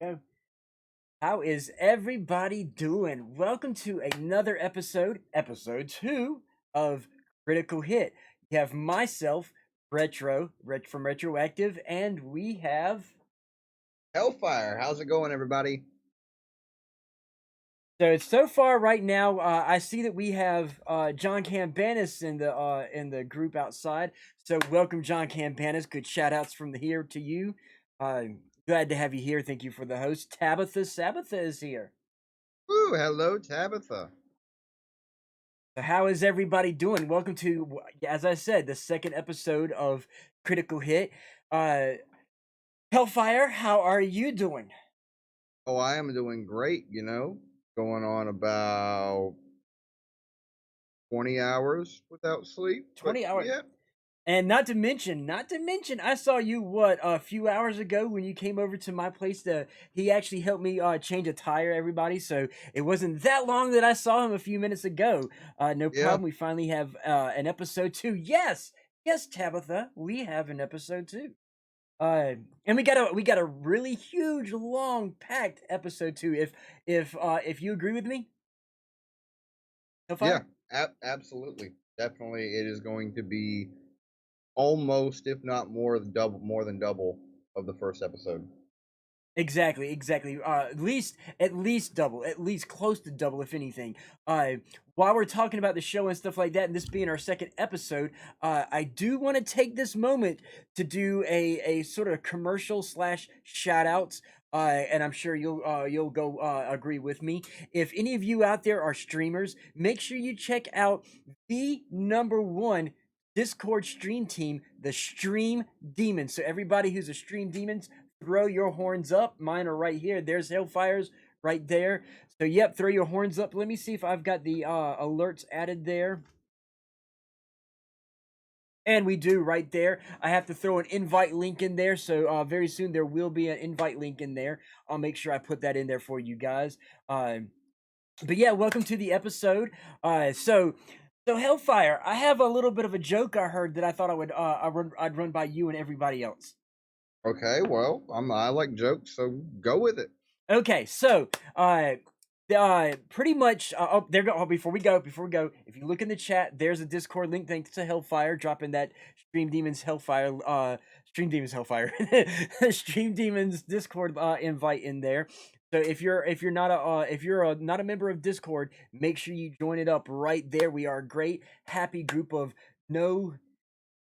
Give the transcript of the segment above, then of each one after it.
Go. How is everybody doing? Welcome to another episode 2 of Critical Hit. You have myself, from Retroactive, and we have. Hellfire, how's it going, everybody? So far right now, I see that we have John Cambanis in the group outside. So welcome, John Cambanis. Good shout outs from here to you. Uh, Glad to have you here. Thank you for the host. Tabitha Sabbatha is here. Woo, hello, Tabitha. So how is everybody doing? Welcome to, as I said, the second episode of Critical Hit. Uh, Hellfire, how are you doing? Oh, I am doing great, going on about 20 hours without sleep. But 20 hours. yeah, And not to mention, I saw you a few hours ago when you came over to my place. He actually helped me change a tire, everybody. So it wasn't that long that I saw him a few minutes ago. No yeah, problem. We finally have an episode 2. Yes, Tabitha, we have an episode 2. And we got a really huge, long, packed episode 2. If you agree with me, yeah, Hellfire. absolutely. Definitely, it is going to be almost, if not more than double of the first episode. Exactly. At least double, at least close to double, if anything. Uh, while we're talking about the show and stuff like that, and this being our second episode, I do want to take this moment to do a sort of commercial slash shout outs. And I'm sure you'll go agree with me. If any of you out there are streamers, make sure you check out the number one Discord stream team, the Stream Demons. So everybody who's a Stream Demons, throw your horns up. Mine are right here. There's Hellfire's right there. So yep, throw your horns up. Let me see if I've got the alerts added there. And we do right there. I have to throw an invite link in there. So very soon there will be an invite link in there. I'll make sure I put that in there for you guys. But yeah, welcome to the episode. So Hellfire, I have a little bit of a joke I heard that I thought I'd run by you and everybody else. Okay, well, I like jokes, so go with it. Okay, so pretty much. Oh, there go. Oh, before we go, if you look in the chat, there's a Discord link. Thanks to Hellfire dropping that Stream Demons Hellfire, Stream Demons Discord invite in there. So if you're not a member of Discord, make sure you join it up right there. We are a great, happy group of no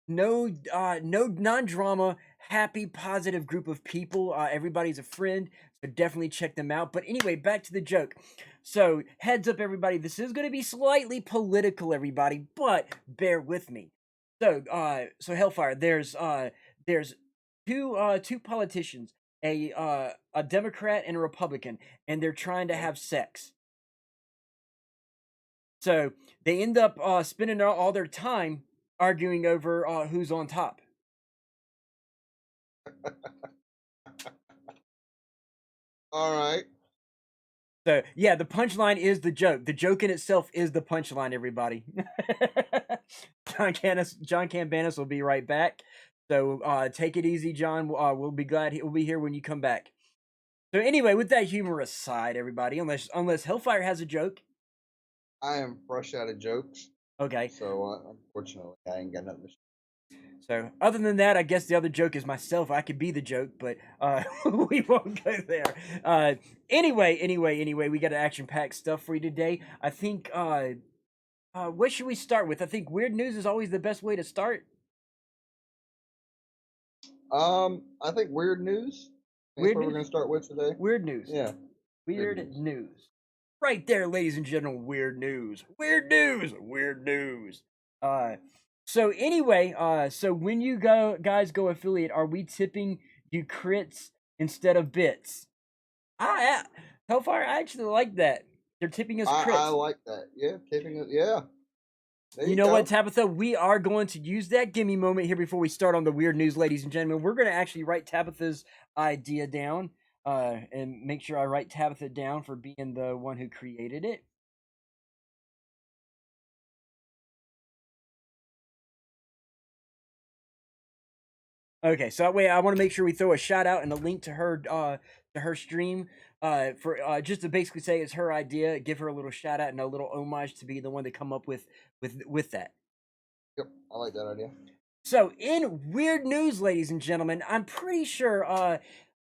no non-drama, happy, positive group of people. Everybody's a friend, so definitely check them out. But anyway, back to the joke. So heads up, everybody, this is going to be slightly political, everybody, but bear with me. So Hellfire, there's two politicians, a Democrat and a Republican, and they're trying to have sex. So they end up spending all their time arguing over who's on top. All right. So yeah, the punchline is the joke. The joke in itself is the punchline. Everybody, John Cambanis will be right back. So take it easy, John. We'll be glad he'll be here when you come back. So anyway, with that humor aside, everybody, unless Hellfire has a joke. I am fresh out of jokes, Okay. so unfortunately, I ain't got nothing to. So other than that, I guess the other joke is myself. I could be the joke, but we won't go there. Anyway, we got an action-packed stuff for you today. I think what should we start with? I think weird news is always the best way to start. I think weird news. That's Weird what we're news. gonna start with today. Weird news. Yeah, Weird news. Right there, ladies and gentlemen. Weird news. Weird news. Weird news. Uh, so anyway, so when you guys go affiliate, are we tipping you crits instead of bits? Hellfire, I actually like that. They're tipping us crits. I like that. Yeah, tipping it. Yeah. There You you know what, go. Tabitha? We are going to use that gimme moment here before we start on the weird news, ladies and gentlemen. We're going to actually write Tabitha's idea down and make sure I write Tabitha down for being the one who created it. Okay, so that way I want to make sure we throw a shout out and a link to her stream for just to basically say it's her idea, give her a little shout out and a little homage to be the one to come up with that. Yep, I like that idea. So, in weird news, ladies and gentlemen, I'm pretty sure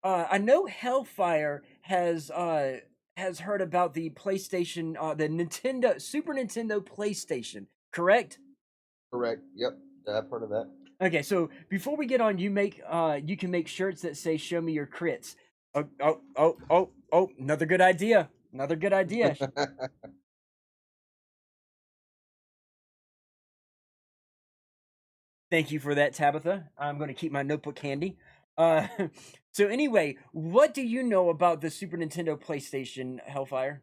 I know Hellfire has heard about the PlayStation, the Nintendo Super Nintendo PlayStation, correct? Correct. Yep, I've heard of that. Okay, so before we get on, you can make shirts that say "Show me your crits." Oh! Another good idea. Another good idea. Thank you for that, Tabitha. I'm going to keep my notebook handy. Uh, so anyway, what do you know about the Super Nintendo PlayStation Hellfire?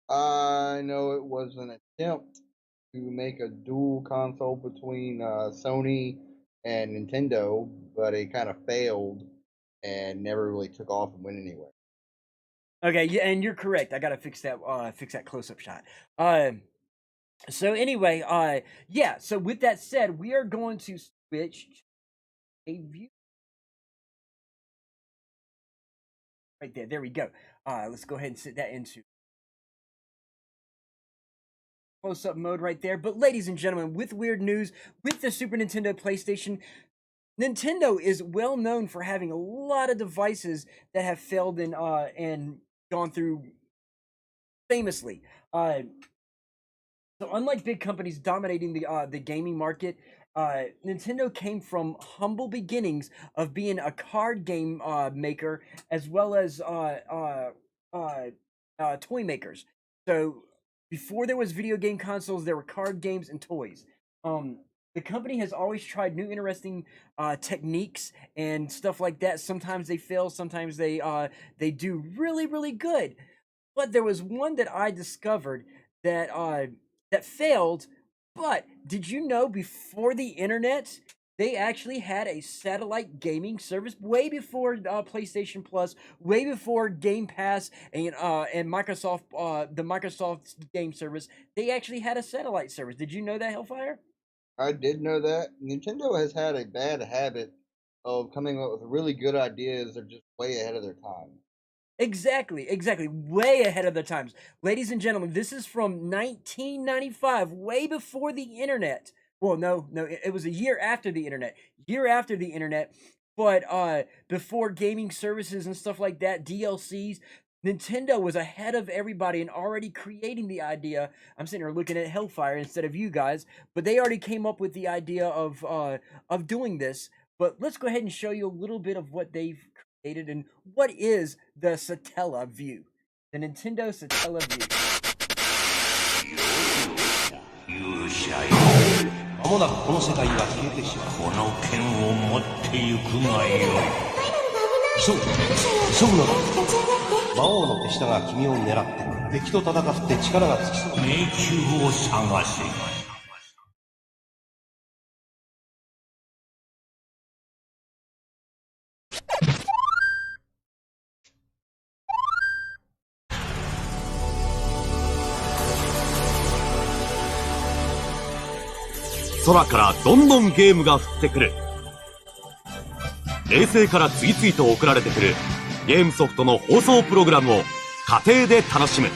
I know it was an attempt to make a dual console between Sony and Nintendo, but it kind of failed and never really took off and went anywhere. Okay, yeah, and you're correct. I gotta fix that close-up shot. So anyway, yeah. So with that said, we are going to switch to a view right there. There we go. Let's go ahead and set that into close-up mode right there. But ladies and gentlemen, with weird news, with the Super Nintendo PlayStation, Nintendo is well known for having a lot of devices that have failed and gone through famously. So unlike big companies dominating the gaming market, Nintendo came from humble beginnings of being a card game maker as well as toy makers. So before there was video game consoles, there were card games and toys. Um, the company has always tried new, interesting techniques and stuff like that. Sometimes they fail, sometimes they do really, really good. But there was one that I discovered that failed. But did you know before the internet, they actually had a satellite gaming service way before PlayStation Plus, way before Game Pass and Microsoft the Microsoft game service. They actually had a satellite service. Did you know that, Hellfire? I did know that Nintendo has had a bad habit of coming up with really good ideas. They're just way ahead of their time. Exactly, exactly. Way ahead of the times. Ladies and gentlemen, this is from 1995, way before the internet. Well, no, it was a year after the internet. Year after the internet, but before gaming services and stuff like that, DLCs, Nintendo was ahead of everybody and already creating the idea. I'm sitting here looking at Hellfire instead of you guys, but they already came up with the idea of doing this. But let's go ahead and show you a little bit of what they've created and what is the Satella View. The Nintendo Satella View. 勇者よ、間もなくこの世界は消えてしまう。この剣を持ってゆくがよい。急ぐのだ。魔王の手下が君を狙って敵と戦って力がつきそう。迷宮を探せ。空からどんどんゲームが降ってくる。衛星から次々と送られてくるゲームソフトの放送プログラムを家庭で楽しむ。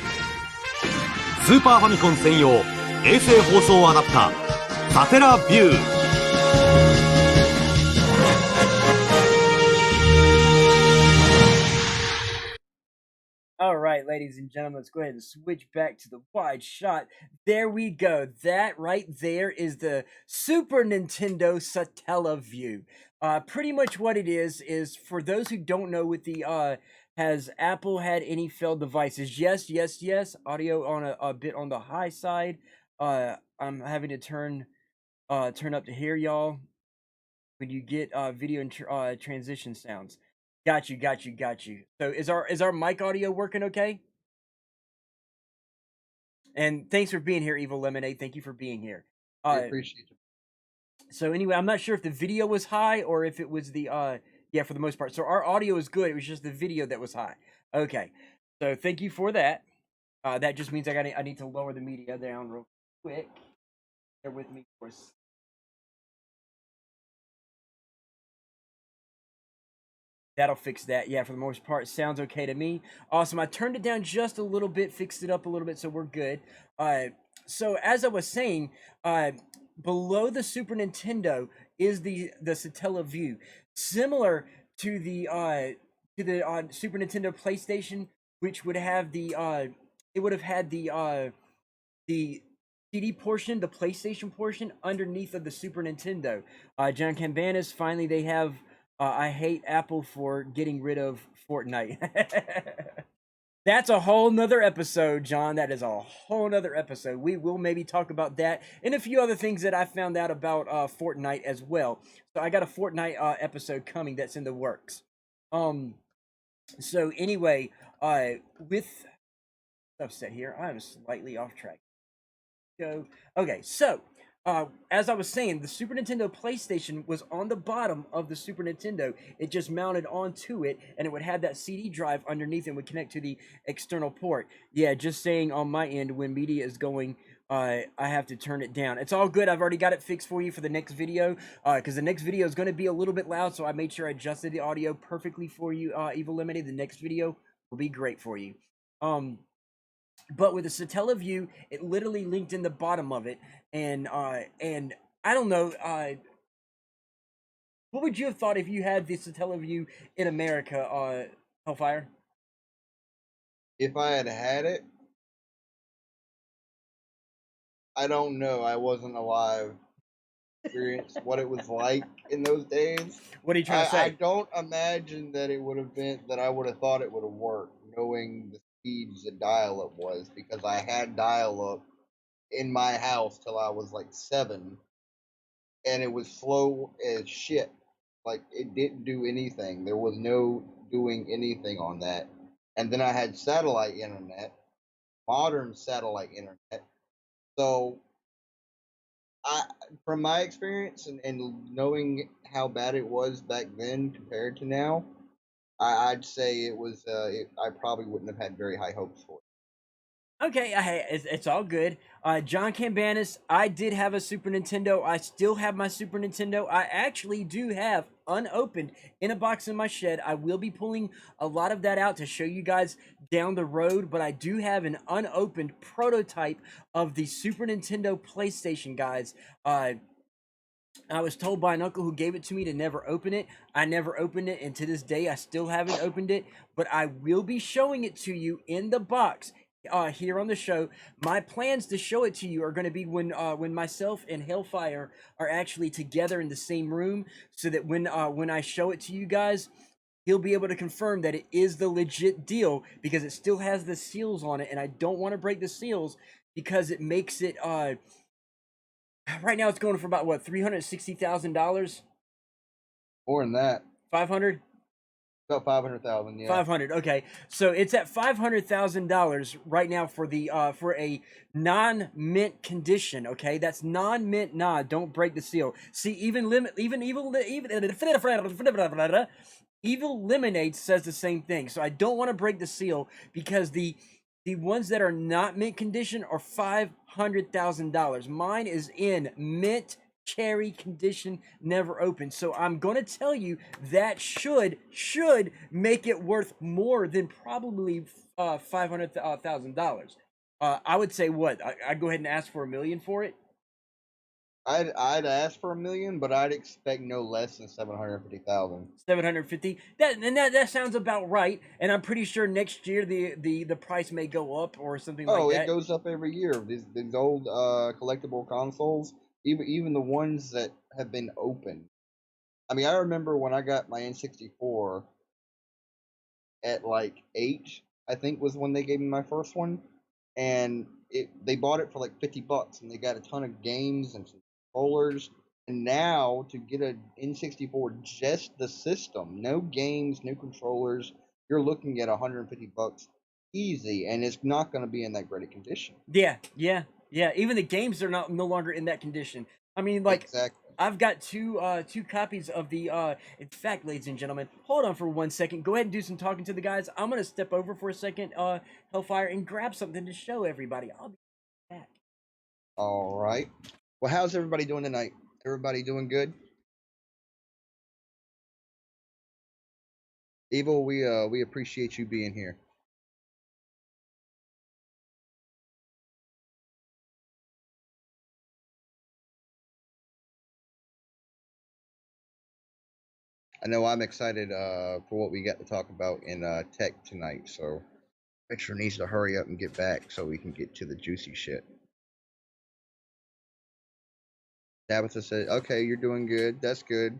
スーパーファミコン専用衛星放送アダプターサテラビュー。All right, ladies and gentlemen, let's go ahead and switch back to the wide shot. There we go. That right there is the Super Nintendo Satella View. Pretty much what it is for those who don't know, with the has Apple had any failed devices? Yes. Audio on a bit on the high side. I'm having to turn up to hear y'all when you get video and transition sounds. Got you. So is our mic audio working okay? And thanks for being here, Evil Lemonade. Thank you for being here. We appreciate you. So anyway, I'm not sure if the video was high or if it was the yeah, for the most part. So our audio is good. It was just the video that was high. Okay. So thank you for that. That just means I need to lower the media down real quick. Bear with me for a second. That'll fix that. Yeah, for the most part, sounds okay to me. Awesome. I turned it down just a little bit, fixed it up a little bit, so we're good. So as I was saying, below the Super Nintendo is the Satellaview, similar to the Super Nintendo PlayStation, which would have it would have had the CD portion, the PlayStation portion, underneath of the Super Nintendo. John Cambanis, finally they have. I hate Apple for getting rid of Fortnite. That's a whole nother episode, John. That is a whole nother episode. We will maybe talk about that and a few other things that I found out about Fortnite as well. So I got a Fortnite episode coming that's in the works. So anyway, with stuff set here, I'm slightly off track. Okay, so as I was saying, the Super Nintendo PlayStation was on the bottom of the Super Nintendo. It just mounted onto it, and it would have that CD drive underneath and would connect to the external port. Yeah, just saying on my end, when media is going, I have to turn it down. It's all good. I've already got it fixed for you for the next video, because the next video is going to be a little bit loud, so I made sure I adjusted the audio perfectly for you, Evil Lemonade. The next video will be great for you. But with the Satellaview, it literally linked in the bottom of it, and I don't know, what would you have thought if you had the Satellaview in America, Hellfire? If I had it, I don't know. I wasn't alive. Experience what it was like in those days. What are you trying to say? I don't imagine that it would have been that I would have thought it would have worked, knowing the speeds that dial-up was, because I had dial-up in my house till I was like 7, and it was slow as shit. Like, it didn't do anything. There was no doing anything on that. And then I had satellite internet, modern satellite internet. So from my experience and knowing how bad it was back then compared to now, I'd say it was. I probably wouldn't have had very high hopes for it. Okay, it's all good. John Cambanis, I did have a Super Nintendo. I still have my Super Nintendo. I actually do have unopened in a box in my shed. I will be pulling a lot of that out to show you guys down the road, but I do have an unopened prototype of the Super Nintendo PlayStation, guys. I was told by an uncle who gave it to me to never open it. I never opened it, and to this day, I still haven't opened it, but I will be showing it to you in the box here on the show. My plans to show it to you are going to be when myself and Hellfire are actually together in the same room, so that when I show it to you guys, he'll be able to confirm that it is the legit deal, because it still has the seals on it, and I don't want to break the seals because it makes it right now it's going for about what, $360,000? More than that. 500? About 500,000, yeah. 500. Okay, so it's at $500,000 right now for the for a non-mint condition. Okay, that's non-mint. Nah, don't break the seal. See, Evil Lemonade says the same thing. So I don't want to break the seal, because the ones that are not mint condition are $500,000. Mine is in mint cherry condition, never opened. So I'm gonna tell you that should make it worth more than probably $500,000. I would say what? I'd go ahead and ask for $1 million for it. I'd ask for $1 million, but I'd expect no less than 750,000. 750. That sounds about right. And I'm pretty sure next year the price may go up or something like that. Oh, it goes up every year. These old collectible consoles, even the ones that have been opened. I mean, I remember when I got my N64 at like 8, I think was when they gave me my first one, and they bought it for like $50, and they got a ton of games and some controllers. And now to get an N64, just the system, no games, no controllers, you're looking at $150 easy, and it's not going to be in that great a condition. Yeah. Even the games are no longer in that condition. I mean, like, Exactly. I've got two copies of the in fact, ladies and gentlemen, hold on for 1 second. Go ahead and do some talking to the guys. I'm gonna step over for a second, Hellfire, and grab something to show everybody. I'll be back. All right. Well, how's everybody doing tonight? Everybody doing good? Evil, we appreciate you being here. I know I'm excited for what we got to talk about in tech tonight, so Picture needs to hurry up and get back so we can get to the juicy shit. Tabitha said, okay, you're doing good. That's good.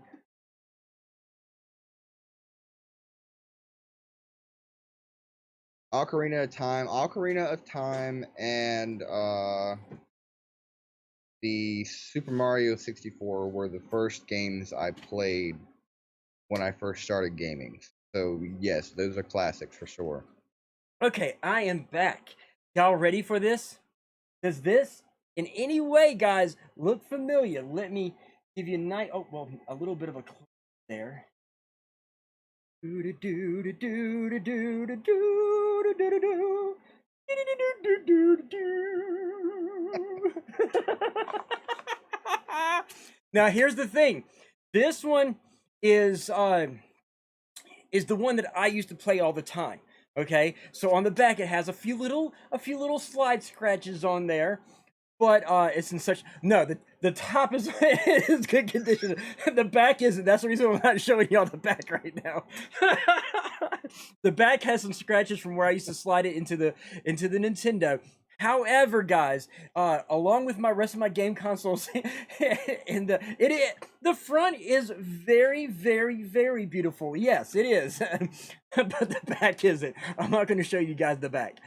Ocarina of Time and the Super Mario 64 were the first games I played when I first started gaming. So yes, those are classics for sure. Okay, I am back. Y'all ready for this? Does this in any way, guys, look familiar? Let me give you a little bit of a clue there. Now here's the thing. This one is the one that I used to play all the time. Okay, so on the back it has a few little slide scratches on there, but it's in such the top is is good condition. The back isn't. That's the reason I'm not showing y'all the back right now. The back has some scratches from where I used to slide it into the Nintendo. However, guys, along with my rest of my game consoles, and the front is very, very, very beautiful. Yes, it is, but the back isn't. I'm not going to show you guys the back.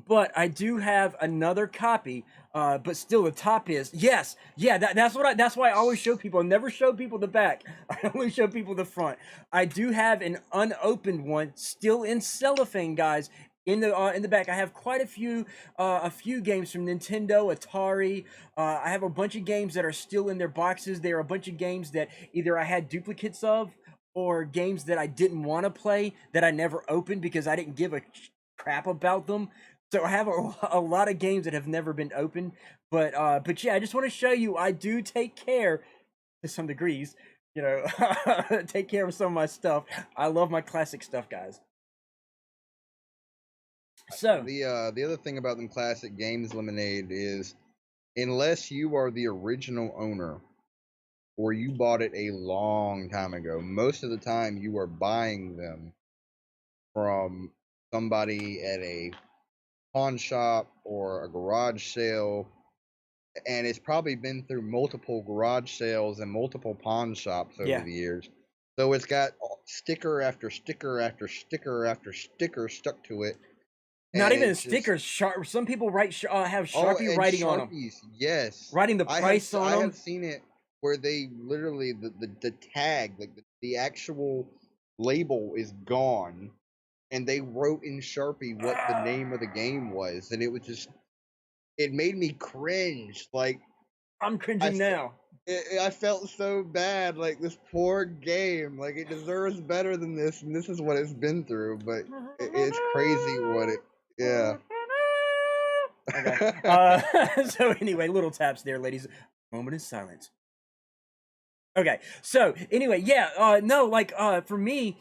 But I do have another copy. But still, the top is yes, yeah. That's why I always show people. I never show people the back. I only show people the front. I do have an unopened one, still in cellophane, guys. In the back, I have quite a few games from Nintendo, Atari. I have a bunch of games that are still in their boxes. There are a bunch of games that either I had duplicates of, or games that I didn't want to play that I never opened because I didn't give a crap about them. So I have a lot of games that have never been opened. But yeah, I just want to show you I do take care to some degrees. You know, take care of some of my stuff. I love my classic stuff, guys. So the other thing about them classic games, Lemonade, is unless you are the original owner or you bought it a long time ago, most of the time you are buying them from somebody at a pawn shop or a garage sale, and it's probably been through multiple garage sales and multiple pawn shops over the years. So it's got sticker after sticker after sticker after sticker stuck to it. Not even stickers. Some people have Sharpie writing on them. Yes, writing the price on them. I have seen it where they literally the tag, like the actual label, is gone, and they wrote in Sharpie what the name of the game was, and it made me cringe. Like, I'm cringing now. I felt so bad. Like, this poor game, like, it deserves better than this, and this is what it's been through. But it's crazy what it. Yeah. Okay. So anyway, little taps there, ladies. Moment of silence. Okay. So anyway, yeah. No, like for me,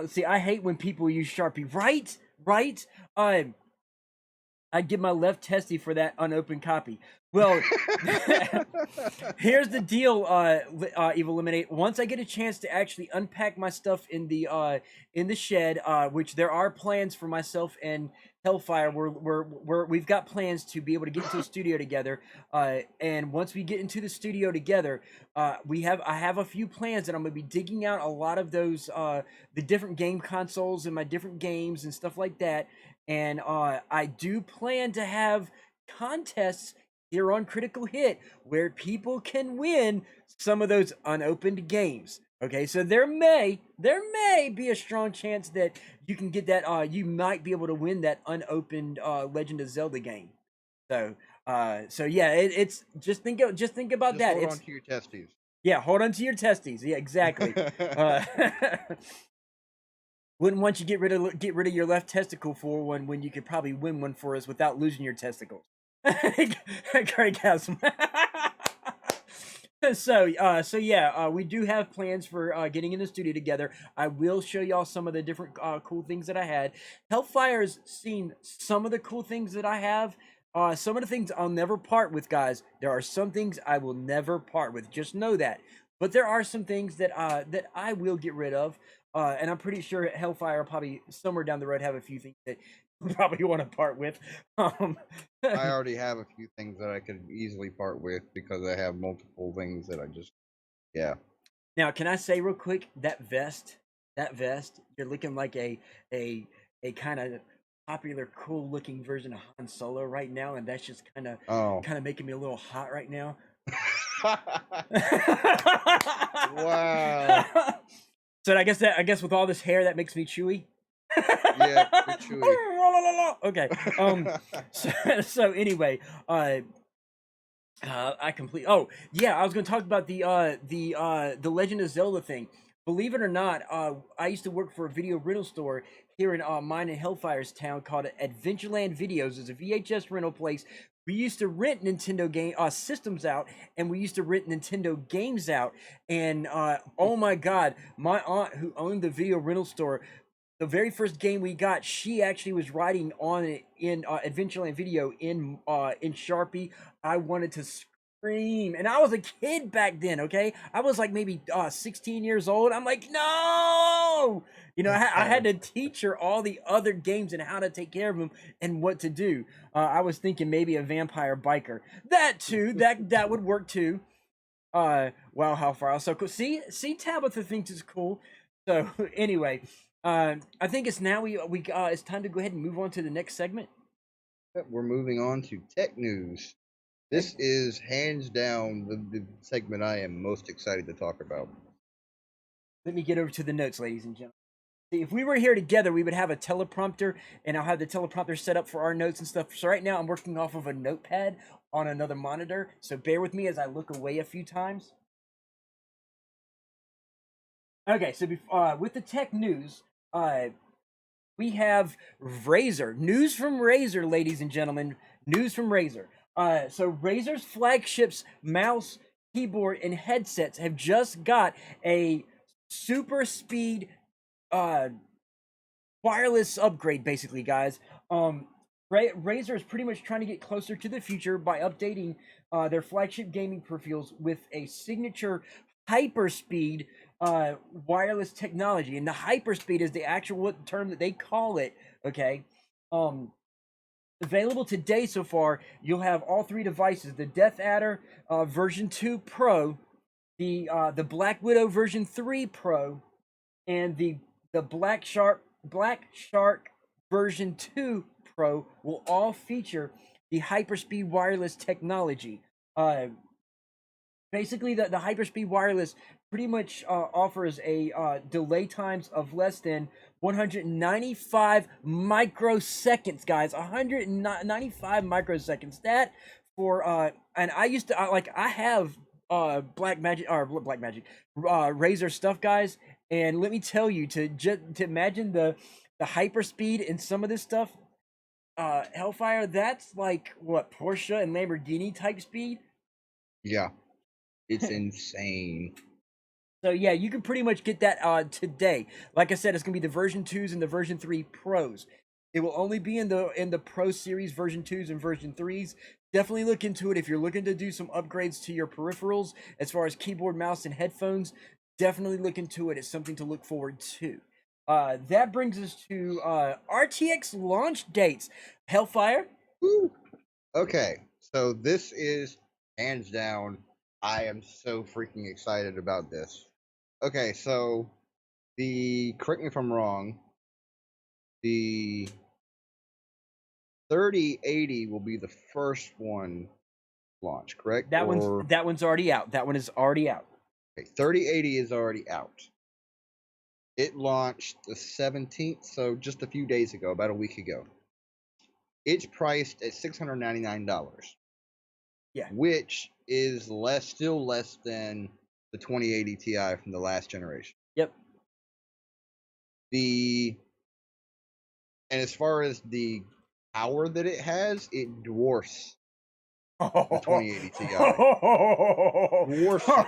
see, I hate when people use Sharpie. Right. I'd give my left testy for that unopened copy. Well, here's the deal, Evil Eliminate. Once I get a chance to actually unpack my stuff in the shed, which there are plans for myself and Hellfire, we've got plans to be able to get into the studio together. And once we get into the studio together, I have a few plans, and I'm gonna be digging out a lot of those the different game consoles and my different games and stuff like that. And I do plan to have contests here on Critical Hit, where people can win some of those unopened games. Okay, so there may be a strong chance that you can get that. You might be able to win that unopened Legend of Zelda game. So yeah, it's just think about Just that. hold It's on to your testes. yeah, hold on to your testes. Yeah, exactly. Uh, wouldn't want you get rid of your left testicle for one when you could probably win one for us without losing your testicles. Great Chasm. So yeah, we do have plans for getting in the studio together. I will show y'all some of the different cool things that I had. Hellfire's seen some of the cool things that I have. Some of the things I'll never part with, guys. There are some things I will never part with. Just know that. But there are some things that I will get rid of. And I'm pretty sure Hellfire probably somewhere down the road have a few things that you probably want to part with. I already have a few things that I could easily part with because I have multiple things that I just, yeah. Now, can I say real quick that vest, you're looking like a kind of popular, cool looking version of Han Solo right now, and that's just kind of making me a little hot right now. Wow. So I guess with all this hair that makes me chewy. Yeah, you're chewy. Okay. So anyway, I complete. Oh yeah, I was going to talk about the Legend of Zelda thing. Believe it or not, I used to work for a video rental store here in mine in Hellfire's town called Adventureland Videos. It's a VHS rental place. We used to rent Nintendo game systems out, and we used to rent Nintendo games out. And oh my God, my aunt who owned the video rental store, the very first game we got, she actually was writing on it in Adventureland Video in Sharpie. I wanted to scream, and I was a kid back then. Okay, I was like maybe 16 years old. I'm like, no, I had to teach her all the other games and how to take care of them and what to do. I was thinking maybe a vampire biker. That too. That would work too. Wow, how far? So cool. See, Tabitha thinks it's cool. So anyway. I think it's now it's time to go ahead and move on to the next segment. We're moving on to tech news. This is hands down the segment I am most excited to talk about. Let me get over to the notes, ladies and gentlemen. See, if we were here together, we would have a teleprompter, and I'll have the teleprompter set up for our notes and stuff. So right now, I'm working off of a notepad on another monitor. So bear with me as I look away a few times. Okay, so with the tech news, we have Razer. News from Razer, ladies and gentlemen. News from Razer. So Razer's flagships, mouse, keyboard, and headsets have just got a super speed wireless upgrade, basically, guys. Razer is pretty much trying to get closer to the future by updating their flagship gaming peripherals with a signature hyperspeed wireless technology, and the hyperspeed is the actual term that they call it. Okay, available today so far, you'll have all three devices: the Death Adder version 2 Pro, the Black Widow version 3 Pro, and the Black Shark version 2 Pro will all feature the hyperspeed wireless technology. Basically, the hyperspeed wireless pretty much offers a delay times of less than 195 microseconds, guys. 195 microseconds. That for and I used to I have Razer stuff, guys. And let me tell you, to imagine the hyperspeed in some of this stuff, Hellfire, that's like what Porsche and Lamborghini type speed. Yeah. It's insane. So yeah, you can pretty much get that today. Like I said, it's gonna be the version 2s and the version 3 Pros. It will only be in the Pro Series version 2s and version 3s. Definitely look into it if you're looking to do some upgrades to your peripherals as far as keyboard, mouse, and headphones. Definitely look into it. It's something to look forward to. That brings us to RTX launch dates. Hellfire. Woo. Okay, so this is hands down. I am so freaking excited about this. Okay, so correct me if I'm wrong, the 3080 will be the first one launch, correct? That one's already out. That one is already out. Okay, 3080 is already out. It launched the 17th, so just a few days ago, about a week ago. It's priced at $699. Yeah. Which is still less than the 2080 Ti from the last generation. Yep. And as far as the power that it has, it dwarfs the 2080 Ti. Dwarfs it.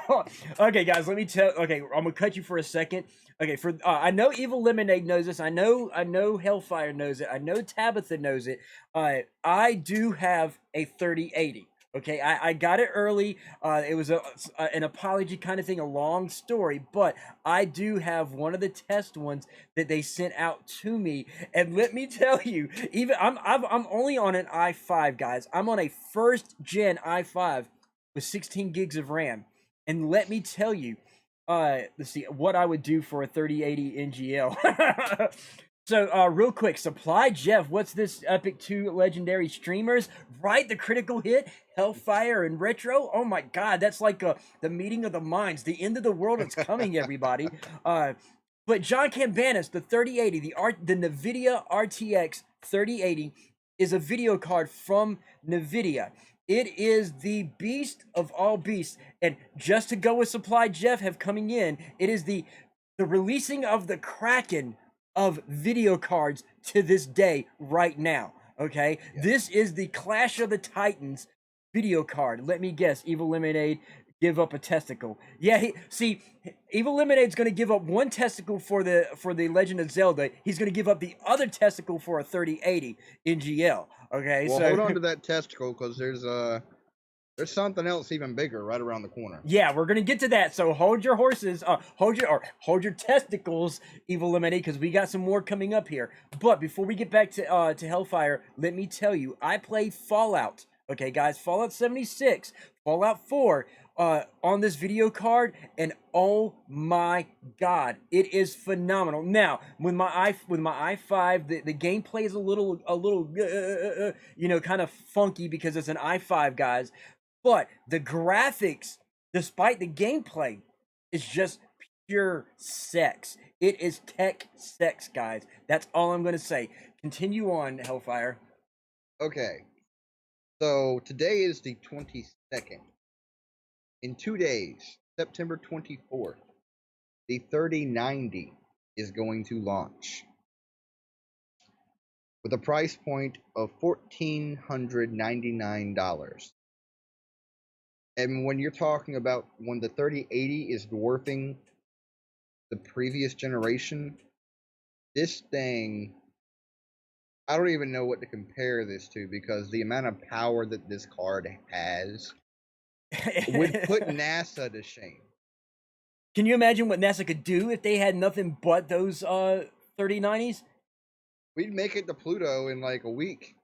Okay, guys, let me tell. Okay, I'm gonna cut you for a second. Okay, I know Evil Lemonade knows this. I know Hellfire knows it. I know Tabitha knows it. I do have a 3080. Okay, I got it early. It was an apology kind of thing, a long story, but I do have one of the test ones that they sent out to me. And let me tell you, even I'm only on an i5, guys. I'm on a first gen i5 with 16 gigs of RAM. And let me tell you, let's see what I would do for a 3080 NGL. So, real quick, Supply Jeff, what's this Epic 2 legendary streamers? Right, the critical hit, Hellfire and Retro. Oh my God, that's like the meeting of the minds. The end of the world is coming, everybody. But John Cambanis, the 3080, the NVIDIA RTX 3080 is a video card from NVIDIA. It is the beast of all beasts. And just to go with Supply Jeff have coming in, it is the releasing of the Kraken of video cards to this day right now. Okay, yeah. This is the Clash of the Titans video card. Let me guess, Evil Lemonade give up a testicle. Yeah, Evil Lemonade's going to give up one testicle for the Legend of Zelda. He's going to give up the other testicle for a 3080 NGL. Okay, well, hold on to that testicle because there's something else even bigger right around the corner. Yeah, we're gonna get to that. So hold your horses, hold your testicles, Evil Lemonade, because we got some more coming up here. But before we get back to Hellfire, let me tell you, I played Fallout. Okay, guys, Fallout 76, Fallout 4, on this video card, and oh my God, it is phenomenal. Now, with my i5, the gameplay is a little kind of funky because it's an i5, guys. But the graphics, despite the gameplay, is just pure sex. It is tech sex, guys. That's all I'm going to say. Continue on, Hellfire. Okay. So today is the 22nd. In 2 days, September 24th, the 3090 is going to launch with a price point of $1,499. And when you're talking about when the 3080 is dwarfing the previous generation, this thing, I don't even know what to compare this to because the amount of power that this card has would put NASA to shame. Can you imagine what NASA could do if they had nothing but those 3090s? We'd make it to Pluto in like a week.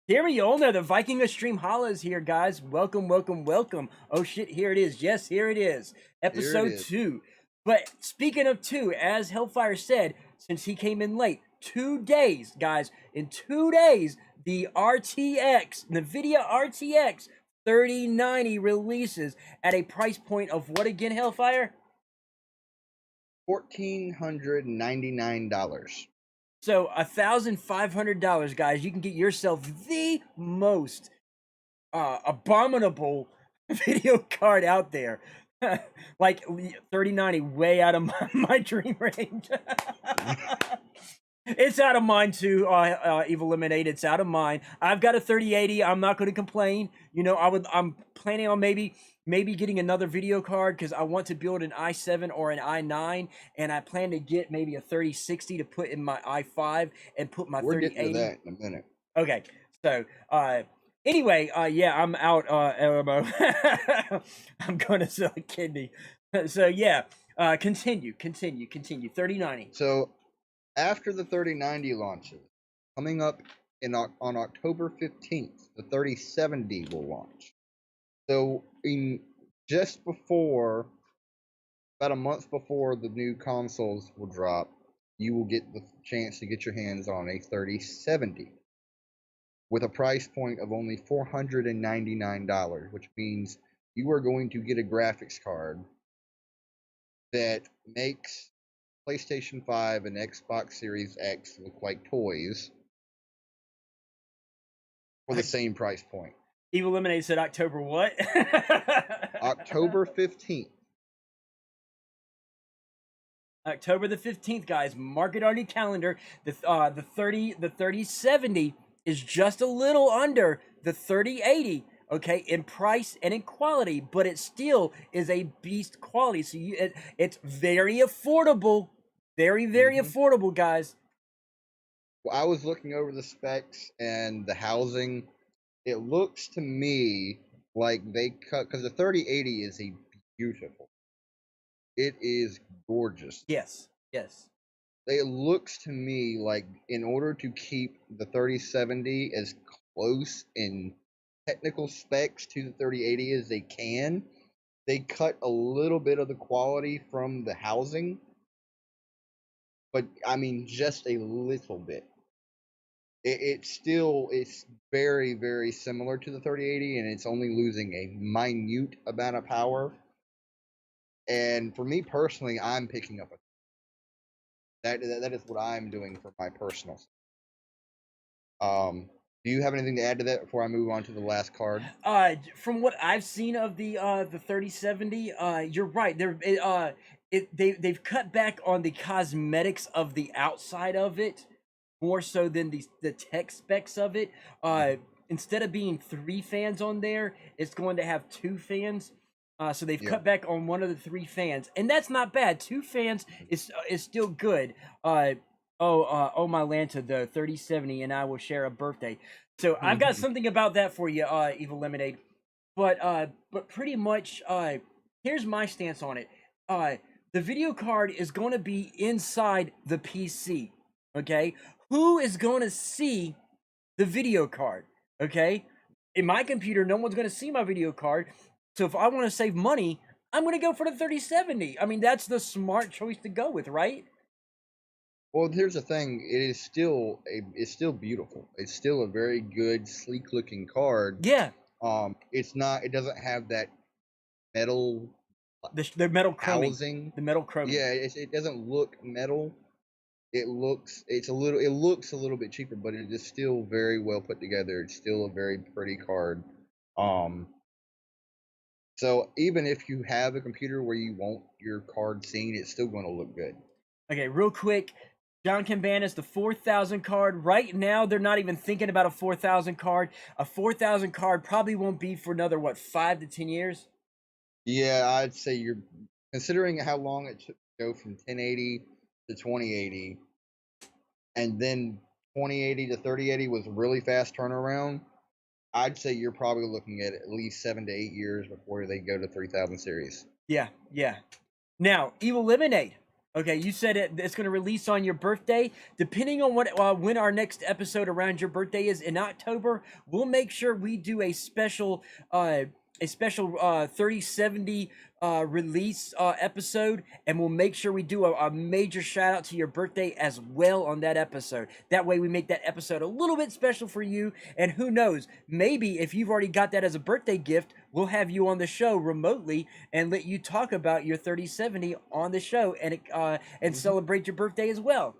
Here we go. The Viking of Stream Holla is here, guys. Welcome, welcome, welcome. Oh shit, here it is. Yes, here it is. Episode 2. But speaking of 2, as Hellfire said, since he came in late, 2 days, guys. In 2 days, the NVIDIA RTX 3090 releases at a price point of what again, Hellfire? $1,499. So $1,500, guys. You can get yourself the most abominable video card out there. Like 3090, way out of my dream range. It's out of mine too, Evil Lemonade. It's out of mine. I've got a 3080. I'm not going to complain. You know, I'm planning on maybe getting another video card because I want to build an i7 or an i9, and I plan to get maybe a 3060 to put in my i5 and put my 3080. We're getting to that in a minute. Okay, so anyway, yeah, I'm out, Elmo. I'm going to sell a kidney. So yeah, continue. 3090. So after the 3090 launches, coming up on October 15th, the 3070 will launch. So about a month before the new consoles will drop, you will get the chance to get your hands on a 3070. with a price point of only $499, which means you are going to get a graphics card that makes PlayStation 5 and Xbox Series X look like toys for the same price point. Evil Lemonade said October what? October 15th. October the 15th, guys. Mark it on your calendar. The 3070 is just a little under the 3080, okay, in price and in quality, but it still is a beast quality. So it's very affordable. Very, very affordable, guys. Well, I was looking over the specs and the housing. It looks to me like they cut, because the 3080 is a beautiful. It is gorgeous. Yes, yes. It looks to me like in order to keep the 3070 as close in technical specs to the 3080 as they can, they cut a little bit of the quality from the housing, but I mean just a little bit. It's very, very similar to the 3080, and it's only losing a minute amount of power. And for me personally, I'm picking up that is what I'm doing for my personal. Do you have anything to add to that before I move on to the last card? From what I've seen of the 3070, you're right. They've cut back on the cosmetics of the outside of it more so than the tech specs of it. Instead of being 3 fans on there, it's going to have 2 fans. So they've cut back on one of the 3 fans, and that's not bad. 2 fans is still good. My Lanta, the 3070, and I will share a birthday. So I've got something about that for you, Evil Lemonade. But pretty much, here's my stance on it. The video card is going to be inside the PC. Okay, who is going to see the video card? Okay, in my computer, no one's going to see my video card. So if I want to save money, I'm going to go for the 3070. I mean, that's the smart choice to go with, right? Well, here's the thing. It's still beautiful. It's still a very good, sleek looking card. Yeah. It's not. It doesn't have that metal. The metal chroming. Housing. The metal chroming. Yeah, it doesn't look metal. It looks a little bit cheaper, but it is still very well put together. It's still a very pretty card. So even if you have a computer where you want your card seen, it's still going to look good. Okay, real quick, John Cambanis, the 4000 card. Right now, they're not even thinking about a 4000 card. A 4000 card probably won't be for another, 5 to 10 years? Yeah, I'd say you're considering how long it took to go from 1080 to 2080, and then 2080 to 3080 was a really fast turnaround. I'd say you're probably looking at least 7 to 8 years before they go to 3000 series. Yeah. Now, Evil Lemonade. Okay, you said it's going to release on your birthday. Depending on when our next episode around your birthday is in October, we'll make sure we do a special 3070 release episode, and we'll make sure we do a major shout out to your birthday as well on that episode. That way we make that episode a little bit special for you, and who knows, maybe if you've already got that as a birthday gift, we'll have you on the show remotely and let you talk about your 3070 on the show and celebrate your birthday as well.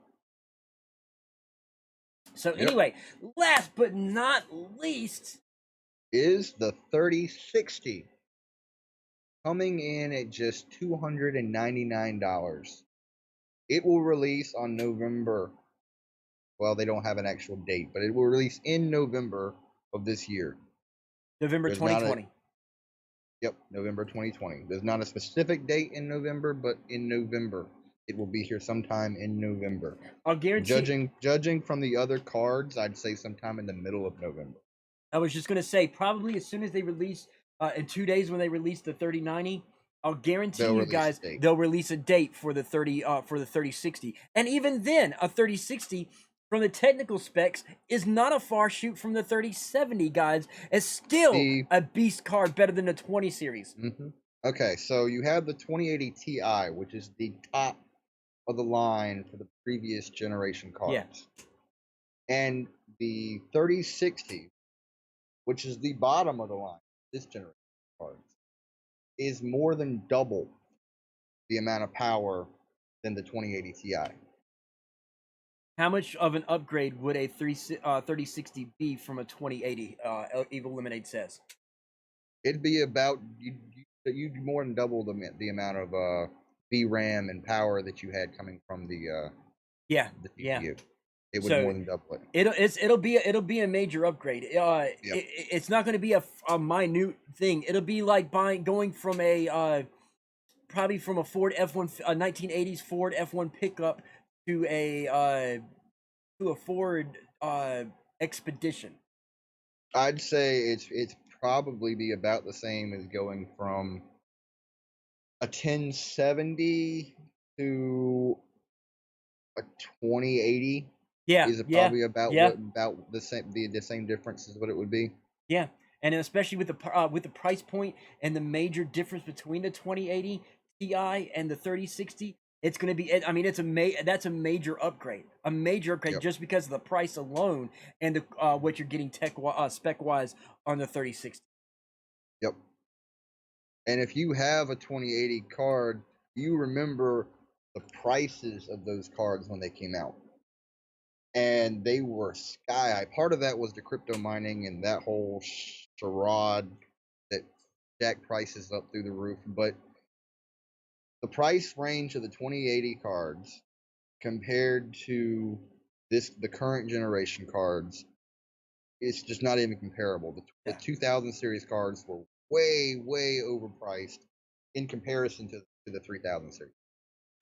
So anyway, last but not least is the 3060, coming in at just $299. It will release on November. Well, they don't have an actual date, but it will release in November of this year. November 2020. Yep, November 2020. There's not a specific date in November, but in November. It will be here sometime in November. I'll guarantee. Judging from the other cards, I'd say sometime in the middle of November. I was just gonna say probably as soon as they release in 2 days when they release the 3090, I'll guarantee you guys they'll release a date for the 3060. And even then, a 3060 from the technical specs is not a far shoot from the 3070, guys. It's still a beast card, better than the 20 series. Okay, so you have the 2080 Ti, which is the top of the line for the previous generation cards. Yeah. And the 3060, which is the bottom of the line, this generation of cards, is more than double the amount of power than the 2080 Ti. How much of an upgrade would a 3060 be from a 2080? Evil Lemonade says. It'd be about you'd more than double the amount of VRAM and power that you had coming from the Yeah, CPU. It would So, more than double it. It'll be a major upgrade. It's not going to be a minute thing. It'll be like going from a probably from a Ford F1 1980s Ford F1 pickup to a Ford Expedition. I'd say it's probably be about the same as going from a 1070 to a 2080. Yeah, Is yeah, probably about yeah, what about the same difference is what it would be. yeah. And especially with the price point and the major difference between the 2080 Ti and the 3060, it's going to be. I mean, that's a major upgrade. A major upgrade Yep. just because of the price alone and the what you're getting spec wise on the 3060. Yep. And if you have a 2080 card, you remember the prices of those cards when they came out. And they were sky high. Part of that was the crypto mining and that whole charade that jacked prices up through the roof. But the price range of the 2080 cards compared to the current generation cards, it's just not even comparable. The 2000 series cards were way overpriced in comparison to the 3000 series.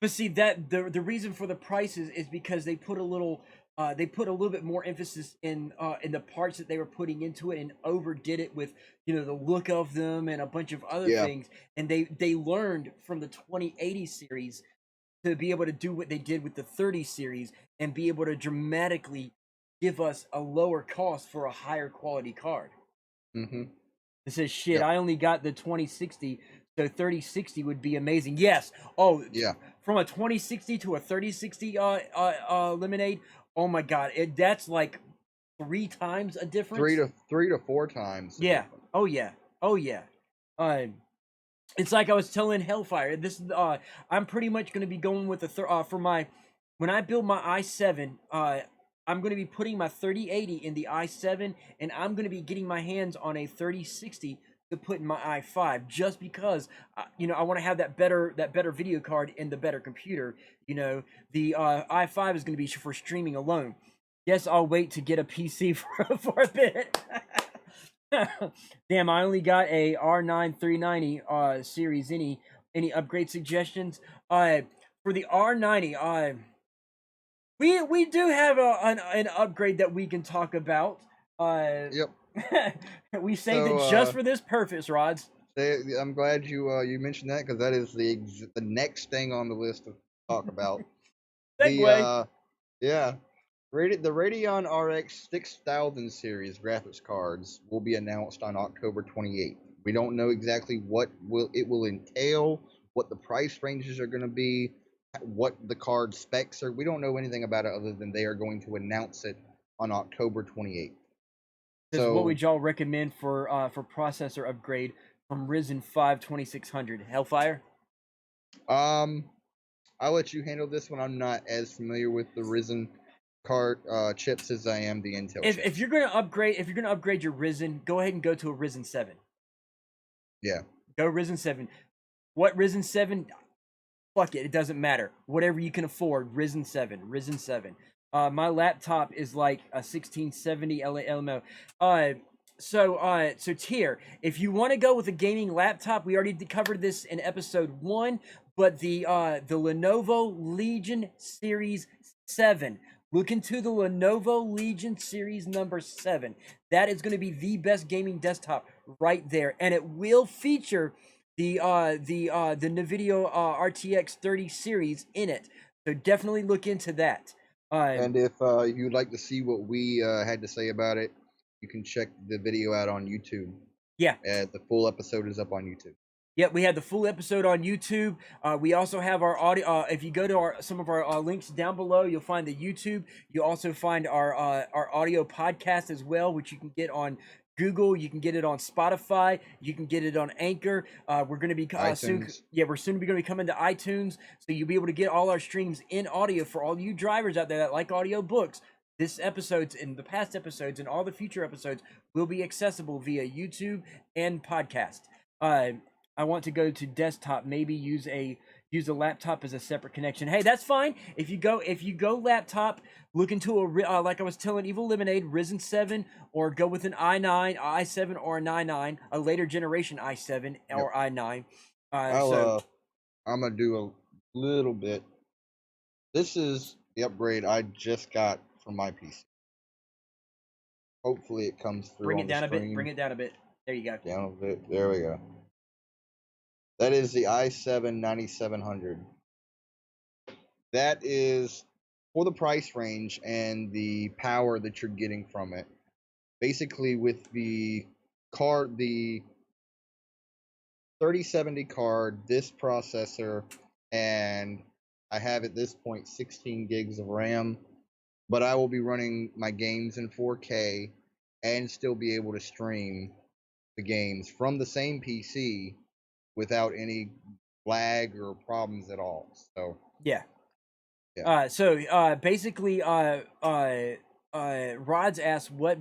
But see that the reason for the prices is because they put a little bit more emphasis in the parts that they were putting into it and overdid it with the look of them and a bunch of other things, and they learned from the 2080 series to be able to do what they did with the 30 series and be able to dramatically give us a lower cost for a higher quality card. Mm-hmm. It says shit. Yep. I only got the 2060, so 3060 would be amazing. Yes. Oh yeah. From a 2060 to a 3060 Lemonade. Oh my god, that's like 3 times a difference. 3 to 4 times. Yeah. Oh yeah. Oh yeah. It's like I was telling Hellfire. This is I'm pretty much going to be going with the for my when I build my i7. I'm going to be putting my 3080 in the i7, and I'm going to be getting my hands on a 3060 to put in my i5, just because I want to have that better video card in the better computer. The i5 is going to be for streaming alone. Yes, I'll wait to get a PC for a bit. Damn, I only got a R9 390 series. Any upgrade suggestions? For the R90, we do have an upgrade that we can talk about. Yep. We saved it just for this purpose, Rods. I'm glad you mentioned that, because that is the next thing on the list to talk about. Segue. The Radeon RX 6000 series graphics cards will be announced on October 28th. We don't know exactly what it will entail, what the price ranges are going to be, what the card specs are. We don't know anything about it other than they are going to announce it on October 28th. So, what would y'all recommend for processor upgrade from Ryzen 5 2600? Hellfire? I'll let you handle this one. I'm not as familiar with the Ryzen card chips as I am the Intel chips. If you're gonna upgrade your Ryzen, go ahead and go to a Ryzen 7. Yeah. Go Ryzen 7. What Ryzen 7? Fuck it, it doesn't matter. Whatever you can afford, Ryzen 7. My laptop is like a 1670 LMO. So Tier, if you want to go with a gaming laptop, we already covered this in episode 1, but the Lenovo Legion Series 7. Look into the Lenovo Legion Series number 7. That is going to be the best gaming desktop right there, and it will feature the NVIDIA RTX 30 series in it. So definitely look into that. And if you'd like to see what we had to say about it, you can check the video out on YouTube. Yeah. The full episode is up on YouTube. Yep, we had the full episode on YouTube. We also have our audio. If you go to some of our links down below, you'll find the YouTube. You'll also find our audio podcast as well, which you can get on Google. You can get it on Spotify. You can get it on Anchor. We're going to be soon. iTunes. Yeah, we're soon going to be coming to iTunes, so you'll be able to get all our streams in audio for all you drivers out there that like audio books. This episodes and the past episodes and all the future episodes will be accessible via YouTube and podcast. I want to go to desktop. Maybe use a laptop as a separate connection. Hey, that's fine. If you go laptop, look into a like I was telling Evil Lemonade, Ryzen 7, or go with an i9, i7, or an i9, a later generation i7 or i9. I'm gonna do a little bit. This is the upgrade I just got from my PC. Hopefully it comes through. Bring it down a bit. Bring it down a bit. There you go. Down a bit. There we go. That is the i7 9700. That is for the price range and the power that you're getting from it. Basically, with the card, the 3070 card, this processor, and I have at this point 16 gigs of RAM, but I will be running my games in 4K and still be able to stream the games from the same PC without any lag or problems at all. So yeah. Basically, Rod's asked what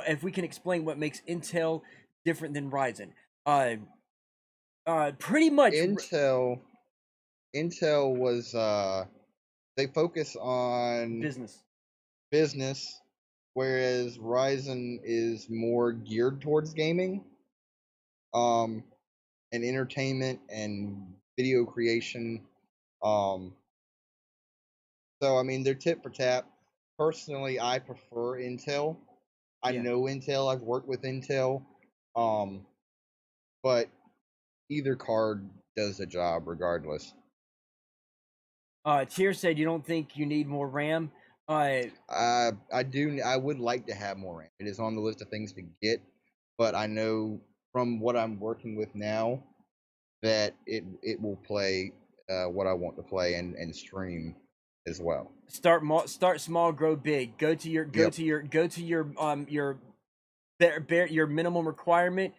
if we can explain what makes Intel different than Ryzen. Pretty much Intel was they focus on business, whereas Ryzen is more geared towards gaming, and entertainment and video creation. So I mean, they're tit for tat. Personally, I prefer Intel. I know Intel. I've worked with Intel. But either card does the job regardless. Tier said you don't think you need more RAM. I do. I would like to have more RAM. It is on the list of things to get, but I know from what I'm working with now that it will play what I want to play and stream as well. Start small, grow big. Go to your minimum requirement.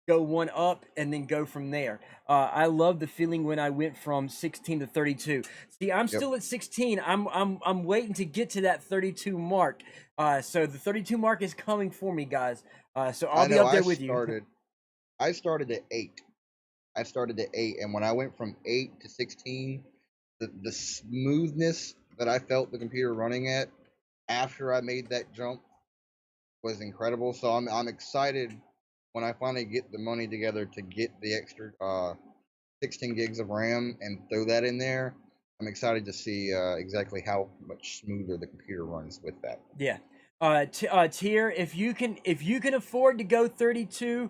Go one up and then go from there. I love the feeling when I went from 16 to 32. See, I'm still at 16. I'm waiting to get to that 32 mark. So the 32 mark is coming for me, guys. So I'll be up there with you. I started at 8. And when I went from 8 to 16, the smoothness that I felt the computer running at after I made that jump was incredible. So I'm excited when I finally get the money together to get the extra 16 gigs of RAM and throw that in there. I'm excited to see exactly how much smoother the computer runs with that. Yeah. Tier, if you can afford to go 32,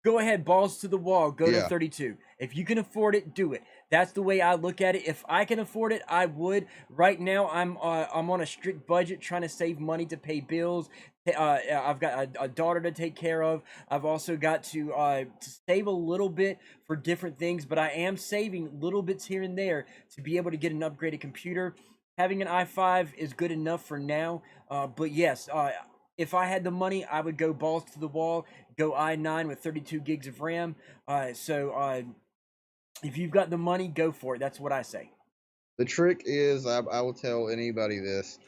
go ahead, balls to the wall, go to 32. If you can afford it, do it. That's the way I look at it. If I can afford it, I would. Right now, I'm on a strict budget, trying to save money to pay bills. I've got a daughter to take care of. I've also got to save a little bit for different things, but I am saving little bits here and there to be able to get an upgraded computer. Having an i5 is good enough for now, but yes, if I had the money, I would go balls to the wall, go i9 with 32 gigs of RAM. If you've got the money, go for it. That's what I say. The trick is, I will tell anybody this,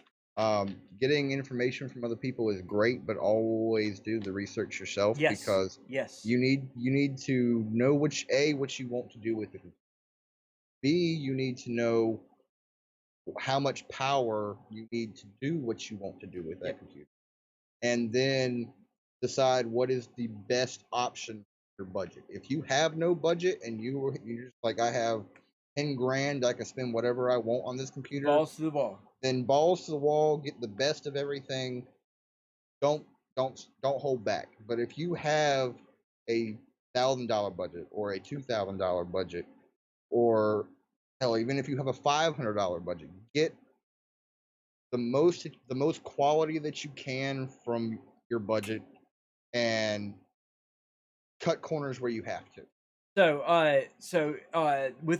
getting information from other people is great, but always do the research yourself, because you need to know what you want to do with it. B, you need to know how much power you need to do what you want to do with that computer. And then decide what is the best option for your budget. If you have no budget and you're just like, I have 10 grand, I can spend whatever I want on this computer. Balls to the wall. Then balls to the wall, get the best of everything. Don't hold back. But if you have a $1,000 budget or a $2,000 budget, or hell, even if you have a $500 budget, get the most quality that you can from your budget and cut corners where you have to. With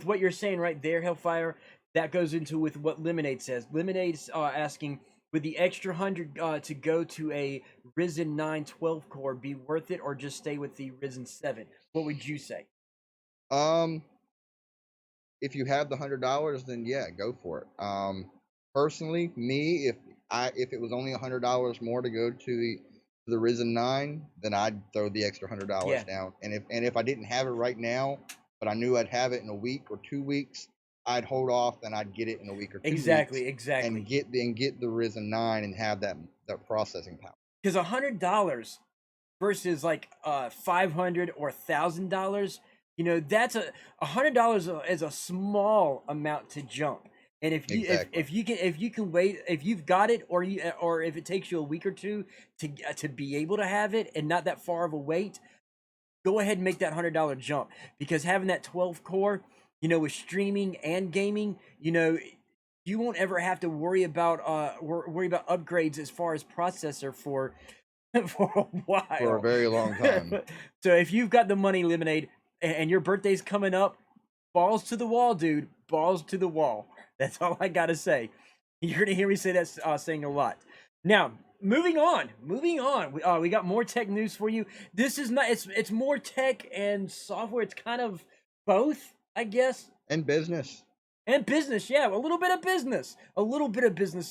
what you're saying right there, Hellfire, that goes into with what Lemonade says. Lemonade's asking, would the extra 100 to go to a Risen 9 12 core be worth it, or just stay with the Risen 7? What would you say? Um, if you have the $100, then yeah, go for it. Personally, me, if it was only $100 more to go to the Risen 9, then I'd throw the extra $100 Yeah. down. And if I didn't have it right now, but I knew I'd have it in a week or 2 weeks, I'd hold off and I'd get it in a week or 2 Exactly, weeks exactly. and get the Risen 9 and have that processing power. Because $100 versus like $500 or $1,000, you know, that's $100 is a small amount to jump. And if you Exactly. if you can wait, if you've got it, or if it takes you a week or two to be able to have it and not that far of a wait, go ahead and make that $100 jump, because having that 12 core, you know, with streaming and gaming, you know, you won't ever have to worry about upgrades as far as processor for for a while. For a very long time. So if you've got the money, Lemonade, and your birthday's coming up, balls to the wall, dude. Balls to the wall. That's all I gotta say. You're gonna hear me say that saying a lot. Now, moving on. We got more tech news for you. This is not. It's more tech and software. It's kind of both, I guess. And business. And business, yeah, a little bit of business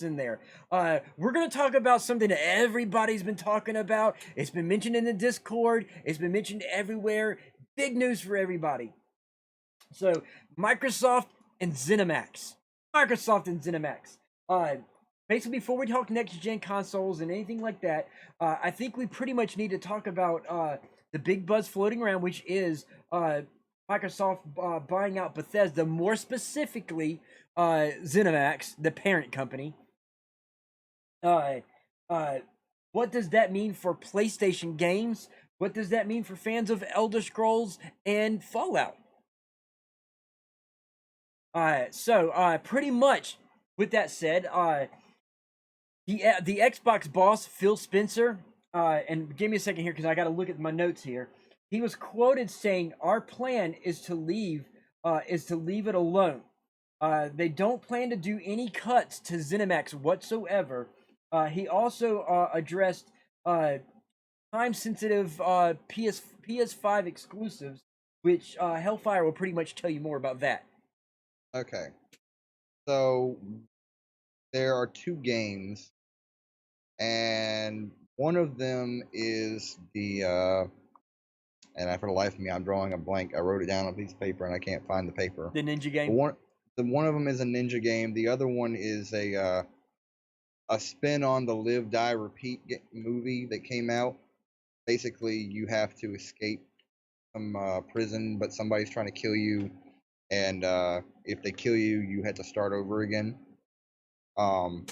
in there. We're gonna talk about something that everybody's been talking about. It's been mentioned in the Discord. It's been mentioned everywhere. Big news for everybody. So, Microsoft and ZeniMax. Basically, before we talk next gen consoles and anything like that, I think we pretty much need to talk about the big buzz floating around, which is Microsoft buying out Bethesda, more specifically ZeniMax, the parent company. What does that mean for PlayStation games? What does that mean for fans of Elder Scrolls and Fallout? Pretty much with that said, the Xbox boss Phil Spencer, and give me a second here because I got to look at my notes here. He was quoted saying, "Our plan is to leave it alone. They don't plan to do any cuts to ZeniMax whatsoever." He also addressed time-sensitive PS5 exclusives, which Hellfire will pretty much tell you more about that. Okay. So there are 2 games, and one of them is the and for the life of me, I'm drawing a blank. I wrote it down on a piece of paper, and I can't find the paper. The Ninja game. One of them is a ninja game. The other one is a spin on the Live Die Repeat movie that came out. Basically, you have to escape from prison, but somebody's trying to kill you, and if they kill you, you have to start over again.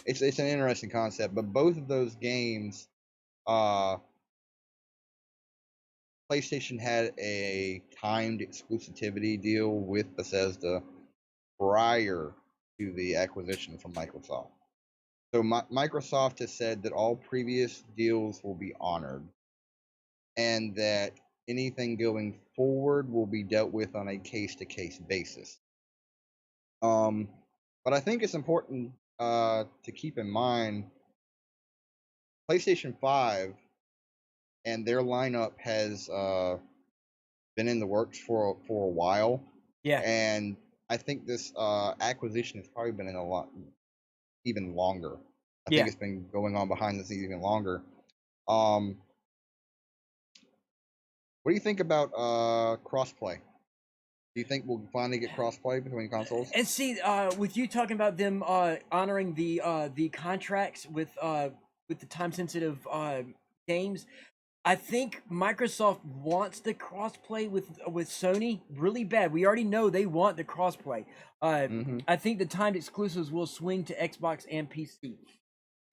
It's an interesting concept, but both of those games, PlayStation had a timed exclusivity deal with Bethesda prior to the acquisition from Microsoft. So Microsoft has said that all previous deals will be honored, and that anything going forward will be dealt with on a case-to-case basis. But I think it's important to keep in mind PlayStation 5 and their lineup has been in the works for a while. Yeah. And I think this acquisition has probably been in even longer. I think it's been going on behind the scenes even longer. What do you think about crossplay? Do you think we'll finally get crossplay between consoles? And see, with you talking about them honoring the contracts with the time sensitive games, I think Microsoft wants the crossplay with Sony really bad. We already know they want the crossplay. I think the timed exclusives will swing to Xbox and PC.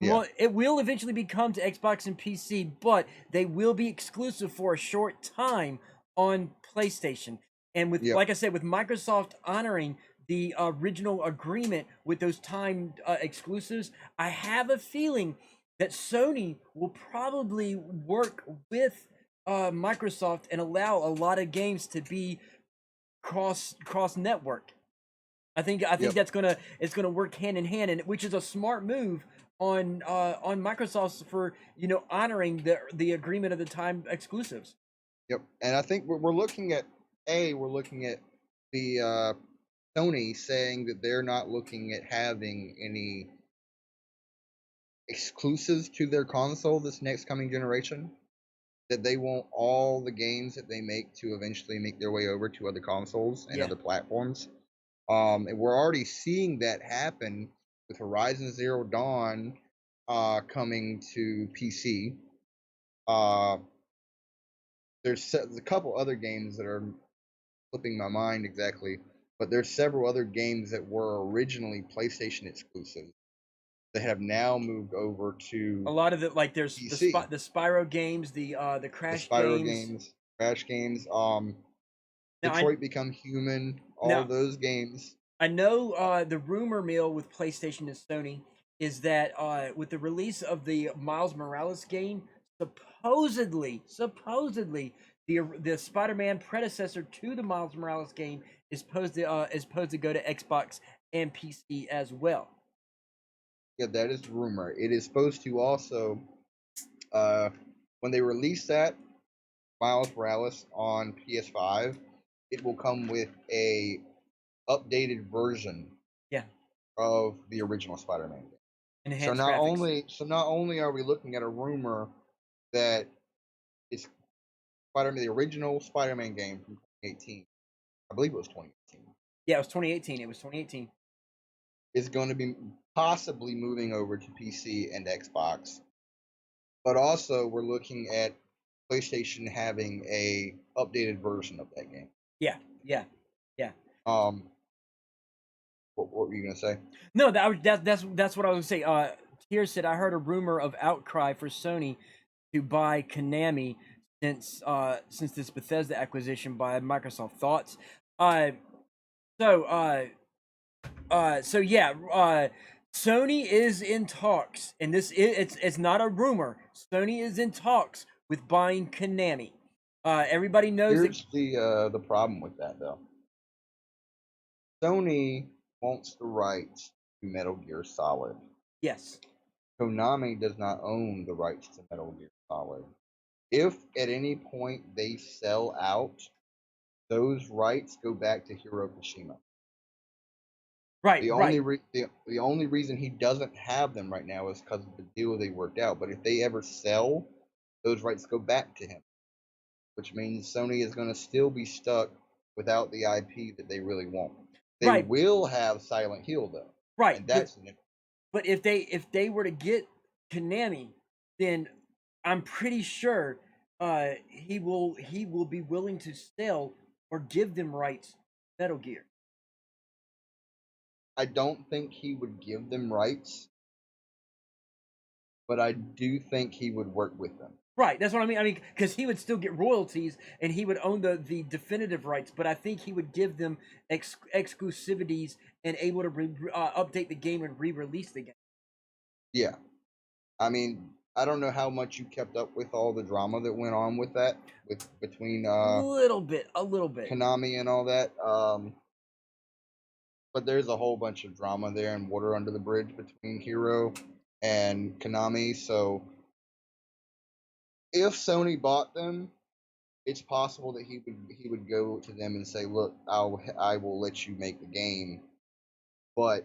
Yeah. Well, it will eventually become to Xbox and PC, but they will be exclusive for a short time on PlayStation. And with, like I said, with Microsoft honoring the original agreement with those timed exclusives, I have a feeling that Sony will probably work with Microsoft and allow a lot of games to be cross network. I think Yep. that's it's gonna work hand in hand, and which is a smart move on Microsoft for honoring the agreement of the time exclusives. Yep. And I think we're looking at the Sony saying that they're not looking at having any exclusives to their console this next coming generation. That they want all the games that they make to eventually make their way over to other consoles and Yeah. other platforms. And we're already seeing that happen with Horizon Zero Dawn coming to PC. There's a couple other games that are slipping my mind exactly, but there's several other games that were originally PlayStation exclusive that have now moved over to A lot of it, like there's PC. the Spyro games, the The Crash Spyro games. games, Crash games, Now, Detroit Become Human, all now- of those games. I know the rumor mill with PlayStation and Sony is that with the release of the Miles Morales game, supposedly the Spider-Man predecessor to the Miles Morales game is supposed to go to Xbox and PC as well. Yeah, that is the rumor. It is supposed to also, when they release that Miles Morales on PS5, it will come with a updated version Yeah, of the original Spider-Man game. enhanced graphics. So not only are we looking at a rumor that it's Spider-Man, the original Spider-Man game from 2018, I believe it was 2018, Yeah, it was 2018. It was 2018. is going to be possibly moving over to PC and Xbox. But also, we're looking at PlayStation having a updated version of that game. Yeah. What were you gonna say? No, that's what I was gonna say. Tier said I heard a rumor of outcry for Sony to buy Konami since this Bethesda acquisition by Microsoft. Thoughts? So yeah. Sony is in talks, and it's not a rumor. Sony is in talks with buying Konami. Everybody knows that. Here's the problem with that though. Sony wants the rights to Metal Gear Solid. Yes. Konami does not own the rights to Metal Gear Solid. If at any point they sell out, those rights go back to Hiro Kojima. Right. The right. the only reason he doesn't have them right now is because of the deal they worked out. But if they ever sell, those rights go back to him, which means Sony is going to still be stuck without the IP that they really want. They Right. will have Silent Hill though, Right. and that's But if they were to get Konami, then I'm pretty sure he will be willing to sell or give them rights to Metal Gear. I don't think he would give them rights, but I do think he would work with them. Right, that's what I mean. I mean, because he would still get royalties and he would own the definitive rights, but I think he would give them exclusivities and able to update the game and re-release the game. Yeah, I mean, I don't know how much you kept up with all the drama that went on with that, between a little bit. Konami and all that. But there's a whole bunch of drama there and water under the bridge between Hiro and Konami. So if Sony bought them, it's possible that he would go to them and say, "Look, I will let you make the game, but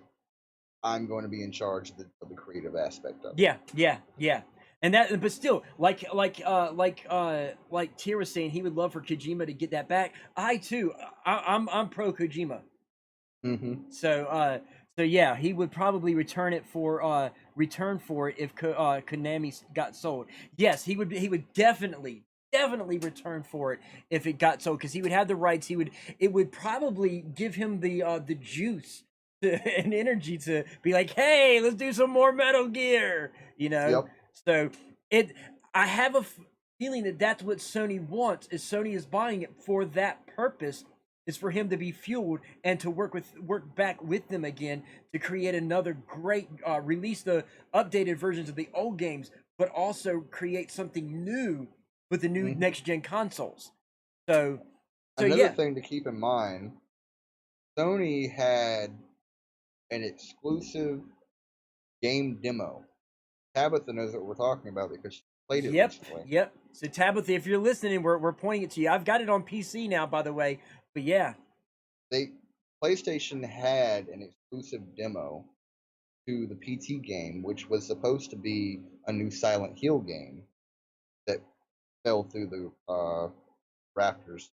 I'm going to be in charge of the creative aspect of it." Yeah. And that, but still, like Tier was saying, he would love for Kojima to get that back. I'm pro Kojima. Mm-hmm. So yeah, he would probably return for it if Konami got sold. Yes, he would definitely return for it if it got sold, because he would have the rights. It would probably give him the juice and energy to be like, hey, let's do some more Metal Gear, Yep. So I have a feeling that that's what Sony wants. Is Sony is buying it for that purpose. Is for him to be fueled and to work back with them again to create another great release the updated versions of the old games, but also create something new with the new next gen consoles. So So Another yeah, thing to keep in mind, Sony had an exclusive game demo. Tabitha knows what we're talking about because she played it yep, recently. yep. So Tabitha, if you're listening, we're pointing it to you. I've got it on PC now, by the way. But yeah, PlayStation had an exclusive demo to the PT game, which was supposed to be a new Silent Hill game that fell through the rafters.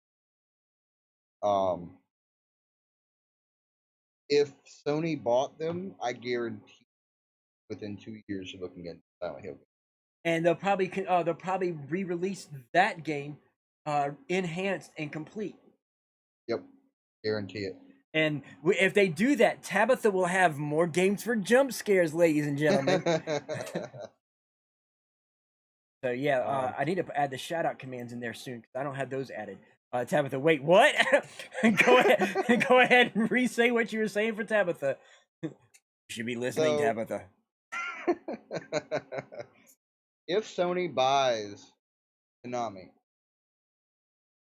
If Sony bought them, I guarantee within 2 years you're looking at Silent Hill. and they'll probably re-release that game, enhanced and complete. Yep, guarantee it. And if they do that, Tabitha will have more games for jump scares, ladies and gentlemen. So yeah, I need to add the shout out commands in there soon because I don't have those added. Tabitha, wait, what? Go ahead and re-say what you were saying for Tabitha. You should be listening, So- Tabitha. If Sony buys Konami,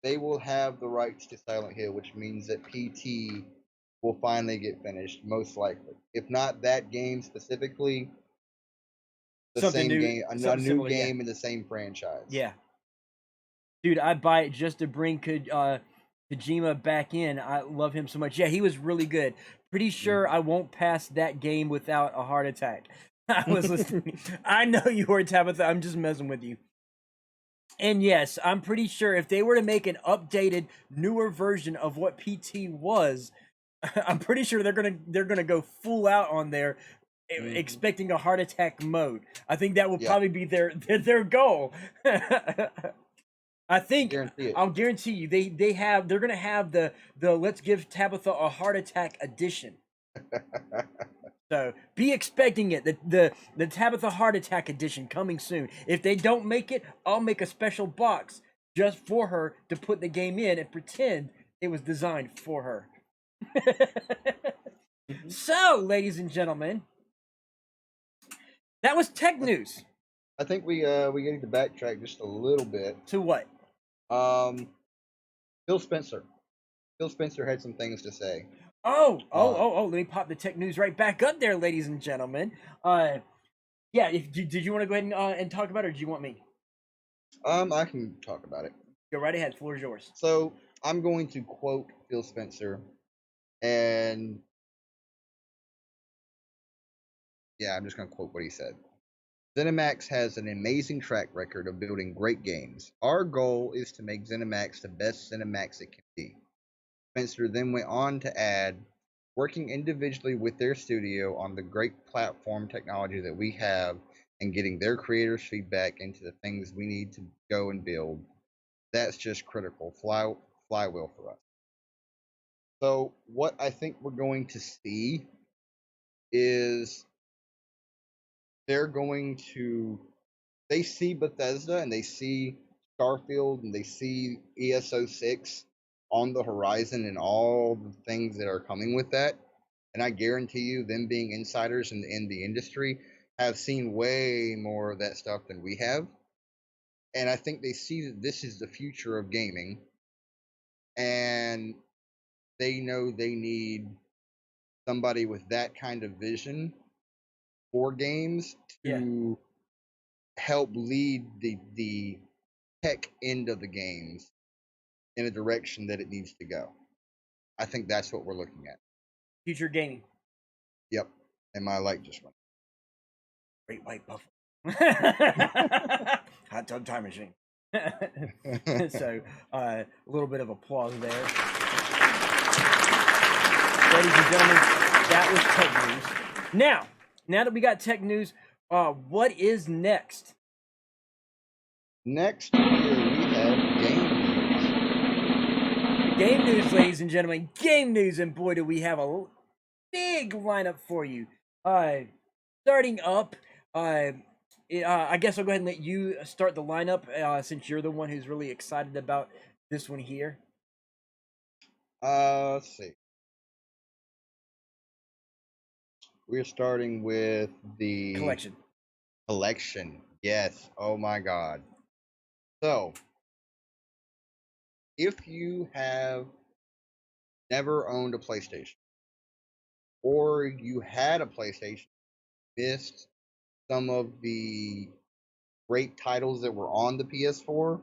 they will have the rights to Silent Hill, which means that PT will finally get finished, most likely. If not that game specifically, the Something same new- game, a something new similar, yeah. game in the same franchise. Yeah, dude, I'd buy it just to bring Kojima back in. I love him so much. Yeah, he was really good. Pretty sure I won't pass that game without a heart attack. I was listening. I know you were, Tabitha. I'm just messing with you. And yes, I'm pretty sure if they were to make an updated, newer version of what PT was, I'm pretty sure they're gonna go full out on there, expecting a heart attack mode. I think that will probably be their goal. I think Guarantee it. I'll guarantee you they're gonna have the let's give Tabitha a heart attack edition. So be expecting it. The Tabitha Heart Attack edition coming soon. If they don't make it, I'll make a special box just for her to put the game in and pretend it was designed for her. So, ladies and gentlemen, that was tech news. I think we need to backtrack just a little bit. To what? Phil Spencer. Phil Spencer had some things to say. Oh! Let me pop the tech news right back up there, ladies and gentlemen. Yeah. Did you want to go ahead and talk about it, or do you want me? I can talk about it. Go right ahead. Floor is yours. So I'm going to quote Phil Spencer, and yeah, I'm just going to quote what he said. ZeniMax has an amazing track record of building great games. Our goal is to make ZeniMax the best ZeniMax it can be. Spencer then went on to add, working individually with their studio on the great platform technology that we have and getting their creators' feedback into the things we need to go and build. That's just critical. Flywheel for us. So what I think we're going to see is they see Bethesda and they see Starfield and they see ESO6 on the horizon and all the things that are coming with that. And I guarantee you, them being insiders in the industry, have seen way more of that stuff than we have. And I think they see that this is the future of gaming. And they know they need somebody with that kind of vision for games to help lead the tech end of the games in a direction that it needs to go. I think that's what we're looking at. Future gaming. Yep. And my light just went. Great white buffalo. Hot tub time machine. So, a little bit of applause there. Ladies and gentlemen, that was tech news. Now that we got tech news, what is next? Next here we have game news. Game news, ladies and gentlemen. Game news, and boy, do we have a big lineup for you. Starting up, I guess I'll go ahead and let you start the lineup since you're the one who's really excited about this one here. Let's see. We're starting with the collection. Yes. Oh my God. So if you have never owned a PlayStation, or you had a PlayStation, missed some of the great titles that were on the PS4, for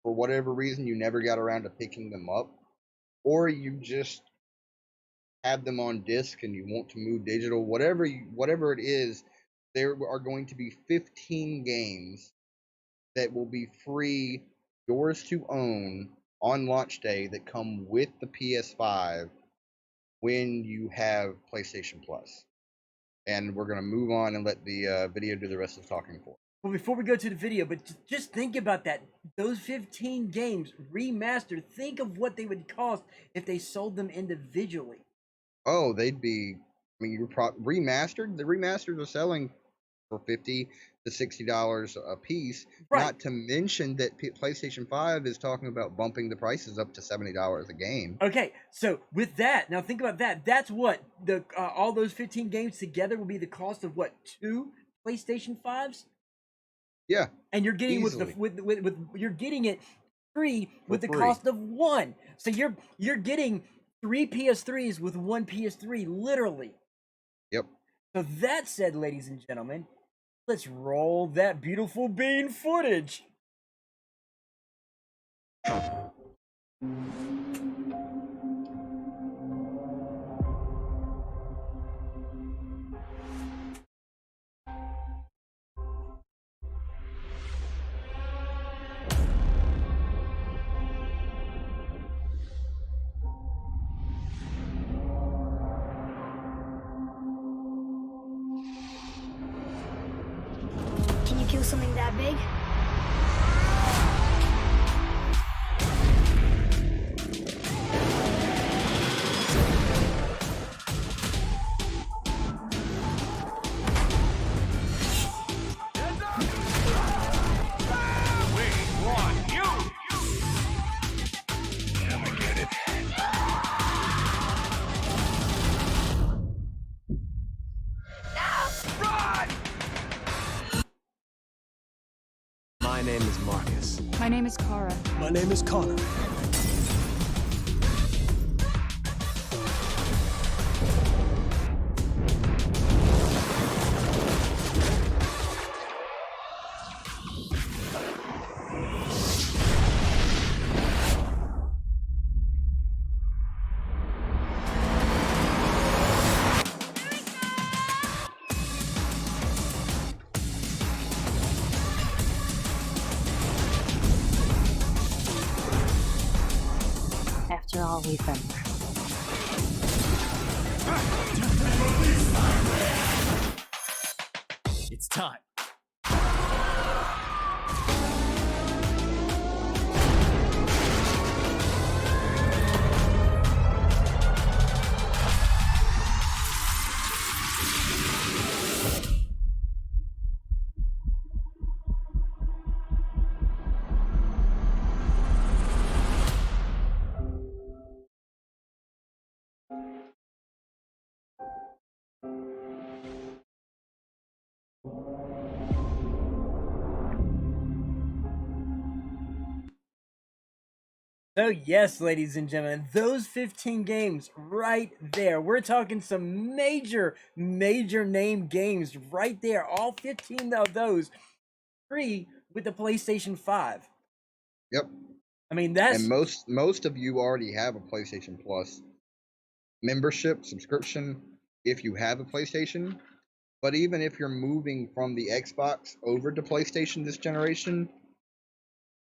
whatever reason you never got around to picking them up, or you just have them on disc and you want to move digital, whatever it is, there are going to be 15 games that will be free, yours to own on launch day, that come with the PS5 when you have PlayStation Plus. And we're going to move on and let the video do the rest of the talking for us. Well, before we go to the video, but just think about that. Those 15 games remastered, think of what they would cost if they sold them individually. Oh, they'd be, I mean, remastered. The remasters are selling for $50 to $60 a piece. Right. Not to mention that PlayStation 5 is talking about bumping the prices up to $70 a game. Okay, so with that, now think about that. That's what the all those 15 games together will be the cost of what, 2 PlayStation 5s? Yeah. And you're getting easily. with you're getting it free with the free. cost of 1. So you're getting 3 PS3s with 1 PS3, literally. Yep. So that said, ladies and gentlemen, let's roll that beautiful bean footage. Can you kill something that big? My name is Marcus. My name is Kara. My name is Connor. After all we've been through. It's time. So yes, ladies and gentlemen, those 15 games right there. We're talking some major name games right there. All 15 of those free with the PlayStation 5. Yep. I mean, that's... And most of you already have a PlayStation Plus membership, subscription, if you have a PlayStation. But even if you're moving from the Xbox over to PlayStation this generation,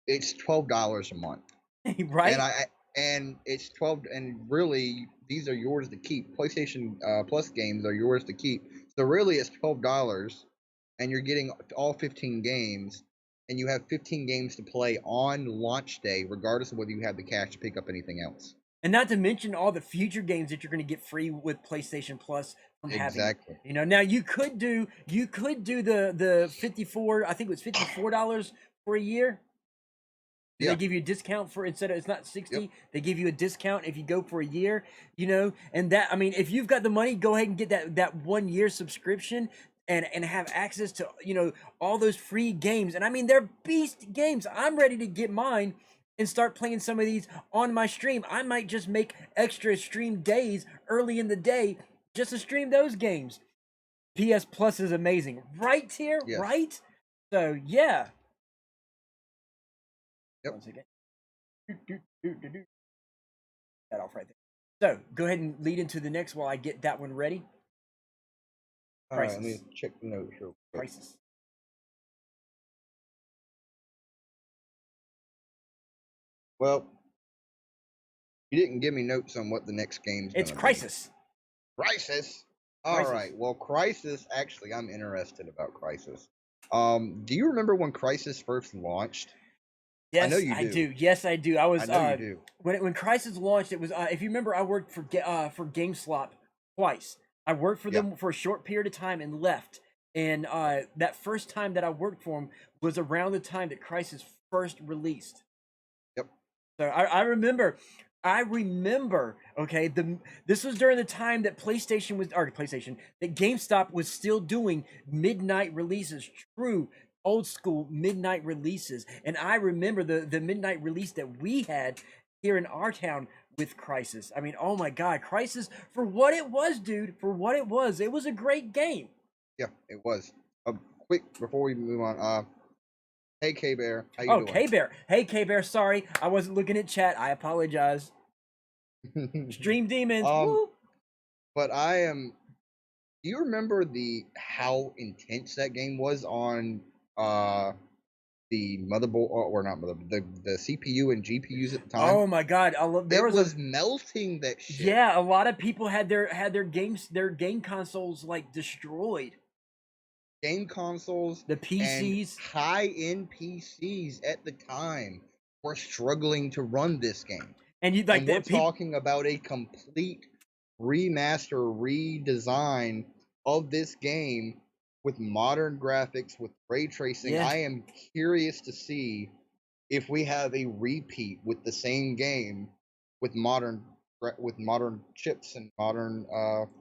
it's $12 a month. Right? And it's 12, and really these are yours to keep. PlayStation Plus games are yours to keep. So really it's $12, and you're getting all 15 games, and you have 15 games to play on launch day, regardless of whether you have the cash to pick up anything else. And not to mention all the future games that you're going to get free with PlayStation Plus from having. Exactly. You know, now you could do the 54, I think it was $54 for a year. Yeah. They give you a discount for, instead of, it's not 60, Yep. they give you a discount if you go for a year, you know, and that, I mean, if you've got the money, go ahead and get that 1 year subscription and have access to, you know, all those free games. And I mean, they're beast games. I'm ready to get mine and start playing some of these on my stream. I might just make extra stream days early in the day just to stream those games. PS Plus is amazing. Right, Tier? Yes. Right? So, yeah. Yep. Once again. That off right there. So, go ahead and lead into the next while I get that one ready. All right, let Crisis. me check the notes real quick. Crisis. Well, you didn't give me notes on what the next game's It's gonna be. Crisis. Crisis. All Crisis. right. Well, Crisis. Actually, I'm interested about Crisis. Do you remember when Crisis first launched? Yes, know you I do. do. Yes, I do. I was I know you do. when Crisis launched. It was if you remember, I worked for GameSlop twice. I worked for them for a short period of time and left. And that first time that I worked for them was around the time that Crisis first released. Yep. So I remember. Okay, this was during the time that that GameStop was still doing midnight releases, true old school midnight releases, and I remember the midnight release that we had here in our town with Crisis. I mean, oh my God, Crisis, for what it was, dude, it was a great game. Yeah, it was. Quick before we move on. Hey K Bear, how you doing? K-Bear. Hey K-Bear, sorry, I wasn't looking at chat. I apologize. Stream Demons. Woo. But I am. Do you remember how intense that game was on the motherboard, or not motherboard, the CPU and GPUs at the time? Oh my God, It was melting that shit. Yeah, a lot of people had their game consoles like destroyed. Game consoles, The PCs. and high-end PCs at the time were struggling to run this game. And you like And we're that talking about a complete remaster, redesign of this game with modern graphics, with ray tracing. Yeah. I am curious to see if we have a repeat with the same game with modern chips and modern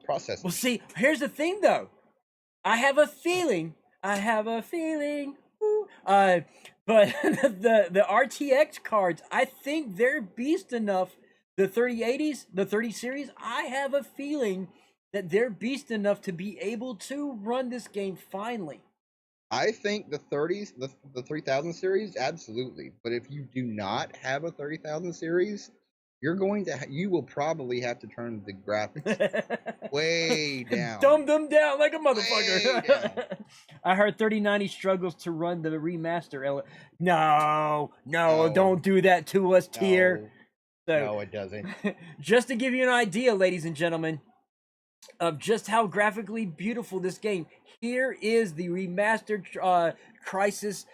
processors. Well, see, here's the thing though. I have a feeling. Woo. But the RTX cards, I think they're beast enough. The 3080s, the 30 series, I have a feeling that they're beast enough to be able to run this game finally. I think the 30s, the 3000 series, absolutely. But if you do not have a 30,000 series, you will probably have to turn the graphics way down. Dumb them down like a motherfucker. Way down. I heard 3090 struggles to run the remaster. No, don't do that to us, Tier. No, it doesn't. Just to give you an idea, ladies and gentlemen, of just how graphically beautiful this game, here is the remastered Crisis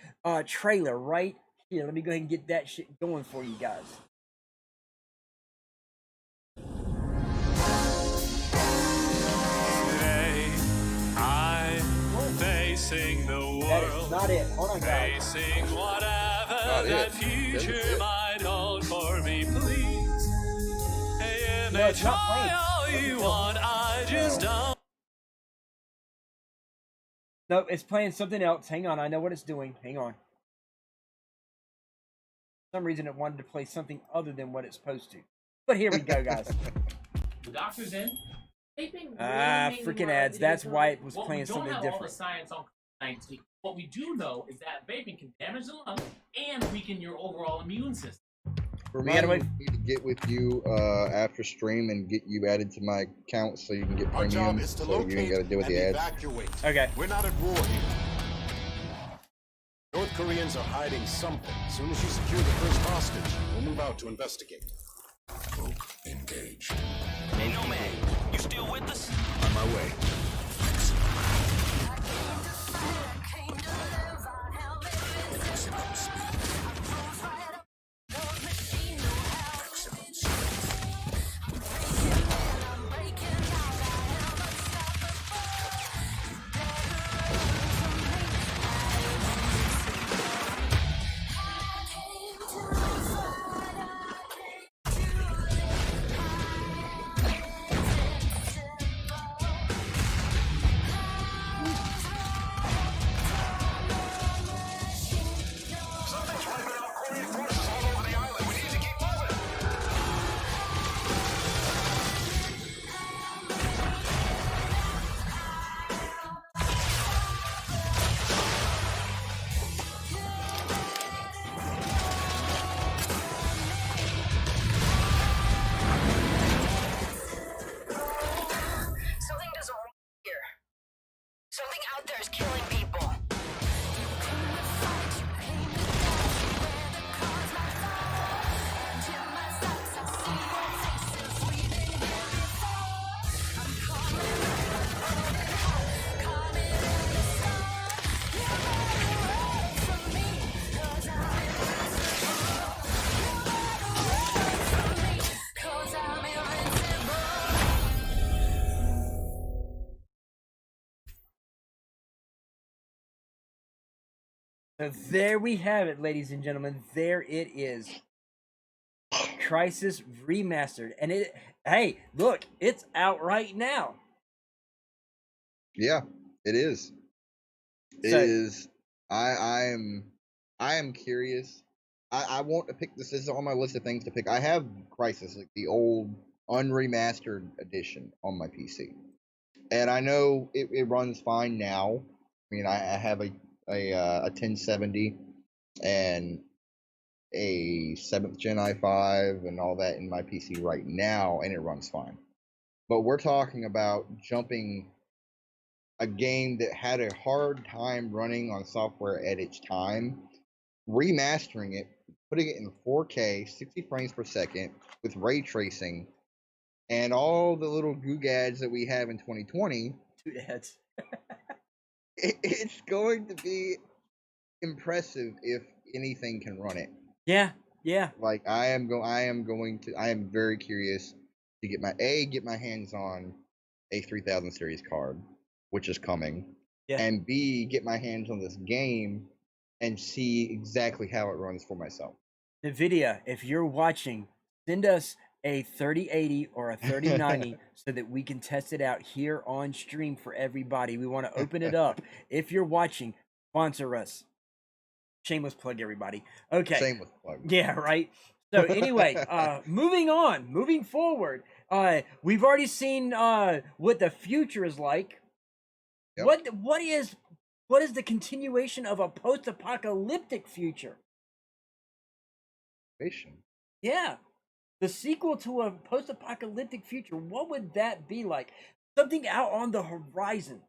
trailer right here. Let me go ahead and get that shit going for you guys. Today, I'm facing the world. That is not it. Hold on, guys. Facing whatever Not that it. future That's it. might hold for me, please. Hey, No, it's not playing. try all you want, I just don't. Nope, it's playing something else. Hang on, I know what it's doing. Hang on. For some reason it wanted to play something other than what it's supposed to. But here we go, guys. The doctor's in. Freaking ads. That's why it was playing something We don't have all the different. science on COVID-19. What we do know is that vaping can damage the lungs and weaken your overall immune system. Remind me to get with you after stream and get you added to my account so you can get Our job premium, is to so you ain't locate got to deal with and the ads. evacuate. Okay. We're not at war here. North Koreans are hiding something. As soon as you secure the first hostage, we'll move out to investigate. Cloak engaged. Nomad, you still with us? On my way. Something out there is killing people. So there we have it, ladies and gentlemen. There it is. Crisis Remastered. And hey, look, it's out right now. Yeah, it is. It is. I am curious. I want to pick this. This is on my list of things to pick. I have Crisis, like the old unremastered edition, on my PC, and I know it runs fine now. I mean, I have a 1070 and a 7th gen i5 and all that in my PC right now, and it runs fine. But we're talking about jumping a game that had a hard time running on software at its time, remastering it, putting it in 4K, 60 frames per second with ray tracing, and all the little googads that we have in 2020. Doodads. It's going to be impressive if anything can run it. Yeah. Like I am very curious to get my hands on a 3000 series card, which is coming, and B, get my hands on this game and see exactly how it runs for myself. NVIDIA, if you're watching, send us a 3080 or a 3090 so that we can test it out here on stream for everybody. We want to open it up. If you're watching, sponsor us. Shameless plug, everybody. Okay. Shameless plug. Yeah, right. So anyway, moving forward, we've already seen what the future is like. Yep. What is the continuation of a post-apocalyptic future? Yeah. The sequel to a post-apocalyptic future, what would that be like? Something out on the horizon.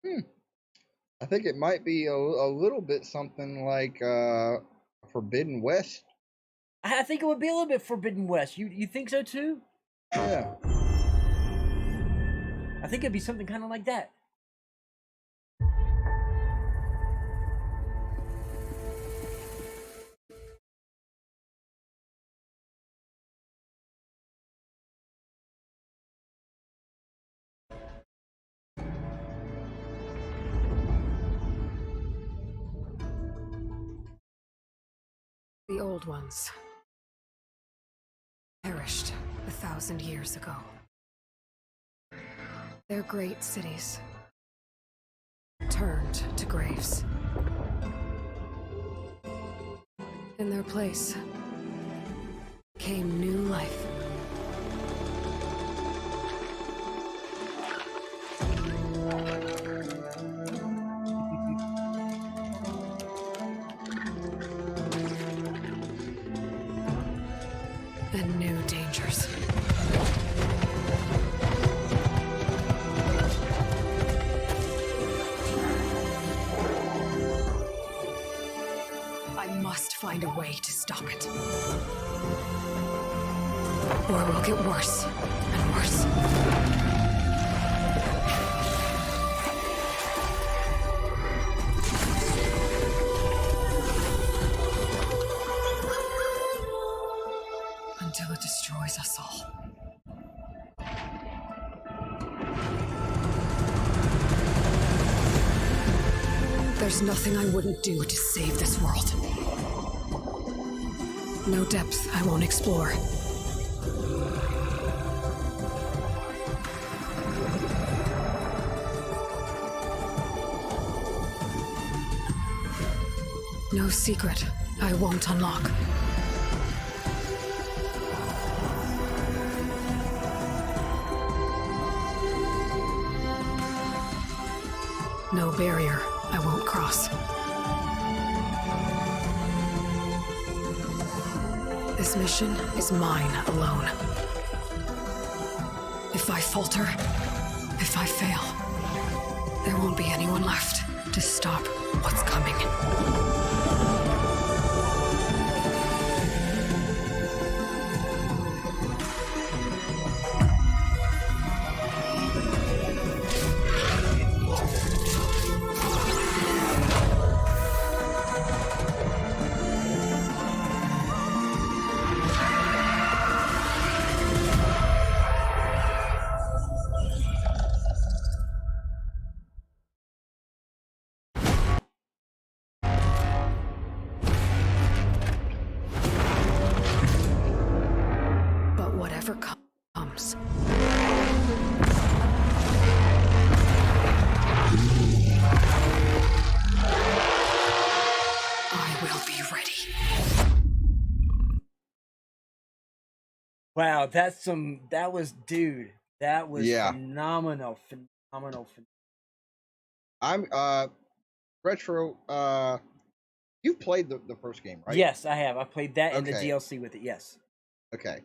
I think it might be a little bit something like Forbidden West. I think it would be a little bit Forbidden West. You think so too? Yeah. I think it'd be something kind of like that. The old ones perished 1,000 years ago. Their great cities turned to graves. In their place came new life. And new dangers. I must find a way to stop it. Or it will get worse and worse. Until it destroys us all. There's nothing I wouldn't do to save this world. No depth I won't explore. No secret I won't unlock. No barrier I won't cross. This mission is mine alone. If I falter, if I fail, There won't be anyone left to stop what's coming. But whatever comes, I will be ready. Wow, that was Yeah. phenomenal. I'm retro. You've played the first game, right? Yes, I have. I played that and the Okay. DLC with it. Yes. Okay.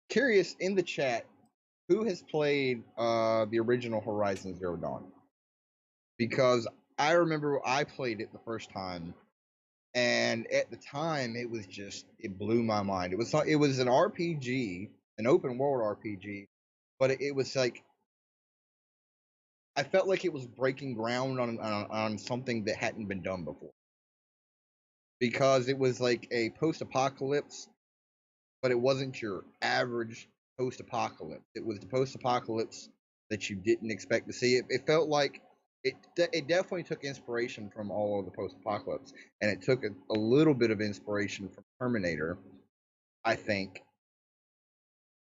Curious in the chat, who has played the original Horizon Zero Dawn? Because I remember I played it the first time, and at the time it blew my mind. It was an RPG, an open world RPG, but it was like I felt like it was breaking ground on something that hadn't been done before. Because it was like a post-apocalypse, but it wasn't your average post-apocalypse. It was the post-apocalypse that you didn't expect to see. It felt like it definitely took inspiration from all of the post-apocalypse, and it took a little bit of inspiration from Terminator, I think,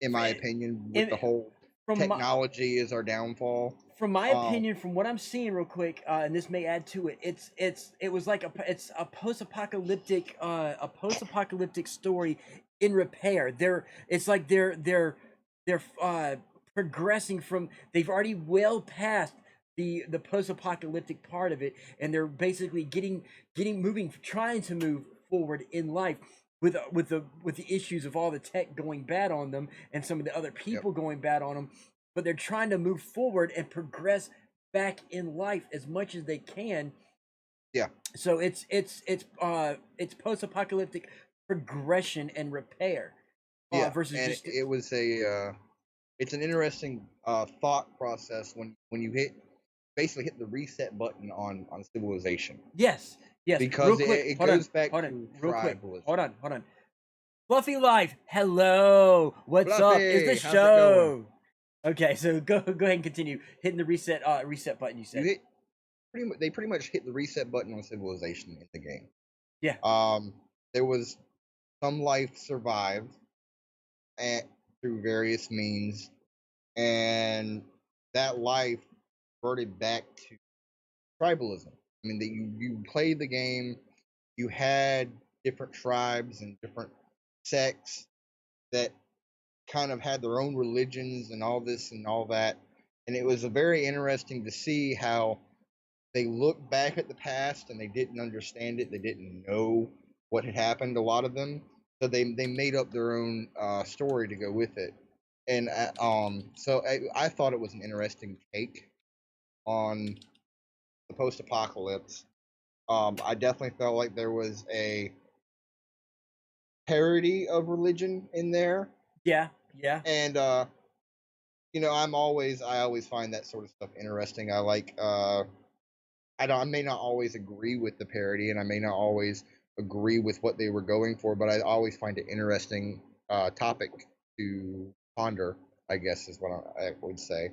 in my opinion, with the whole technology is our downfall. From my opinion, from what I'm seeing, real quick, and this may add to it, it was like it's a post-apocalyptic story in repair. It's like they're progressing from, they've already well past the post-apocalyptic part of it, and they're basically trying to move forward in life with the issues of all the tech going bad on them and some of the other people going bad on them. But they're trying to move forward and progress back in life as much as they can. Yeah. So it's post-apocalyptic progression and repair. Yeah, Versus and just it was it's an interesting thought process when you basically hit the reset button on Civilization. Yes. Because Real quick, it hold on, goes back hold to on, real quick. tribalism. Hold on. Fluffy Life, hello. What's up? Is Fluffy, the how's it show? Okay, so go ahead and continue hitting the reset button. You said They pretty much hit the reset button on Civilization in the game. Yeah. There was some life survived through various means, and that life reverted back to tribalism. I mean, that you played the game, you had different tribes and different sects that kind of had their own religions and all this and all that, and it was very interesting to see how they looked back at the past and they didn't understand it. They didn't know what had happened. A lot of them, so they made up their own story to go with it. And so I thought it was an interesting take on the post-apocalypse. I definitely felt like there was a parody of religion in there. Yeah. And I always find that sort of stuff interesting. I like I may not always agree with the parody, and I may not always agree with what they were going for, but I always find it interesting topic to ponder, I guess is what I would say.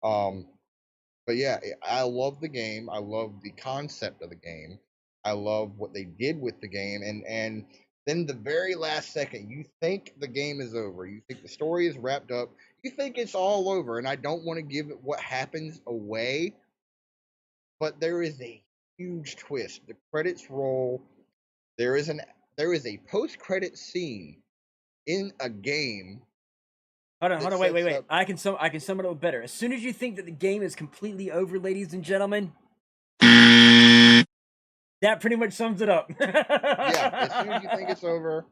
But yeah, I love the game. I love the concept of the game. I love what they did with the game, and then the very last second, you think the game is over. You think the story is wrapped up. You think it's all over, and I don't want to give it what happens away, but there is a huge twist. The credits roll. There is a post-credit scene in a game. Hold on, wait. I can sum it up better. As soon as you think that the game is completely over, ladies and gentlemen, that pretty much sums it up. Yeah, as soon as you think it's over,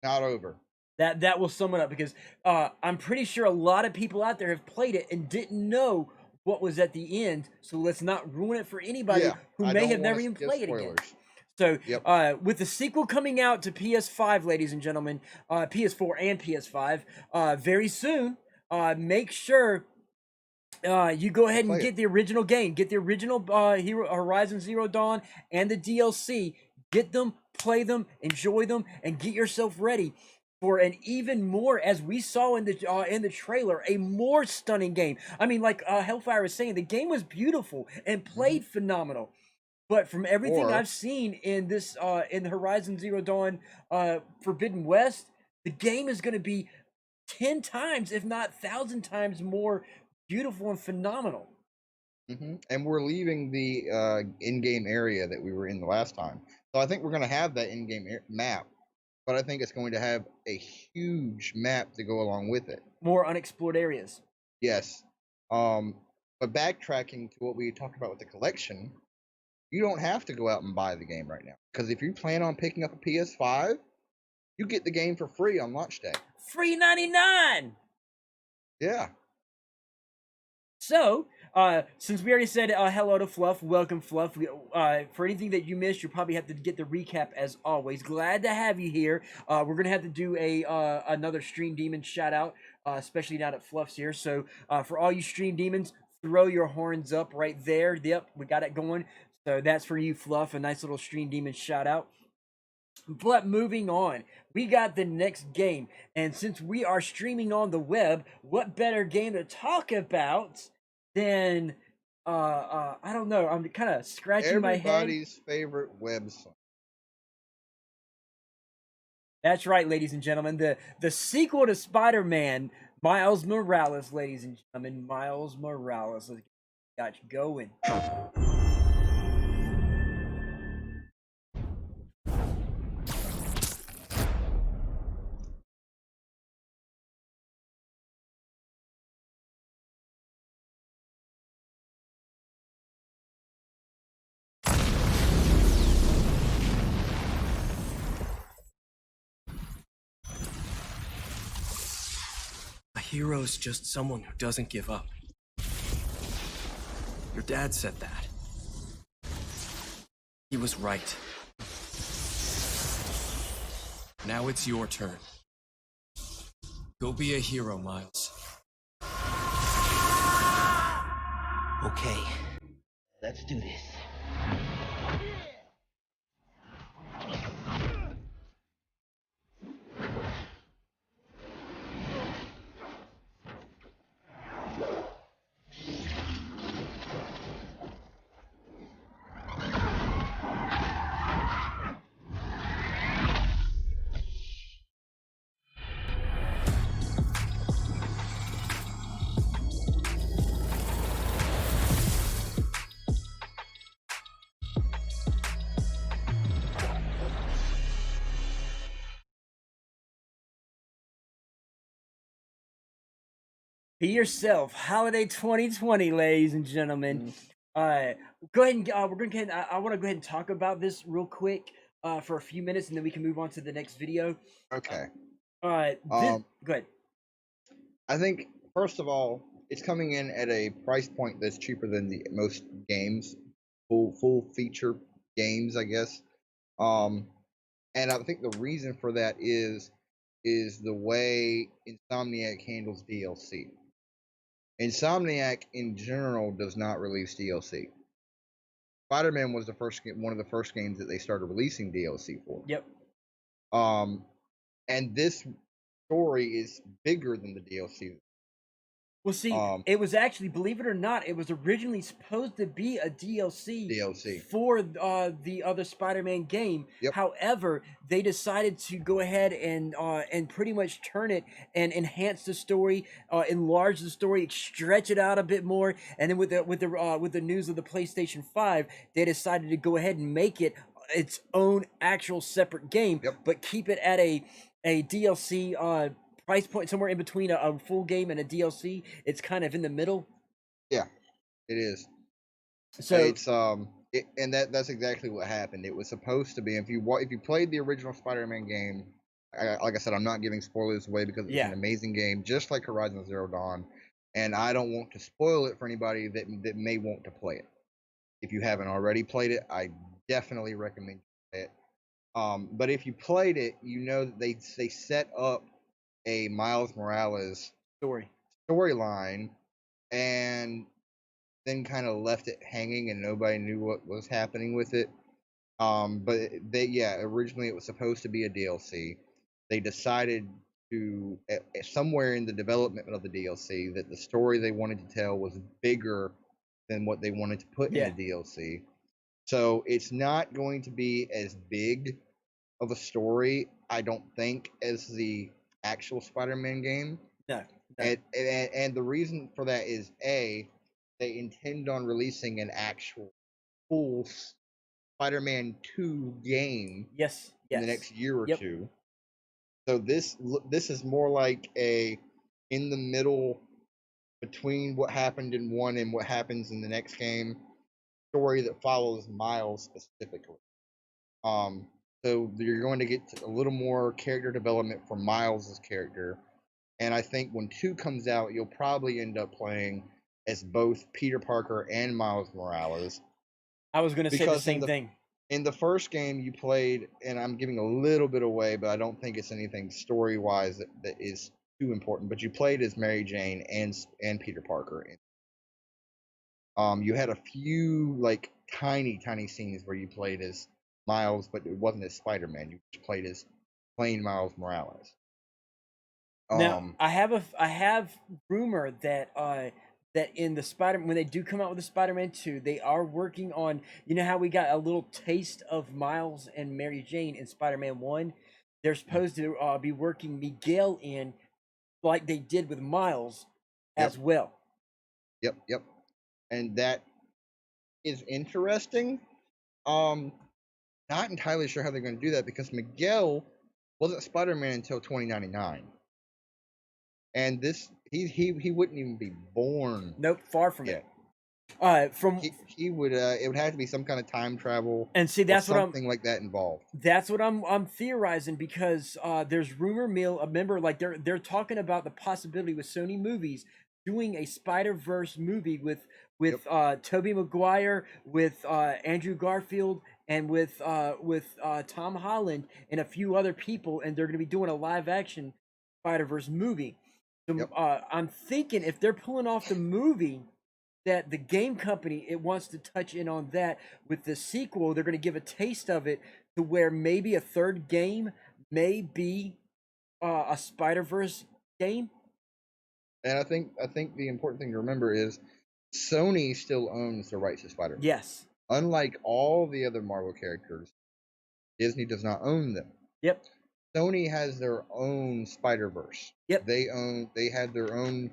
not over. That will sum it up because I'm pretty sure a lot of people out there have played it and didn't know what was at the end. So let's not ruin it for anybody Yeah, who I may don't have never wanna even skip played it again. spoilers. So, Yep. with the sequel coming out to PS5, ladies and gentlemen, PS4 and PS5, very soon, make sure you go ahead and Play get it. the original game, get the original Horizon Zero Dawn and the DLC. Get them, play them, enjoy them, and get yourself ready for an even more, as we saw in the trailer, a more stunning game. I mean, like Hellfire was saying, the game was beautiful and played phenomenal. But from everything Or- I've seen in this in Horizon Zero Dawn Forbidden West, the game is going to be 10 times, if not 1,000 times more beautiful and phenomenal. And we're leaving the in-game area that we were in the last time. So I think we're going to have that in-game map, but I think it's going to have a huge map to go along with it. More unexplored areas. Yes. But backtracking to what we talked about with the collection, you don't have to go out and buy the game right now. Because if you plan on picking up a PS5, you get the game for free on launch day. Free 99! Yeah. So, since we already said hello to Fluff, welcome Fluff. For anything that you missed, you'll probably have to get the recap as always. Glad to have you here. We're gonna have to do another Stream Demon shout out, especially now that Fluff's here. So, for all you Stream Demons, throw your horns up right there. Yep, we got it going. So that's for you, Fluff. A nice little Stream Demon shout out. But moving on, we got the next game, and since we are streaming on the web, what better game to talk about than I don't know, I'm kind of scratching my head. Everybody's favorite website. That's right, ladies and gentlemen, the sequel to Spider-Man, Miles Morales, ladies and gentlemen, Miles Morales. Let's got you going. A hero's just someone who doesn't give up. Your dad said that. He was right. Now it's your turn. Go be a hero, Miles. Okay, let's do this. Be yourself, holiday 2020, ladies and gentlemen. Go ahead and we're going to. I want to go ahead and talk about this real quick for a few minutes, and then we can move on to the next video. Okay. Go ahead. I think first of all, it's coming in at a price point that's cheaper than the most games, full feature games, I guess. And I think the reason for that is the way Insomniac handles DLC. Insomniac in general does not release DLC. Spider-Man was one of the first games that they started releasing DLC for. Yep. And this story is bigger than the DLC. Well, see, it was actually, believe it or not, it was originally supposed to be a DLC for the other Spider-Man game. Yep. However, they decided to go ahead and pretty much turn it and enhance the story, enlarge the story, stretch it out a bit more. And then with the news of the PlayStation 5, they decided to go ahead and make it its own actual separate game, but keep it at a DLC price point somewhere in between a full game and a DLC. It's kind of in the middle. Yeah, it is. So it's and that's exactly what happened. It was supposed to be, if you played the original Spider-Man game, like I said, I'm not giving spoilers away because it's Yeah. an amazing game, just like Horizon Zero Dawn, and I don't want to spoil it for anybody that may want to play it. If you haven't already played it, I definitely recommend you play it. But if you played it, you know that they set up a Miles Morales storyline, and then kind of left it hanging, and nobody knew what was happening with it. But originally it was supposed to be a DLC. They decided to somewhere in the development of the DLC that the story they wanted to tell was bigger than what they wanted to put in the DLC. So it's not going to be as big of a story, I don't think, as the actual Spider-Man game. No. And the reason for that is they intend on releasing an actual full Spider-Man 2 game in the next year or two. So this is more like a in the middle between what happened in one and what happens in the next game story that follows Miles specifically. So you're going to get a little more character development for Miles' character, and I think when 2 comes out, you'll probably end up playing as both Peter Parker and Miles Morales. I was going to say the same thing. In the first game you played, and I'm giving a little bit away, but I don't think it's anything story-wise that is too important, but you played as Mary Jane and Peter Parker. You had a few like tiny scenes where you played as Miles, but it wasn't as Spider-Man. You just played as plain Miles Morales. Now, I have rumor that that in the when they do come out with the Spider-Man 2, they are working on, you know how we got a little taste of Miles and Mary Jane in Spider-Man 1? They're supposed to be working Miguel in like they did with Miles as well. Yep. And that is interesting. Not entirely sure how they're going to do that because Miguel wasn't Spider-Man until 2099. And he wouldn't even be born. Nope, far from it. He would it would have to be some kind of time travel, and see that's what something like that involved. That's what I'm theorizing because there's rumor mill. Remember, like they're talking about the possibility with Sony Movies doing a Spider-Verse movie with Tobey Maguire, with Andrew Garfield, and with Tom Holland and a few other people, and they're going to be doing a live-action Spider-Verse movie. So I'm thinking if they're pulling off the movie, that the game company it wants to touch in on that with the sequel. They're going to give a taste of it to where maybe a third game may be a Spider-Verse game. And I think the important thing to remember is Sony still owns the rights to Spider-Man. Yes. Unlike all the other Marvel characters, Disney does not own them. Yep. Sony has their own Spider-Verse. Yep. They had their own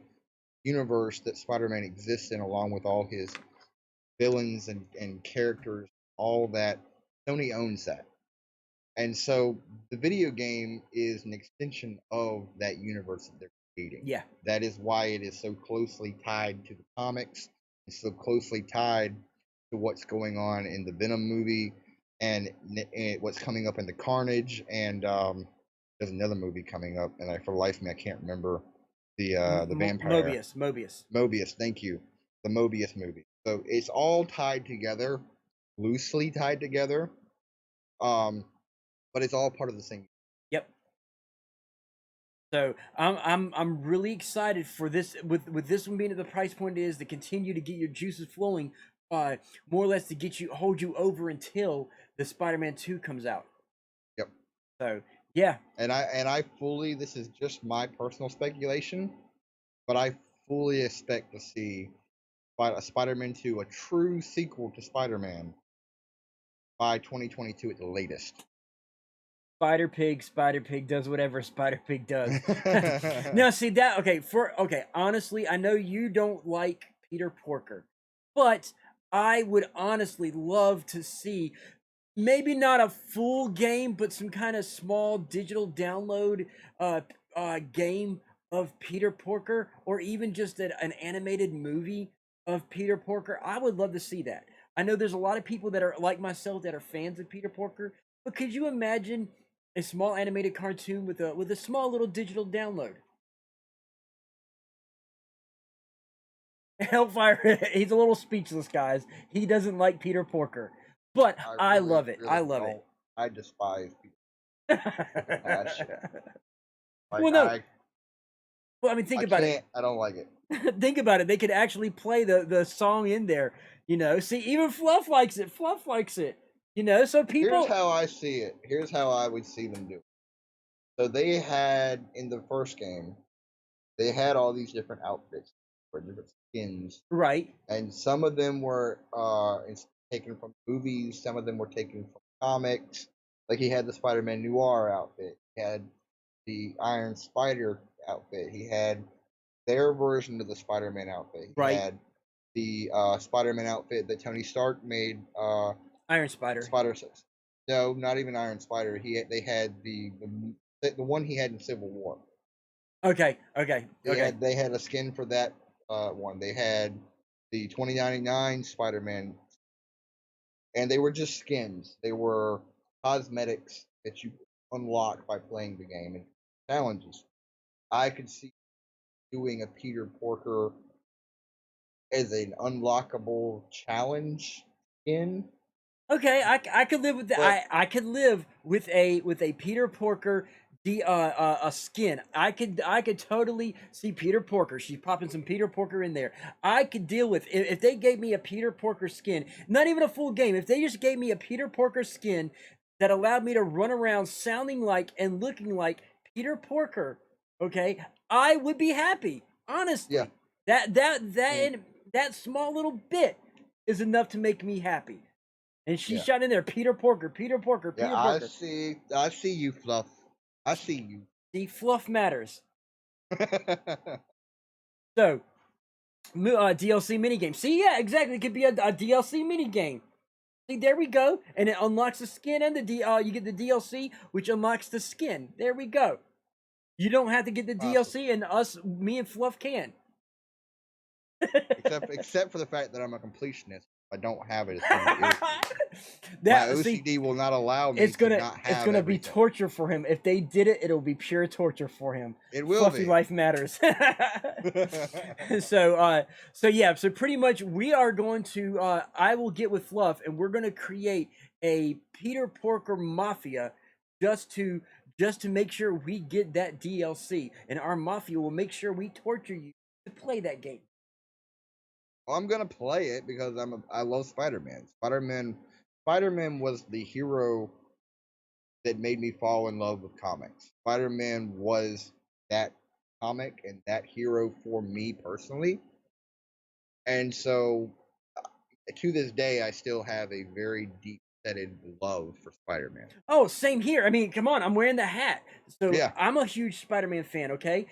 universe that Spider-Man exists in, along with all his villains and characters, all that. Sony owns that. And so the video game is an extension of that universe that they're creating. Yeah. That is why it is so closely tied to the comics. It's so closely tied to what's going on in the Venom movie and what's coming up in the Carnage, and there's another movie coming up, and for the life of me I can't remember the vampire. Mobius, thank you. The Mobius movie. So it's all tied together, loosely tied together, but it's all part of the same. Yep. So I'm really excited for this with this one being at the price point it is to continue to get your juices flowing, more or less to hold you over until the Spider-Man 2 comes out. Yep. So yeah. And I fully, this is just my personal speculation, but I fully expect to see Spider-Man 2, a true sequel to Spider-Man, by 2022 at the latest. Spider Pig does whatever Spider Pig does. No, see that okay, honestly, I know you don't like Peter Porker, but I would honestly love to see maybe not a full game, but some kind of small digital download game of Peter Porker, or even just an animated movie of Peter Porker. I would love to see that. I know there's a lot of people that are like myself that are fans of Peter Porker, but could you imagine A small animated cartoon with a small little digital download. Hellfire, he's a little speechless, guys. He doesn't like Peter Porker, but I really, love it. really I love don't. it. I despise people. Well, no. Well, I mean, think about it. I don't like it. Think about it. They could actually play the song in there. You know, see, even Fluff likes it. Fluff likes it. You know, so people. Here's how I see it. Here's how I would see them do it. So they had in the first game, they had all these different outfits or different skins, Right. and some of them were taken from movies. Some of them were taken from comics. Like he had the Spider-Man Noir outfit. He had the Iron Spider outfit. He had their version of the Spider-Man outfit. He Right. had the Spider-Man outfit that Tony Stark made. Iron Spider. Spider. No, not even Iron Spider. They had the one he had in Civil War. Okay. They had a skin for that one. They had the 2099 Spider-Man, and they were just skins. They were cosmetics that you unlock by playing the game and challenges. I could see doing a Peter Porker as an unlockable challenge skin. Okay, I could live with that. But- I could live with a Peter Porker a skin. I could totally see Peter Porker. She's popping some Peter Porker in there. I could deal with if they gave me a Peter Porker skin, not even a full game. If they just gave me a Peter Porker skin that allowed me to run around sounding like and looking like Peter Porker, okay, I would be happy. Honestly, Yeah. That small little bit is enough to make me happy. And she shot in there, Peter Porker, Peter Porker, Peter Yeah, Porker. I see you, Fluff. I see you. The fluff matters. So, DLC minigame. See, yeah, exactly. It could be a DLC minigame. See, there we go. And it unlocks the skin and you get the DLC, which unlocks the skin. There we go. You don't have to get the DLC, and me and Fluff can. except for the fact that I'm a completionist. I don't have it. It's gonna be, My my OCD will not allow me it's gonna to not have it's gonna be everything. torture for him. If they did it, it'll be pure torture for him. It will Fluffy be. life matters. So pretty much we are going to I will get with Fluff and we're gonna create a Peter Porker Mafia just to make sure we get that DLC, and our Mafia will make sure we torture you to play that game. Well, I'm gonna play it because I love Spider-Man. Spider-Man was the hero that made me fall in love with comics. Spider-Man was that comic and that hero for me personally. And so to this day I still have a very deep-seated love for Spider-Man. Oh, same here. I mean, come on, I'm wearing the hat. So Yeah. I'm a huge Spider-Man fan, okay?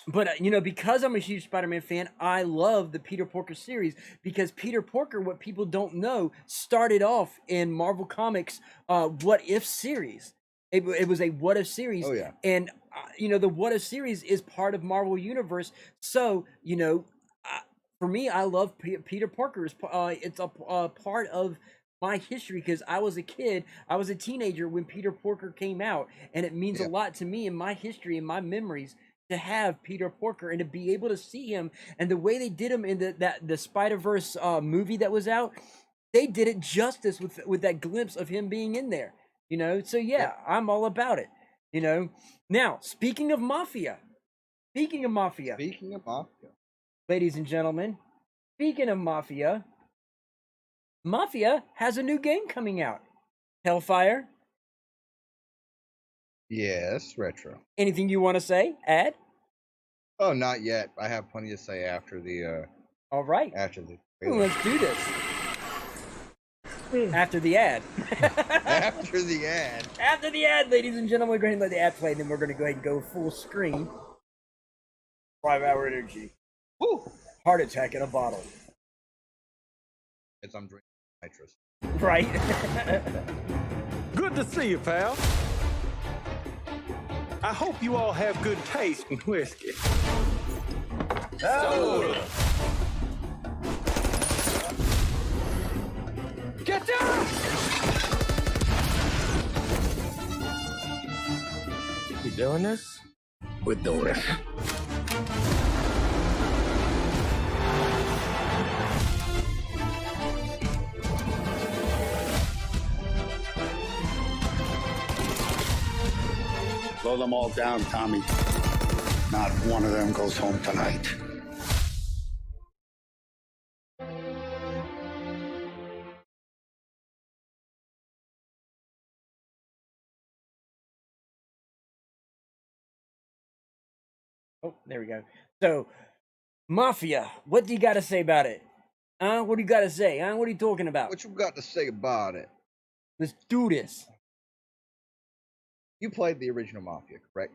But, because I'm a huge Spider-Man fan, I love the Peter Porker series because Peter Porker, what people don't know, started off in Marvel Comics What If series. It was a What If series. Oh, yeah. And, the What If series is part of Marvel Universe. So, for me, I love Peter Porker. It's a part of my history because I was a kid. I was a teenager when Peter Porker came out. And it means a lot to me in my history and my memories to have Peter Porker and to be able to see him, and the way they did him in the Spider-Verse movie that was out, they did it justice with that glimpse of him being in there, so I'm all about it. Now speaking of Mafia, ladies and gentlemen, speaking of Mafia has a new game coming out. Hellfire, Yes, retro. anything you want to say? Add? Oh, not yet. I have plenty to say after the All right. trailer. Let's do this. After the ad. After the ad. After the ad, ladies and gentlemen, we're going to let the ad play, and then we're going to go ahead and go full screen. 5-hour energy. Woo! Heart attack in a bottle. As I'm drinking nitrous. Right. Good to see you, pal. I hope you all have good taste in whiskey. Oh. Get down! Villainous? With the rest. Slow them all down, Tommy. Not one of them goes home tonight. Oh, there we go. So, Mafia, what do you got to say about it? What do you got to say? What are you talking about? What you got to say about it? Let's do this. You played the original Mafia, correct?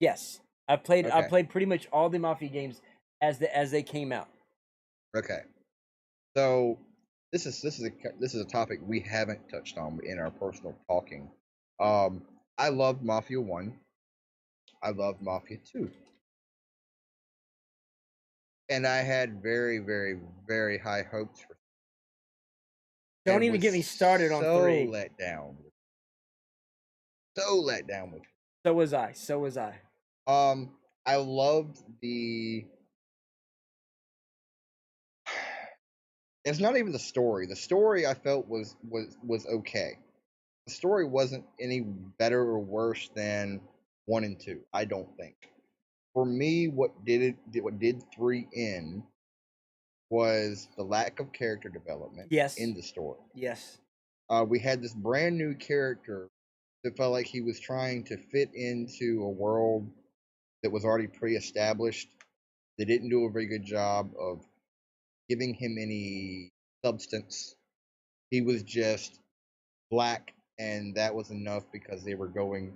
Yes, I played. I Okay. played pretty much all the Mafia games as they came out. Okay. So this is a topic we haven't touched on in our personal talking. I loved Mafia 1. I loved Mafia 2. And I had very, very, very high hopes for. Don't and even was get me started on so 3. let down. So let down with. So was I. So was I. I loved the. It's not even the story. The story I felt was okay. The story wasn't any better or worse than 1 and 2. I don't think. For me, what did 3 in was the lack of character development. Yes. In the story. Yes. We had this brand new character that felt like he was trying to fit into a world that was already pre-established. They didn't do a very good job of giving him any substance. He was just black, and that was enough because they were going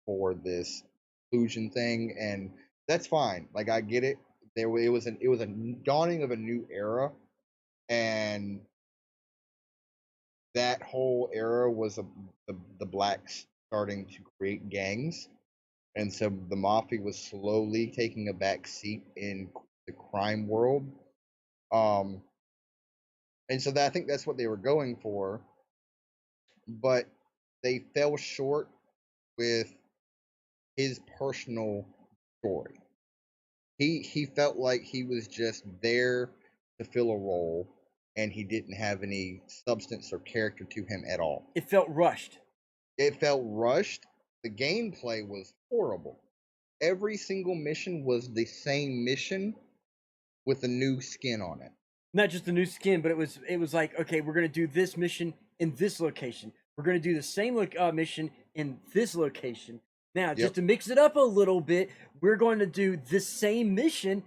for this illusion thing, and that's fine. Like, I get it. It was a dawning of a new era, and that whole era was the blacks starting to create gangs, and so the mafia was slowly taking a back seat in the crime world. And so I think that's what they were going for, but they fell short with his personal story. He felt like he was just there to fill a role, and he didn't have any substance or character to him at all. It felt rushed. It felt rushed. The gameplay was horrible. Every single mission was the same mission with a new skin on it. Not just the new skin, but it was like, okay, we're gonna do this mission in this location. We're gonna do the same mission in this location. Now, just to mix it up a little bit, we're going to do the same mission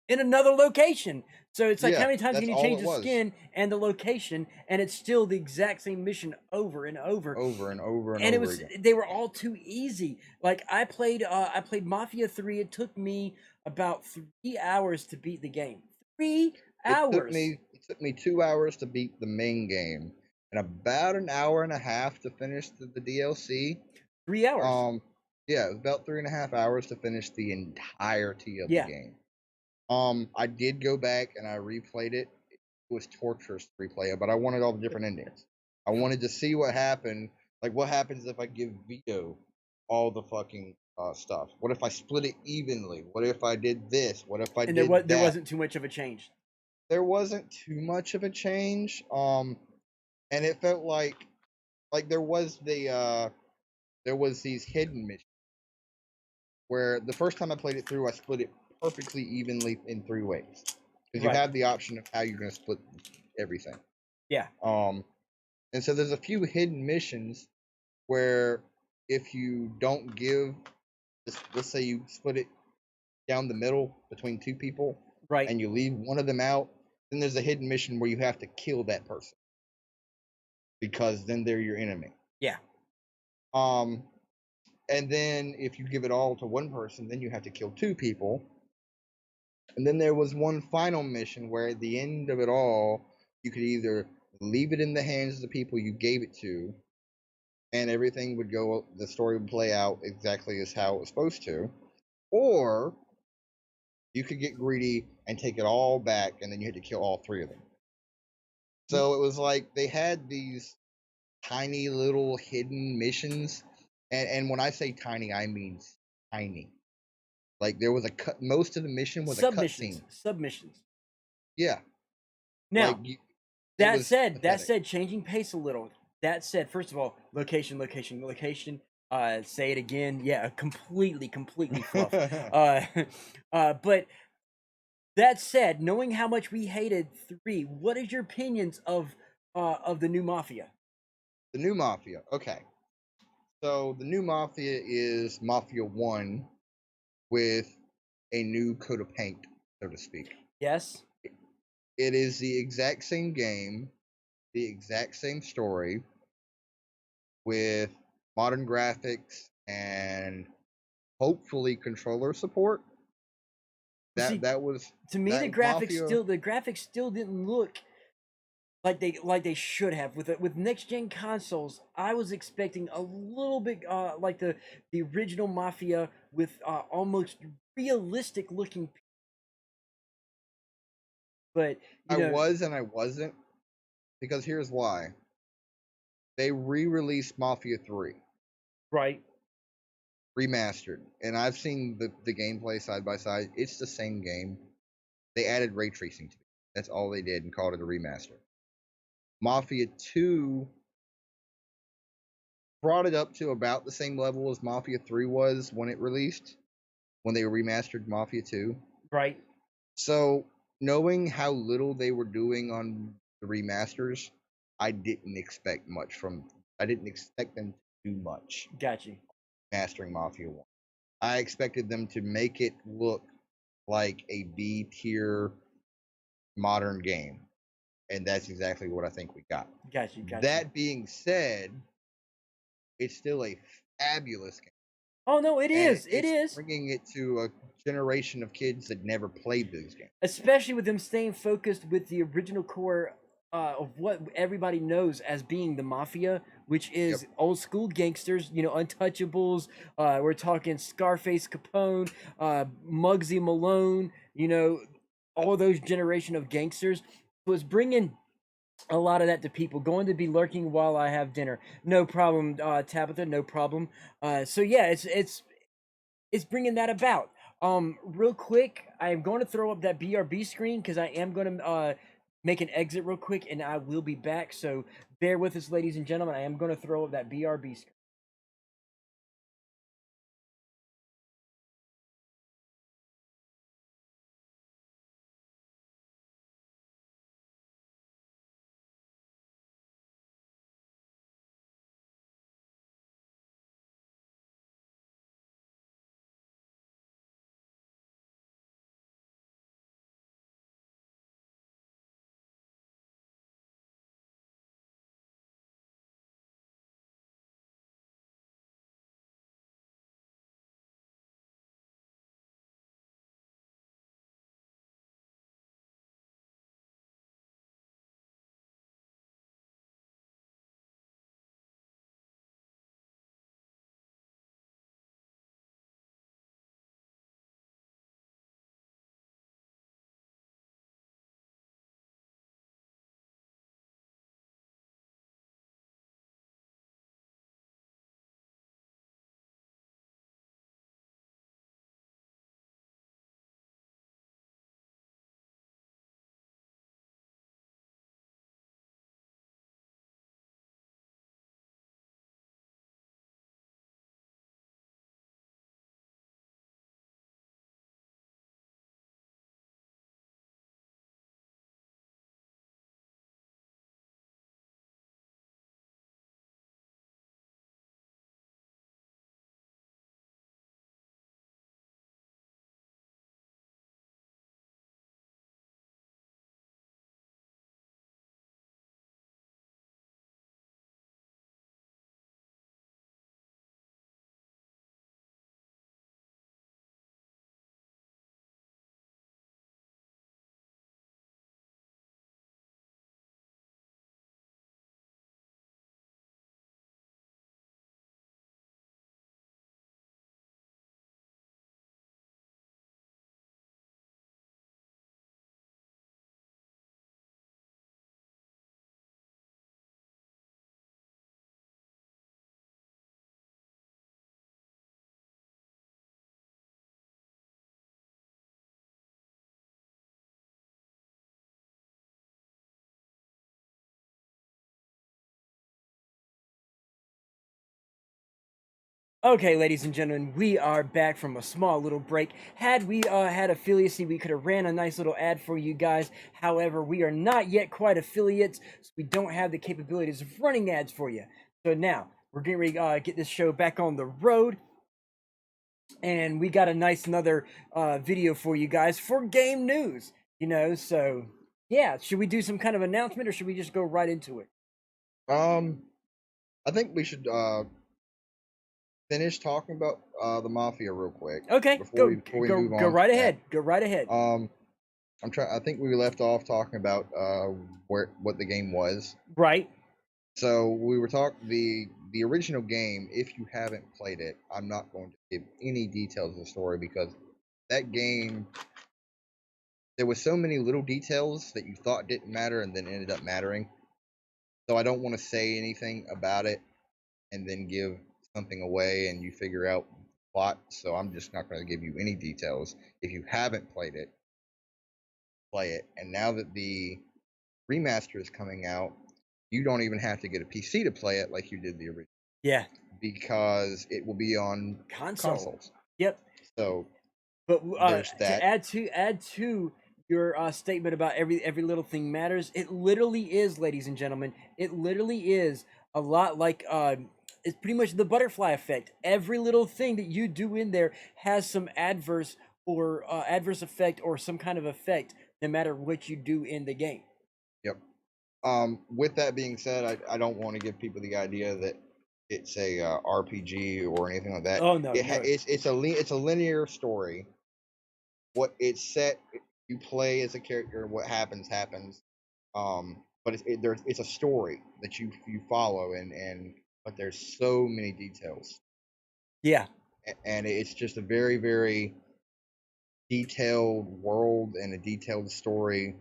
in another location. So it's like, how many times can you change the skin and the location, and it's still the exact same mission over and over, and it was again. They were all too easy. Like, I played Mafia 3. It took me about 3 hours to beat the game. 3 hours. It took me 2 hours to beat the main game, and about an hour and a half to finish the DLC. 3 hours. Yeah, it was about 3.5 hours to finish the entirety of the game. I did go back and I replayed it. It was torturous to replay it, but I wanted all the different endings. I wanted to see what happened. Like, what happens if I give Vito all the fucking stuff? What if I split it evenly? What if I did this? What if I did that? There wasn't too much of a change. There wasn't too much of a change. And it felt like there was these hidden missions where the first time I played it through, I split it perfectly evenly in 3 ways, because you have the option of how you're going to split everything. Yeah. And so there's a few hidden missions where if you don't give, let's say you split it down the middle between 2 people, right, and you leave one of them out, then there's a hidden mission where you have to kill that person, because then they're your enemy. Yeah. And then if you give it all to one person, then you have to kill 2 people. And then there was one final mission where at the end of it all, you could either leave it in the hands of the people you gave it to, and everything would go, the story would play out exactly as how it was supposed to, or you could get greedy and take it all back, and then you had to kill all 3 of them. So it was like they had these tiny little hidden missions. And when I say tiny, I mean tiny. Like there was a cut. Most of the mission was a Submissions. cutscene. Submissions. Yeah. Now, Like, it that was said, pathetic. changing pace a little. That said, first of all, location. Say it again. Yeah, completely fluff. But that said, knowing how much we hated 3, what is your opinions of the new Mafia? The new Mafia. Okay. So the new Mafia is Mafia 1 with a new coat of paint, so to speak. Yes. It is the exact same game, the exact same story, with modern graphics and hopefully controller support. See, That was to me that Mafia. the graphics still didn't look like they should have with next gen consoles. I was expecting a little bit like the original Mafia with almost realistic looking, but I was and I wasn't, because here's why. They re-released Mafia 3 right, remastered, and I've seen the gameplay side by side. It's the same game. They added ray tracing to it. That's all they did and called it a remaster. Mafia 2 brought it up to about the same level as Mafia 3 was when it released, when they remastered Mafia 2. right. So, knowing how little they were doing on the remasters, I didn't expect them to do much Got you. mastering Mafia 1. I expected them to make it look like a B tier modern game. And that's exactly what I think we got. Got you. That being said, it's still a fabulous game. Oh no, it is. It It's is. bringing it to a generation of kids that never played those games. Especially with them staying focused with the original core of what everybody knows as being the Mafia, which is old school gangsters, Untouchables. We're talking Scarface Capone, Muggsy Malone, all those generation of gangsters. So it's bringing a lot of that to people. Going to be lurking while I have dinner. No problem, Tabitha. No problem. So yeah, it's bringing that about. Real quick, I am going to throw up that BRB screen because I am going to make an exit real quick, and I will be back. So bear with us, ladies and gentlemen. I am going to throw up that BRB screen. Okay, ladies and gentlemen, we are back from a small little break. Had we had affiliacy, we could have ran a nice little ad for you guys. However, we are not yet quite affiliates, so we don't have the capabilities of running ads for you. So now, we're getting ready to get this show back on the road. And we got a nice another video for you guys for game news. You know, so yeah, should we do some kind of announcement or should we just go right into it? I think we should finish talking about the Mafia real quick. Okay, before we move on go right to ahead. that. Go right ahead. I think we left off talking about what the game was. Right. So we were talking the original game. If you haven't played it, I'm not going to give any details of the story because that game, there were so many little details that you thought didn't matter and then ended up mattering. So I don't want to say anything about it and then give something away and you figure out the plot. So I'm just not going to give you any details. If you haven't played it, play it. And now that the remaster is coming out, you don't even have to get a PC to play it like you did the original. Yeah. Because it will be on consoles. Yep. So, but there's that. To add to your statement about every little thing matters, it literally is, ladies and gentlemen, it literally is a lot like it's pretty much the butterfly effect. Every little thing that you do in there has some adverse effect or some kind of effect, no matter what you do in the game. Yep. With that being said, I don't want to give people the idea that it's a RPG or anything like that. Oh no, it's a linear story. What it's set, you play as a character. What happens. But it's a story that you follow, but there's so many details. Yeah. And it's just a very, very detailed world and a detailed story,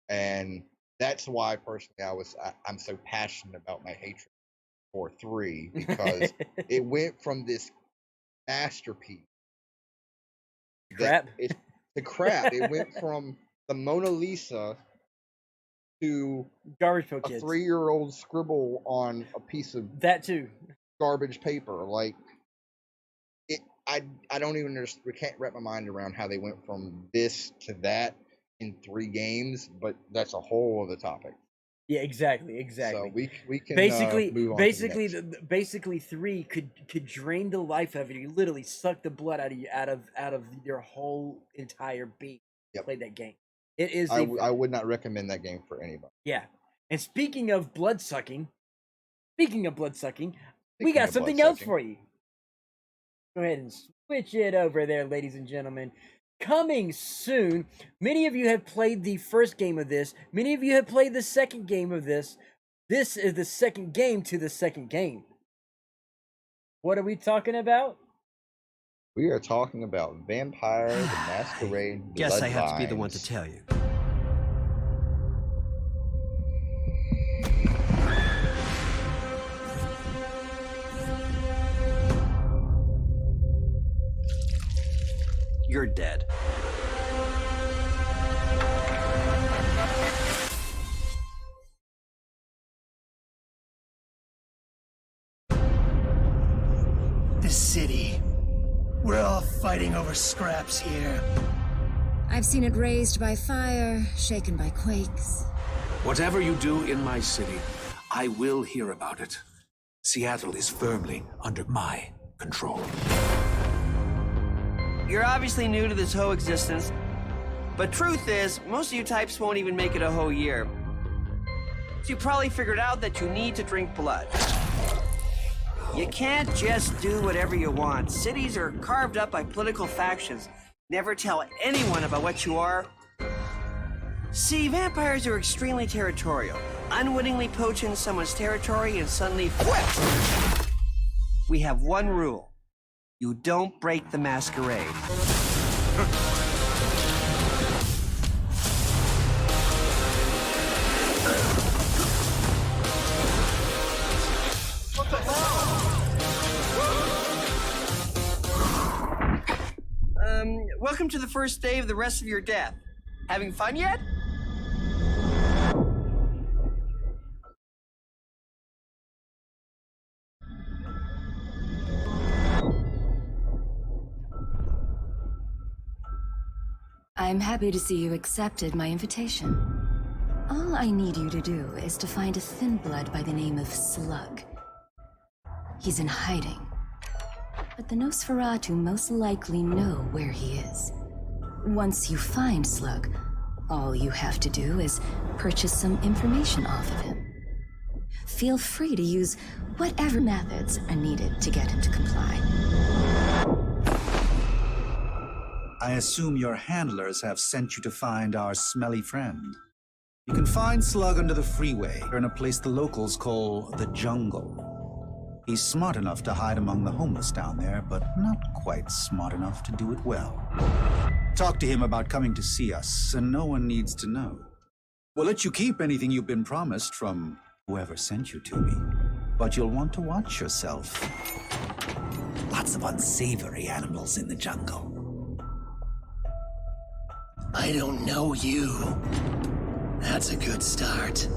and that's why personally I'm so passionate about my hatred for 3 because it went from this masterpiece crap. It went from the Mona Lisa to Garbage Pail a Kids. 3-year-old scribble on a piece of that too garbage paper. Like it, I don't even understand. We can't wrap my mind around how they went from this to that in 3 games, but that's a whole other topic. Yeah, exactly. So we can basically move on basically 3 could drain the life out of you, literally suck the blood out of you out of your whole entire being. Yep. Play that game. It is. I would not recommend that game for anybody. Yeah, and speaking of blood sucking, we got something else for you. Go ahead and switch it over there, ladies and gentlemen. Coming soon, many of you have played the first game of this. Many of you have played the second game of this. This is the second game to the second game. What are we talking about? We are talking about Vampire the Masquerade. Guess I have to be the one to tell you. You're dead. The city. We're all fighting over scraps here. I've seen it raised by fire, shaken by quakes. Whatever you do in my city, I will hear about it. Seattle is firmly under my control. You're obviously new to this whole existence, but truth is, most of you types won't even make it a whole year. So you probably figured out that you need to drink blood. You can't just do whatever you want. Cities are carved up by political factions. Never tell anyone about what you are. See, vampires are extremely territorial. Unwittingly poach in someone's territory and suddenly whip! We have one rule. You don't break the masquerade. What the hell? Welcome to the first day of the rest of your death. Having fun yet? I'm happy to see you accepted my invitation. All I need you to do is to find a thin blood by the name of Slug. He's in hiding, but the Nosferatu most likely know where he is. Once you find Slug, all you have to do is purchase some information off of him. Feel free to use whatever methods are needed to get him to comply. I assume your handlers have sent you to find our smelly friend. You can find Slug under the freeway, in a place the locals call the jungle. He's smart enough to hide among the homeless down there, but not quite smart enough to do it well. Talk to him about coming to see us, and no one needs to know. We'll let you keep anything you've been promised from whoever sent you to me, but you'll want to watch yourself. Lots of unsavory animals in the jungle. I don't know you. That's a good start.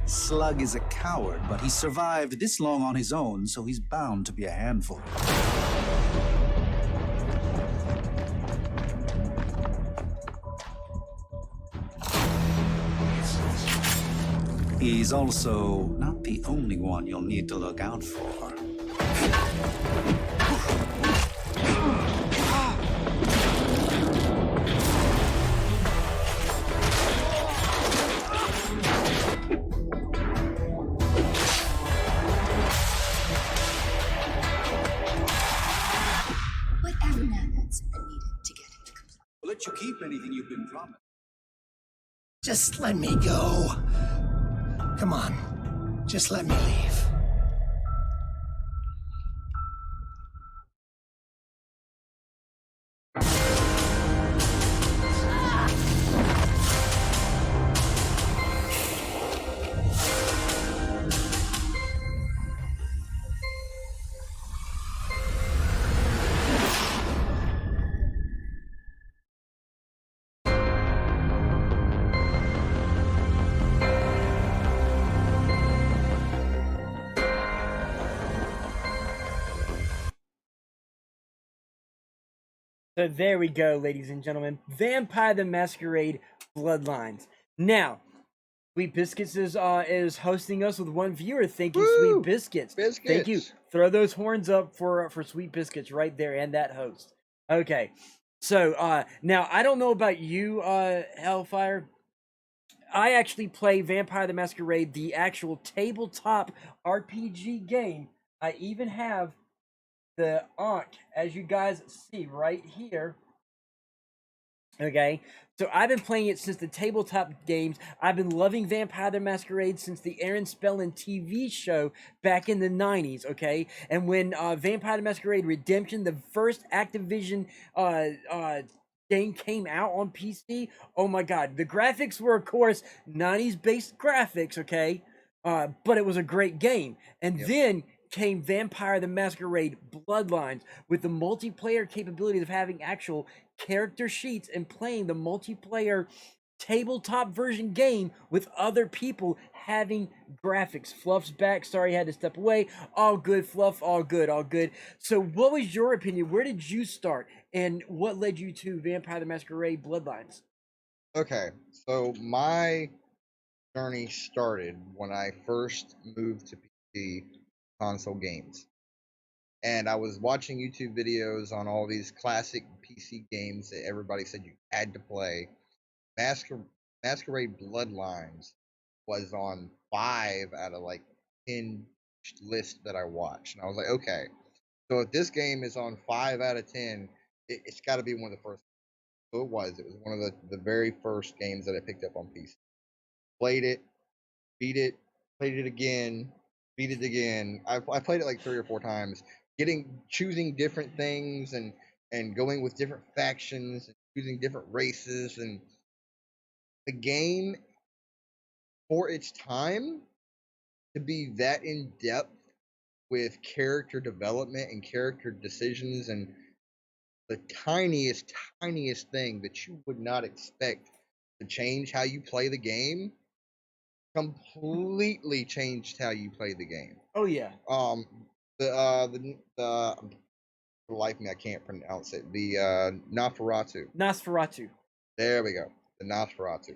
Slug is a coward, but he survived this long on his own, so he's bound to be a handful. He's also not the only one you'll need to look out for. Whatever methods are needed to get him to comply. We'll let you keep anything you've been promised. Just let me go. Come on, just let me leave. So there we go, ladies and gentlemen. Vampire the Masquerade Bloodlines. Now, Sweet Biscuits is hosting us with one viewer. Thank you, Woo! Sweet Biscuits. Biscuits. Thank you. Throw those horns up for Sweet Biscuits right there and that host. Okay. So now I don't know about you, Hellfire. I actually play Vampire the Masquerade, the actual tabletop RPG game. I even have the Ankh, as you guys see right here. Okay, so I've been playing it since the tabletop games. I've been loving Vampire the Masquerade since the Aaron Spelling TV show back in the 90s, okay? And when Vampire the Masquerade Redemption, the first Activision game came out on PC, oh my god, the graphics were, of course, 90s based graphics, okay? But it was a great game. And then came Vampire the Masquerade Bloodlines with the multiplayer capabilities of having actual character sheets and playing the multiplayer tabletop version game with other people having graphics. Fluff's back. Sorry, I had to step away. All good, Fluff. All good, all good. So what was your opinion? Where did you start? And what led you to Vampire the Masquerade Bloodlines? Okay, so my journey started when I first moved to PC console games. And I was watching YouTube videos on all these classic PC games that everybody said you had to play. Masquerade Bloodlines was on 5 out of like 10 list that I watched. And I was like, okay, so if this game is on 5 out of 10, it's got to be one of the first. So it was one of the very first games that I picked up on PC. Played it, beat it, played it again, beat it again. I played it like 3 or 4 times, choosing different things and going with different factions and choosing different races. And the game, for its time, to be that in depth with character development and character decisions and the tiniest thing that you would not expect to change how you play the game, completely changed how you play the game. Oh yeah. The for the life of me, I can't pronounce it. The Nosferatu. Nosferatu. There we go. The Nosferatu.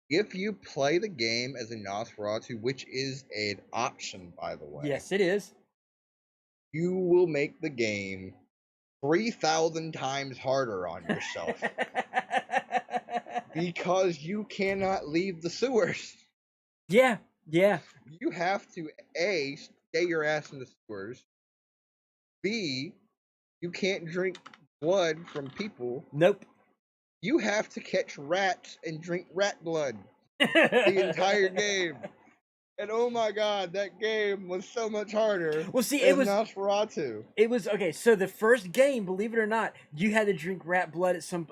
If you play the game as a Nosferatu, which is an option, by the way. Yes, it is. You will make the game 3,000 times harder on yourself. Because you cannot leave the sewers. Yeah, yeah. You have to, A, stay your ass in the sewers. B, you can't drink blood from people. Nope. You have to catch rats and drink rat blood the entire game. And oh my god, that game was so much harder. Well, see, than it was Nosferatu. It was okay. So the first game, believe it or not, you had to drink rat blood at some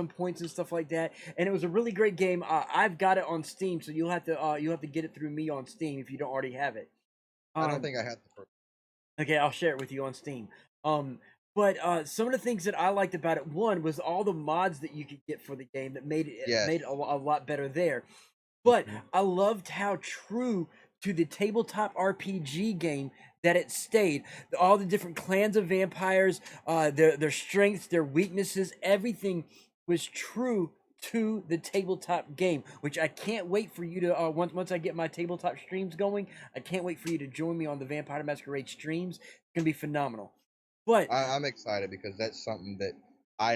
points and stuff like that, and it was a really great game. I've got it on Steam, so you'll have to get it through me on Steam if you don't already have it. I don't think I have the first. Okay, I'll share it with you on Steam. But some of the things that I liked about it, one was all the mods that you could get for the game that made it made it a lot better there. But I loved how true to the tabletop RPG game that it stayed. All the different clans of vampires, their strengths, their weaknesses, everything was true to the tabletop game, which I can't wait for you to once I get my tabletop streams going, I can't wait for you to join me on the Vampire Masquerade streams. It's gonna be phenomenal. But I'm excited because that's something that I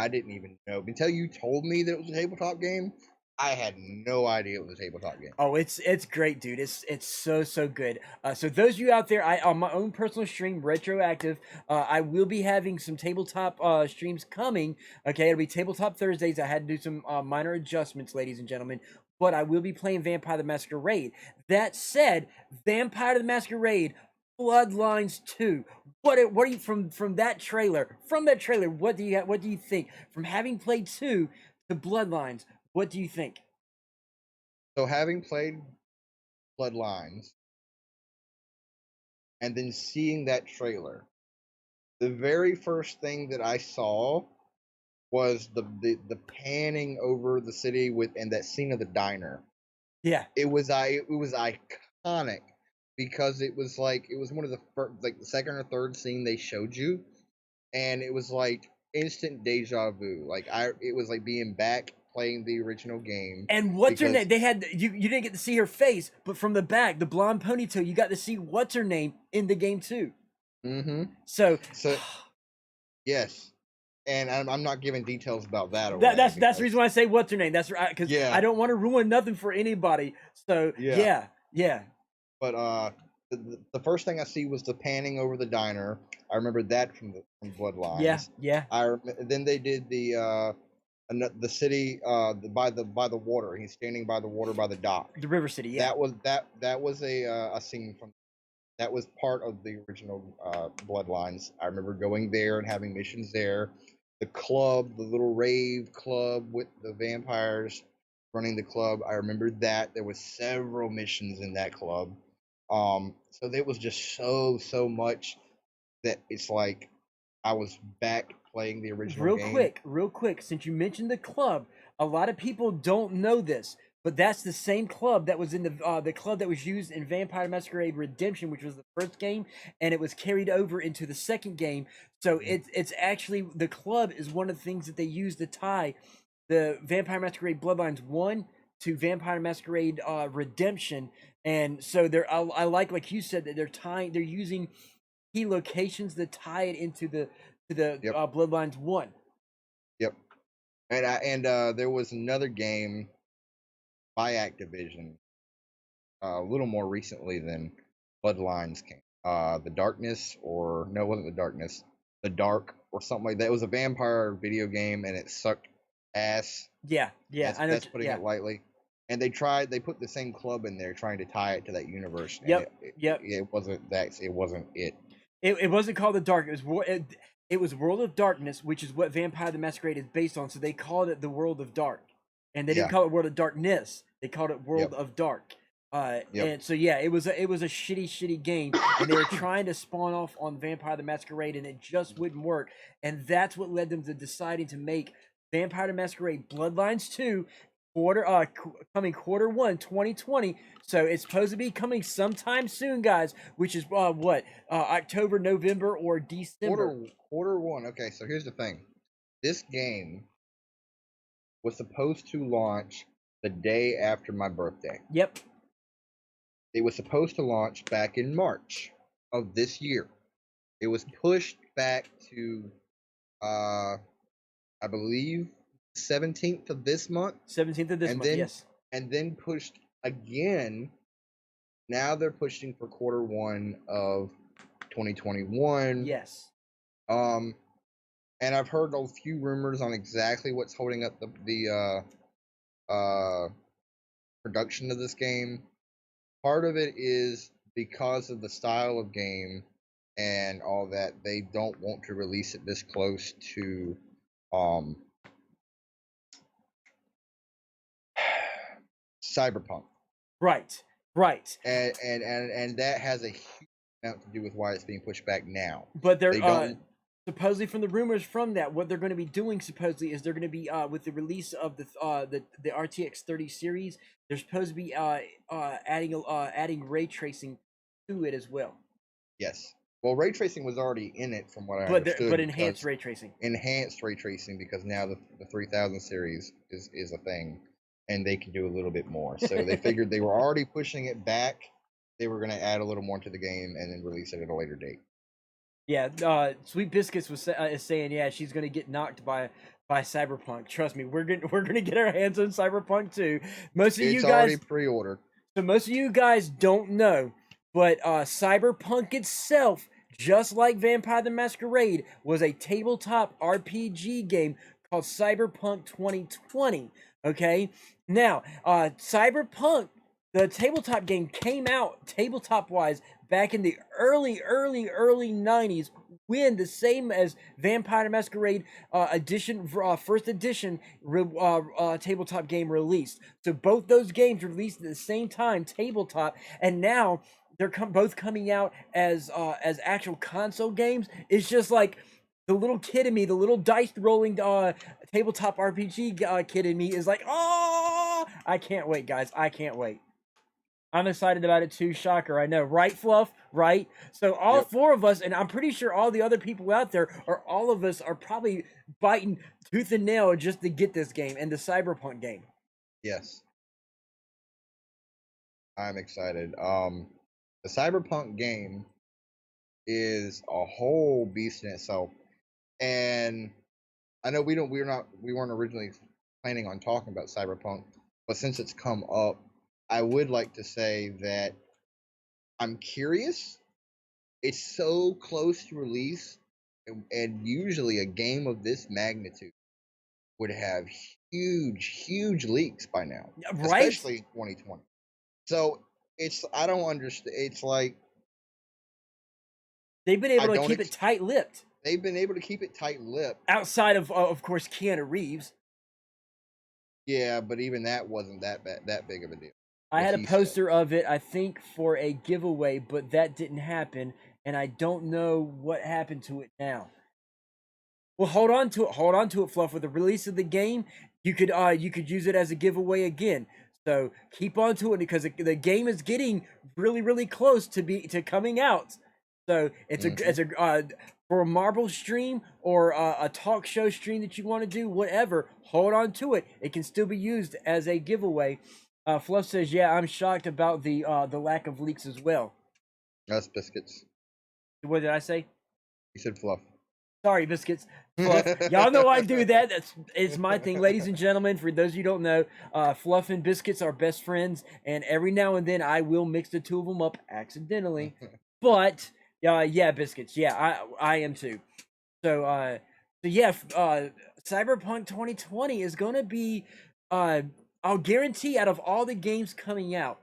didn't even know until you told me that it was a tabletop game. I had no idea it was a tabletop game. Oh, it's great, dude. It's so good. So those of you out there, on my own personal stream, Retroactive, I will be having some tabletop streams coming. Okay, it'll be Tabletop Thursdays. I had to do some minor adjustments, ladies and gentlemen, but I will be playing Vampire the Masquerade. That said, Vampire the Masquerade Bloodlines 2. What are you from that trailer? From that trailer, what do you think? From having played 2 to Bloodlines, what do you think? So having played Bloodlines and then seeing that trailer, the very first thing that I saw was the panning over the city and that scene of the diner. Yeah. It was iconic because it was one of the first, the second or third scene they showed you, and it was like instant deja vu. It was like being back playing the original game. And what's her name? They had you didn't get to see her face, but from the back, the blonde ponytail, you got to see what's her name in the game too. Mm-hmm. So yes, and I'm not giving details about that. That's the reason why I say what's her name. That's right, because I don't want to ruin nothing for anybody. So yeah. But the first thing I see was the panning over the diner. I remember that from Bloodlines. Yeah. Then they did the city by the water. He's standing by the water by the dock. The River City. Yeah. That was a scene from. That was part of the original Bloodlines. I remember going there and having missions there. The club, the little rave club with the vampires running the club. I remember that there was several missions in that club. So there was just so much that it's like I was back playing the original game. Real quick, since you mentioned the club, a lot of people don't know this, but that's the same club that was in the club that was used in Vampire Masquerade Redemption, which was the first game, and it was carried over into the second game. So it's actually, the club is one of the things that they use to tie the Vampire Masquerade Bloodlines 1 to Vampire Masquerade Redemption. And so I like you said, that they're using key locations to tie it into the Bloodlines 1. Yep. And there was another game by Activision a little more recently than Bloodlines came. The Darkness, or no, it wasn't The Darkness. The Dark or something like that. It was a vampire video game and it sucked ass. Yeah. That's putting it lightly. And they put the same club in there trying to tie it to that universe. Yep. It wasn't it. It wasn't called The Dark. It was World of Darkness, which is what Vampire the Masquerade is based on. So they called it the World of Dark, and they didn't call it World of Darkness. They called it World of Dark. And so it was a shitty game, and they were trying to spawn off on Vampire the Masquerade, and it just wouldn't work. And that's what led them to deciding to make Vampire the Masquerade Bloodlines 2 coming Q1 2020. So it's supposed to be coming sometime soon, guys, which is October, November, or December. Q1. Okay, so here's the thing. This game was supposed to launch the day after my birthday. Yep. It was supposed to launch back in March of this year. It was pushed back to, I believe, 17th of this month. 17th of this month, yes. And then pushed again. Now they're pushing for Q1 of 2021. Yes. And I've heard a few rumors on exactly what's holding up the production of this game. Part of it is because of the style of game and all that. They don't want to release it this close to Cyberpunk. Right. And that has a huge amount to do with why it's being pushed back now. But they're supposedly, from the rumors from that, what they're going to be doing supposedly is they're going to be with the release of the RTX 30 series. They're supposed to be adding ray tracing to it as well. Yes. Well, ray tracing was already in it, from what I understood. But enhanced ray tracing. Enhanced ray tracing, because now the 3000 series is a thing, and they can do a little bit more. So they figured they were already pushing it back. They were going to add a little more to the game and then release it at a later date. Yeah, Sweet Biscuits is saying, yeah, she's gonna get knocked by Cyberpunk. Trust me, we're gonna get our hands on Cyberpunk too. It's already pre-ordered. So most of you guys don't know, but Cyberpunk itself, just like Vampire the Masquerade, was a tabletop RPG game called Cyberpunk 2020. Okay, now Cyberpunk, the tabletop game, came out tabletop-wise back in the early 90s, when the same as Vampire the Masquerade first edition tabletop game released. So both those games released at the same time, tabletop, and now they're both coming out as actual console games. It's just like the little kid in me, the little dice rolling tabletop RPG kid in me is like, oh, I can't wait, guys. I can't wait. I'm excited about it too. Shocker, I know. Right, Fluff? Right? So all four of us, and I'm pretty sure all the other people out there, or all of us, are probably biting tooth and nail just to get this game and the Cyberpunk game. Yes. I'm excited. The Cyberpunk game is a whole beast in itself. And I know we weren't originally planning on talking about Cyberpunk, but since it's come up, I would like to say that I'm curious. It's so close to release, and usually a game of this magnitude would have huge leaks by now, right? Especially in 2020. So I don't understand. It's like they've been able to keep it tight-lipped. They've been able to keep it tight-lipped. Outside of course, Keanu Reeves. Yeah, but even that wasn't that big of a deal. I had a poster of it, I think, for a giveaway, but that didn't happen, and I don't know what happened to it now. Well, hold on to it, Fluff. With the release of the game, you could use it as a giveaway again. So keep on to it, because the game is getting really close to coming out. So it's for a Marvel stream or a talk show stream that you want to do, whatever. Hold on to it. It can still be used as a giveaway. Fluff says, yeah, I'm shocked about the lack of leaks as well. That's Biscuits. What did I say? You said Fluff. Sorry, Biscuits. Fluff. Y'all know I do that. It's my thing. Ladies and gentlemen, for those of you who don't know, Fluff and Biscuits are best friends, and every now and then I will mix the two of them up accidentally. But, yeah, Biscuits. Yeah, I am too. So yeah, Cyberpunk 2020 is going to be... I'll guarantee, out of all the games coming out,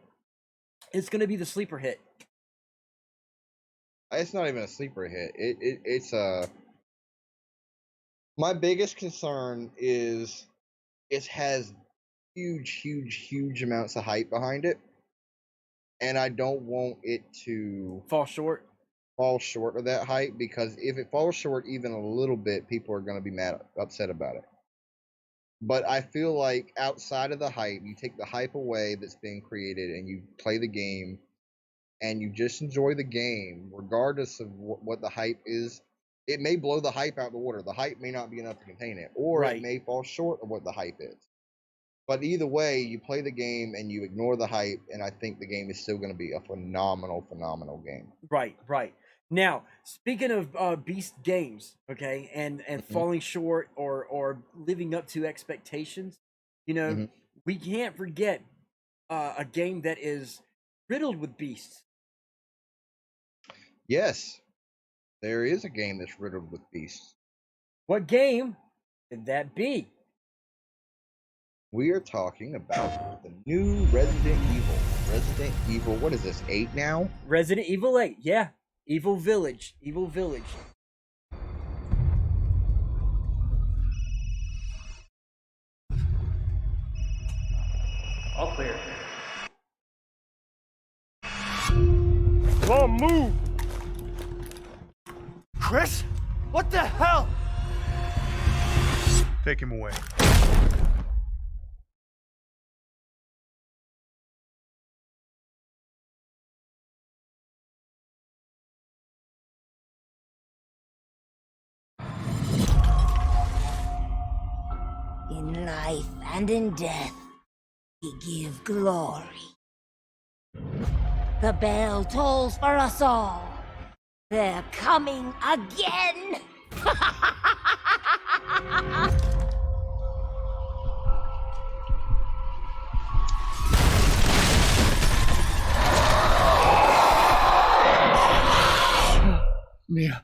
it's going to be the sleeper hit. It's not even a sleeper hit. It's my biggest concern is it has huge amounts of hype behind it, and I don't want it to fall short of that hype, because if it falls short even a little bit, people are going to be upset about it. But I feel like outside of the hype, you take the hype away that's being created, and you play the game, and you just enjoy the game, regardless of what the hype is. It may blow the hype out of the water. The hype may not be enough to contain it, or it may fall short of what the hype is. But either way, you play the game and you ignore the hype, and I think the game is still going to be a phenomenal game. Right. Now, speaking of Beast games, okay, and falling short or living up to expectations, you know, we can't forget a game that is riddled with beasts. Yes, there is a game that's riddled with beasts. What game could that be? We are talking about the new Resident Evil. Resident Evil, what is this, 8 now? Resident Evil 8, yeah. Evil Village. All clear. Come on, move! Chris? What the hell? Take him away. In life and in death, we give glory. The bell tolls for us all. They're coming again! Mia.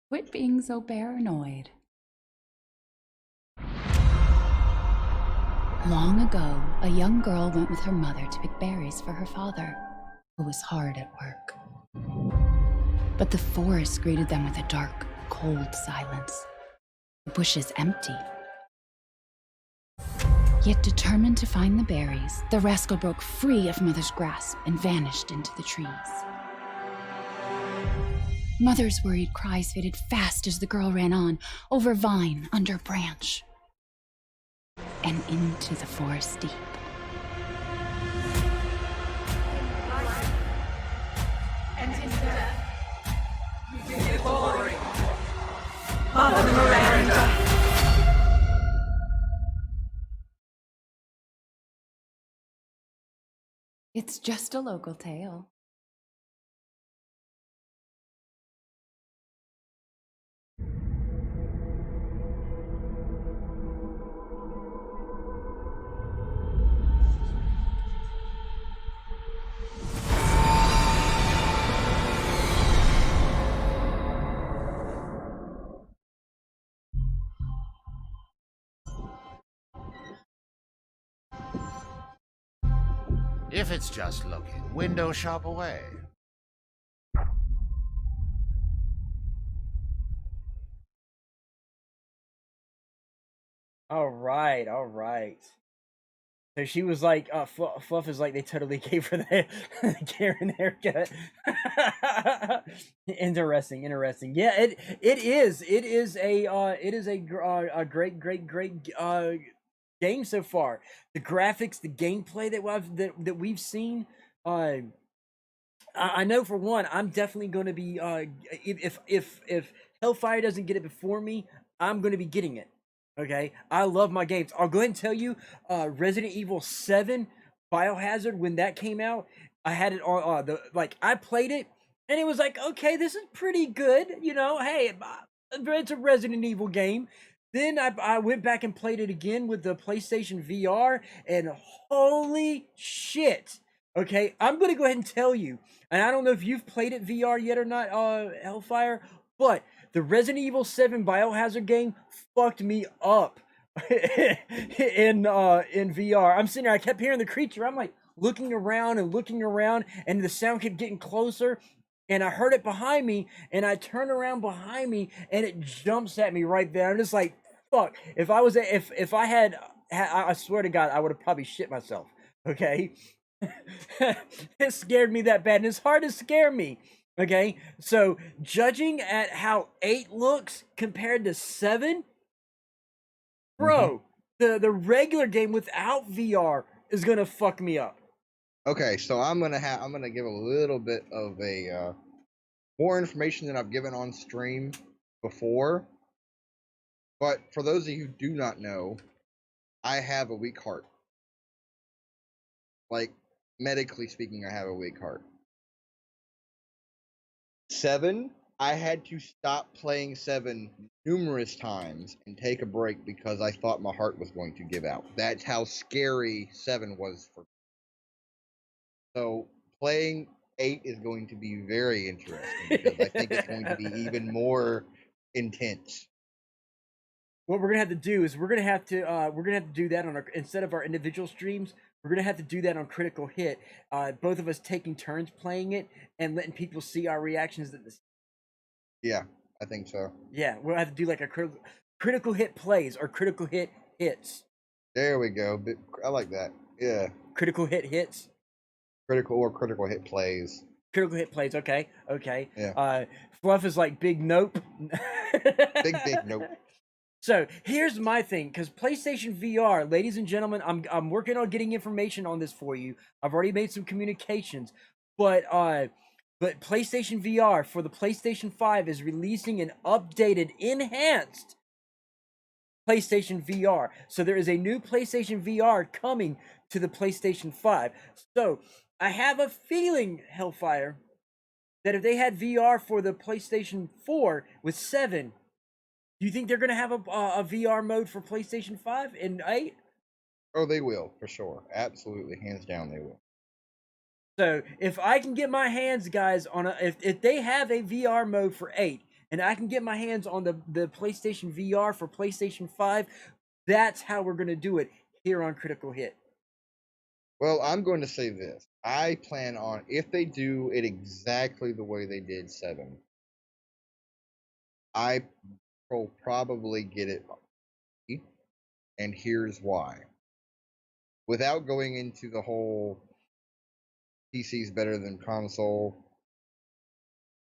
Quit being so paranoid. Long ago, a young girl went with her mother to pick berries for her father, who was hard at work. But the forest greeted them with a dark, cold silence. The bushes empty. Yet determined to find the berries, the rascal broke free of Mother's grasp and vanished into the trees. Mother's worried cries faded fast as the girl ran on, over vine, under branch, and into the forest deep. And in death, we give glory. Mother Miranda. It's just a local tale. If it's just looking, window shop away. All right. So she was like, Fluff is like, they totally gave her the Karen haircut. Interesting. Yeah, it is a great game so far. The graphics, the gameplay that we've seen. I know for one, I'm definitely going to be if Hellfire doesn't get it before me, I'm going to be getting it. Okay, I love my games. I'll go ahead and tell you, Resident Evil 7 Biohazard, when that came out, I had it on I played it and it was like, okay, this is pretty good. You know, hey, it's a Resident Evil game. Then I went back and played it again with the PlayStation VR, and holy shit. Okay, I'm going to go ahead and tell you, and I don't know if you've played it VR yet or not, Hellfire, but the Resident Evil 7 Biohazard game fucked me up in VR. I'm sitting there, I kept hearing the creature. I'm like looking around, and the sound kept getting closer. And I heard it behind me, and I turn around behind me, and it jumps at me right there. I'm just like, fuck. If I had, I swear to God, I would have probably shit myself. Okay, it scared me that bad, and it's hard to scare me. Okay, so judging at how 8 looks compared to 7, bro, the regular game without VR is gonna fuck me up. Okay, so I'm gonna give a little bit of a more information than I've given on stream before. But for those of you who do not know, I have a weak heart. Like, medically speaking, I have a weak heart. 7, I had to stop playing 7 numerous times and take a break because I thought my heart was going to give out. That's how scary 7 was for me. So playing 8 is going to be very interesting because I think it's going to be even more intense. What we're gonna have to do is we're gonna have to do that on our, instead of our individual streams. We're gonna have to do that on Critical Hit. Both of us taking turns playing it and letting people see our reactions at this. Yeah, I think so. Yeah, we'll have to do like a Critical Hit plays or Critical Hit hits. There we go. I like that. Yeah. Critical Hit hits. Critical Hit plays. Critical Hit plays. Okay. Yeah. Fluff is like big nope. big nope. So here's my thing, because PlayStation VR, ladies and gentlemen, I'm working on getting information on this for you. I've already made some communications, but PlayStation VR for the PlayStation 5 is releasing an updated, enhanced PlayStation VR. So there is a new PlayStation VR coming to the PlayStation 5. So I have a feeling, Hellfire, that if they had VR for the PlayStation 4 with 7, do you think they're going to have a VR mode for PlayStation 5 and 8? Oh, they will, for sure. Absolutely. Hands down, they will. So, if I can get my hands, guys, on if they have a VR mode for 8, and I can get my hands on the PlayStation VR for PlayStation 5, that's how we're going to do it here on Critical Hit. Well, I'm going to say this. I plan on, if they do it exactly the way they did 7, I will probably get it, and here's why. Without going into the whole PC's better than console,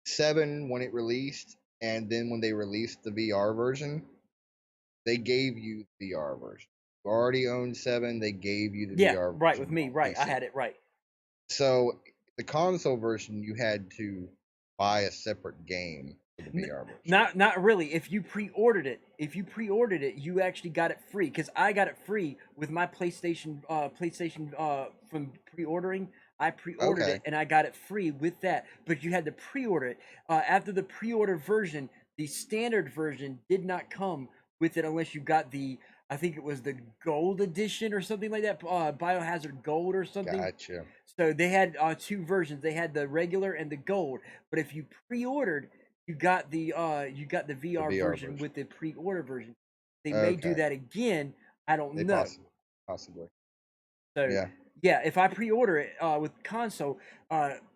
7, when it released, and then when they released the VR version, they gave you the VR version. You already owned 7, they gave you the VR version. Yeah, right, with me, right. I had it, right. So, the console version, you had to buy a separate game for the VR version. Not really. If you pre-ordered it, you actually got it free. Because I got it free with my PlayStation from pre-ordering. I pre-ordered it and I got it free with that. But you had to pre-order it. After the pre-order version, the standard version did not come with it unless you got the, I think it was the gold edition or something like that, Biohazard Gold or something. Gotcha. So they had 2 versions. They had the regular and the gold. But if you pre-ordered, you got the VR version with the pre-order version. They may do that again. I don't know. Possibly. So yeah, if I pre-order it with console,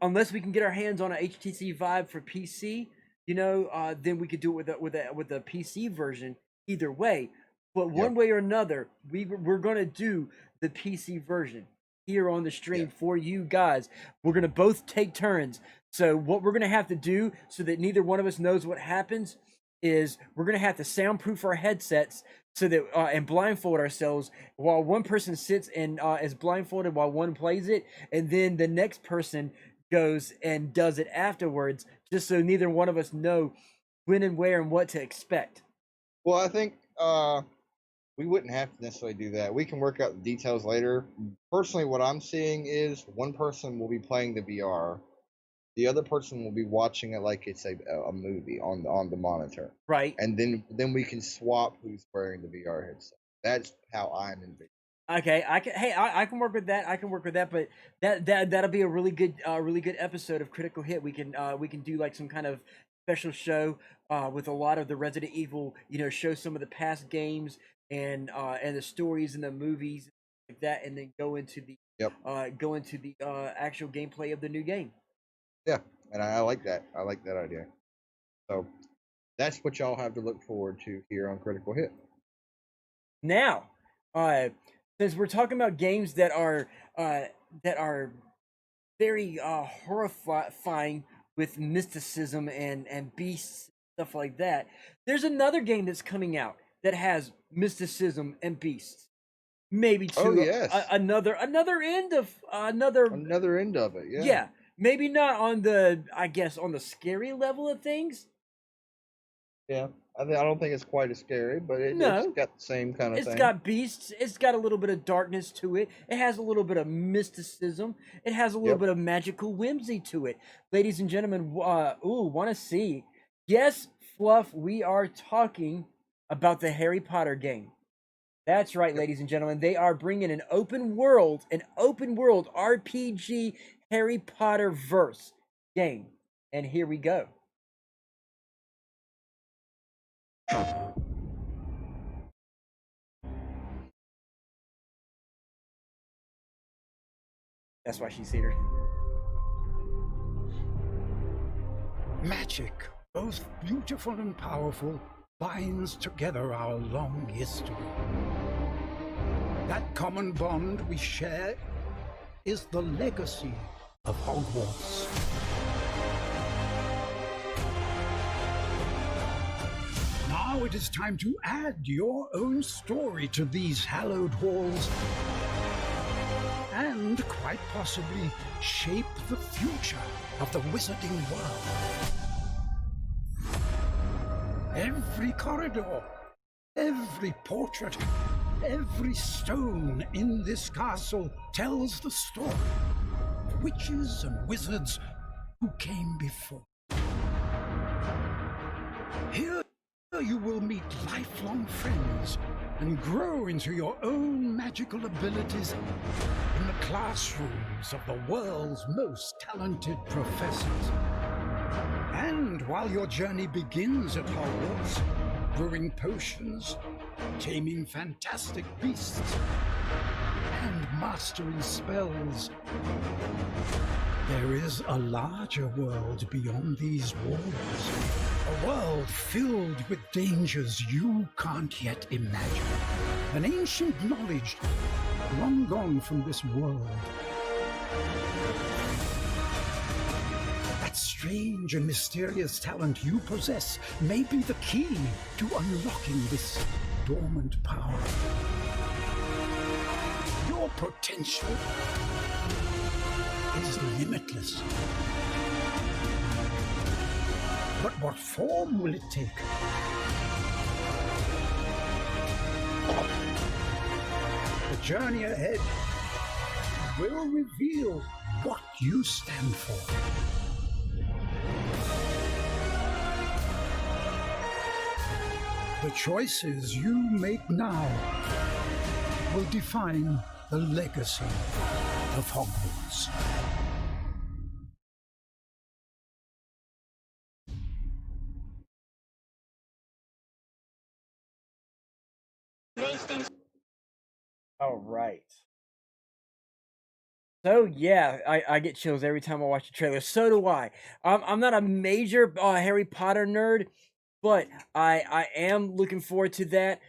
unless we can get our hands on a HTC Vive for PC, then we could do it with a PC version. Either way, but one way or another, we're gonna do the PC version here on the stream for you guys. We're gonna both take turns. So what we're gonna have to do, so that neither one of us knows what happens, is we're gonna have to soundproof our headsets so that and blindfold ourselves while one person sits and is blindfolded while one plays it, and then the next person goes and does it afterwards, just so neither one of us know when and where and what to expect. Well, I think we wouldn't have to necessarily do that. We can work out the details later. Personally, what I'm seeing is one person will be playing the VR, the other person will be watching it like it's a movie on the monitor. Right. And then we can swap who's wearing the VR headset. That's how I'm envisioning. Okay, I can work with that. But that'll be a really good episode of Critical Hit. We can do like some kind of special show with a lot of the Resident Evil, show some of the past games and the stories and the movies like that, and then go into the actual gameplay of the new game. Yeah, and I like that. I like that idea. So that's what y'all have to look forward to here on Critical Hit. Now, since we're talking about games that are very horrifying with mysticism and beasts, stuff like that, there's another game that's coming out that has mysticism and beasts. Maybe to Oh, yes. another end of Another end of it, yeah. yeah, maybe not on the, I guess, on the scary level of things. Yeah. I don't think it's quite as scary, but it's No. got the same kind of It's thing. got beasts. It's got a little bit of darkness to it. It has a little bit of mysticism. It has a little Yep. bit of magical whimsy to it. Ladies and gentlemen, want to see? Yes, Fluff, we are talking about the Harry Potter game. That's right, ladies and gentlemen. They are bringing an open world RPG Harry Potter verse game. And here we go. That's why she's here. Magic, both beautiful and powerful, binds together our long history. That common bond we share is the legacy of Hogwarts. Now it is time to add your own story to these hallowed halls and quite possibly shape the future of the wizarding world. Every corridor, every portrait, every stone in this castle tells the story of witches and wizards who came before. Here you will meet lifelong friends and grow into your own magical abilities in the classrooms of the world's most talented professors. And while your journey begins at Hogwarts, brewing potions, taming fantastic beasts, and mastering spells, there is a larger world beyond these walls. A world filled with dangers you can't yet imagine. An ancient knowledge long gone from this world. That strange and mysterious talent you possess may be the key to unlocking this dormant power. Your potential is limitless. But what form will it take? The journey ahead will reveal what you stand for. The choices you make now will define the legacy of Hogwarts. All right. So yeah, I get chills every time I watch the trailer. So do I. I'm not a major Harry Potter nerd, but I am looking forward to that.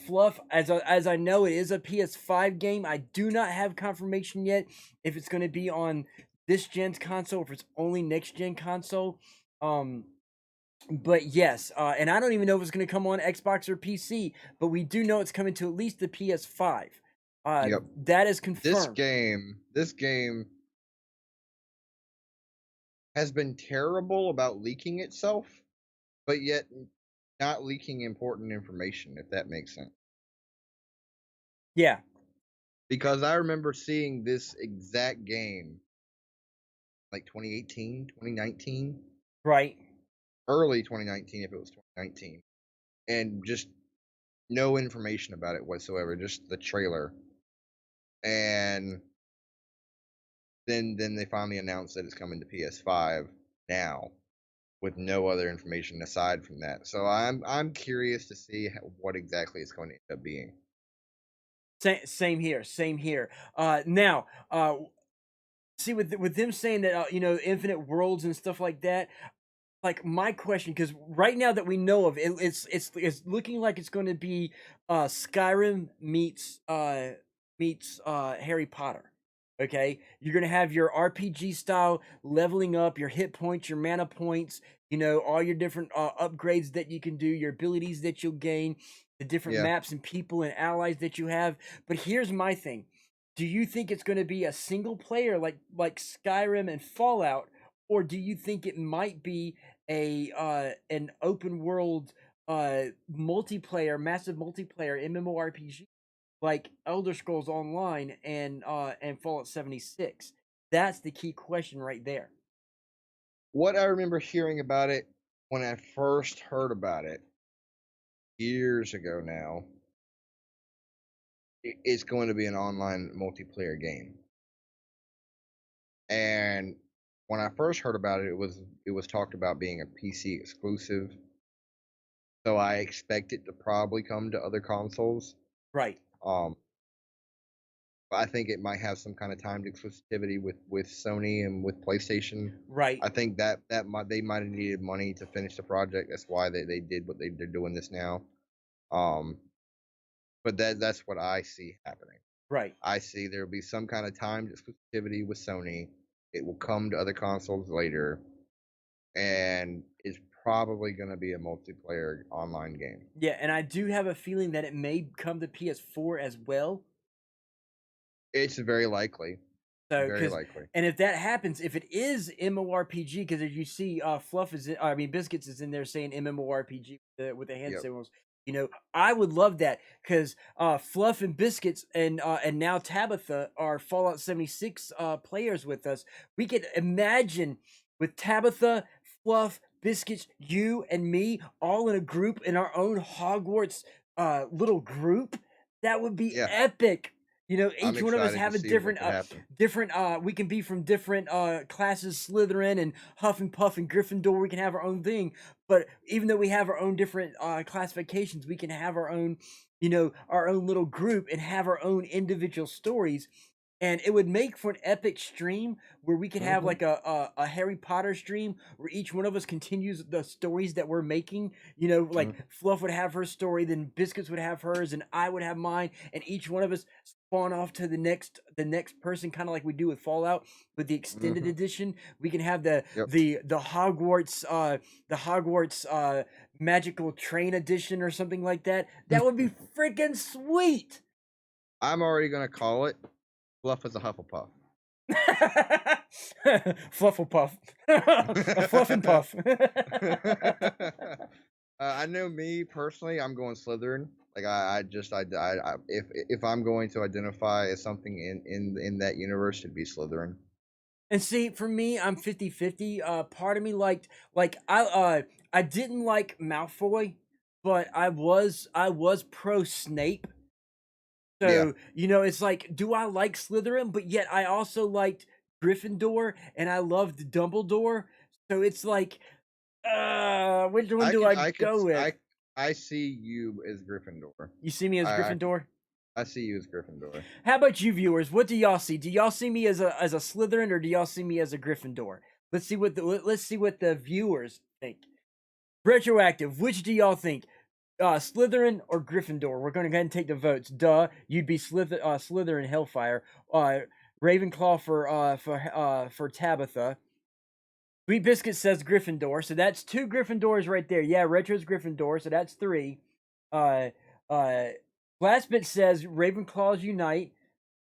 Fluff, as I know, it is a PS5 game. I do not have confirmation yet if it's going to be on this gen's console, if it's only next gen console. But yes, and I don't even know if it's going to come on Xbox or PC, but we do know it's coming to at least the PS5. Yep. That is confirmed. This game has been terrible about leaking itself, but yet not leaking important information, if that makes sense. Yeah. Because I remember seeing this exact game like 2018, 2019. Right. Early 2019, if it was 2019. And just no information about it whatsoever, just the trailer. And then they finally announced that it's coming to PS5 now, with no other information aside from that. So I'm curious to see what exactly it's going to end up being. Same here. Now, see, with them saying that infinite worlds and stuff like that. Like, my question, because right now that we know of it, it's looking like it's going to be Skyrim meets Harry Potter. Okay, you're gonna have your RPG style leveling up, your hit points, your mana points, all your different upgrades that you can do, your abilities that you'll gain. the different Yeah. maps and people and allies that you have. But here's my thing: do you think it's going to be a single player like Skyrim and Fallout, or do you think it might be an open world multiplayer, massive multiplayer MMORPG like Elder Scrolls Online and Fallout 76? That's the key question right there. What I remember hearing about it when I first heard about it years ago now, it's going to be an online multiplayer game. And when I first heard about it, it was talked about being a PC exclusive. So I expect it to probably come to other consoles. Right. But I think it might have some kind of timed exclusivity with Sony and with PlayStation. Right. I think that they might have needed money to finish the project. That's why they did what they're doing this now. But that's what I see happening. Right. I see there will be some kind of timed exclusivity with Sony. It will come to other consoles later, and it's probably going to be a multiplayer online game. Yeah, and I do have a feeling that it may come to PS4 as well. It's very likely. So, Very likely. And if that happens, if it is MMORPG, because as you see, Biscuits is in there saying MMORPG with the hand signals. You know, I would love that because Fluff and Biscuits and now Tabitha are Fallout 76 players with us. We could imagine with Tabitha, Fluff, Biscuits, you and me all in a group in our own Hogwarts little group. That would be epic. You know, each one of us have a different we can be from different classes, Slytherin and Hufflepuff and Gryffindor. We can have our own thing, but even though we have our own different classifications, we can have our own, you know, our own little group and have our own individual stories. And it would make for an epic stream where we could have like a Harry Potter stream where each one of us continues the stories that we're making. You know, like Fluff would have her story, then Biscuits would have hers, and I would have mine, and each one of us spawn off to the next person, kind of like we do with Fallout. With the extended edition, we can have the Hogwarts magical train edition or something like that. That would be freaking sweet. I'm already gonna call it. Fluff is a Hufflepuff. Flufflepuff. A Fluff and Puff. I know me personally, I'm going Slytherin. Like I if I'm going to identify as something in that universe, it'd be Slytherin. And see, for me, I'm 50-50. Part of me liked I didn't like Malfoy, but I was pro Snape. So, you know, it's like, do I like Slytherin? But yet I also liked Gryffindor and I loved Dumbledore. So it's like, which one do I go with? I see you as Gryffindor. You see me as Gryffindor? I see you as Gryffindor. How about you viewers? What do y'all see? Do y'all see me as a Slytherin or do y'all see me as a Gryffindor? Let's see what the viewers think. Retroactive, which do y'all think? Slytherin or Gryffindor? We're going to go ahead and take the votes. Duh, you'd be Slytherin Hellfire. Ravenclaw for Tabitha. Sweet Biscuit says Gryffindor, so that's 2 Gryffindors right there. Yeah, Retro's Gryffindor, so that's 3. Lastbit says Ravenclaws unite.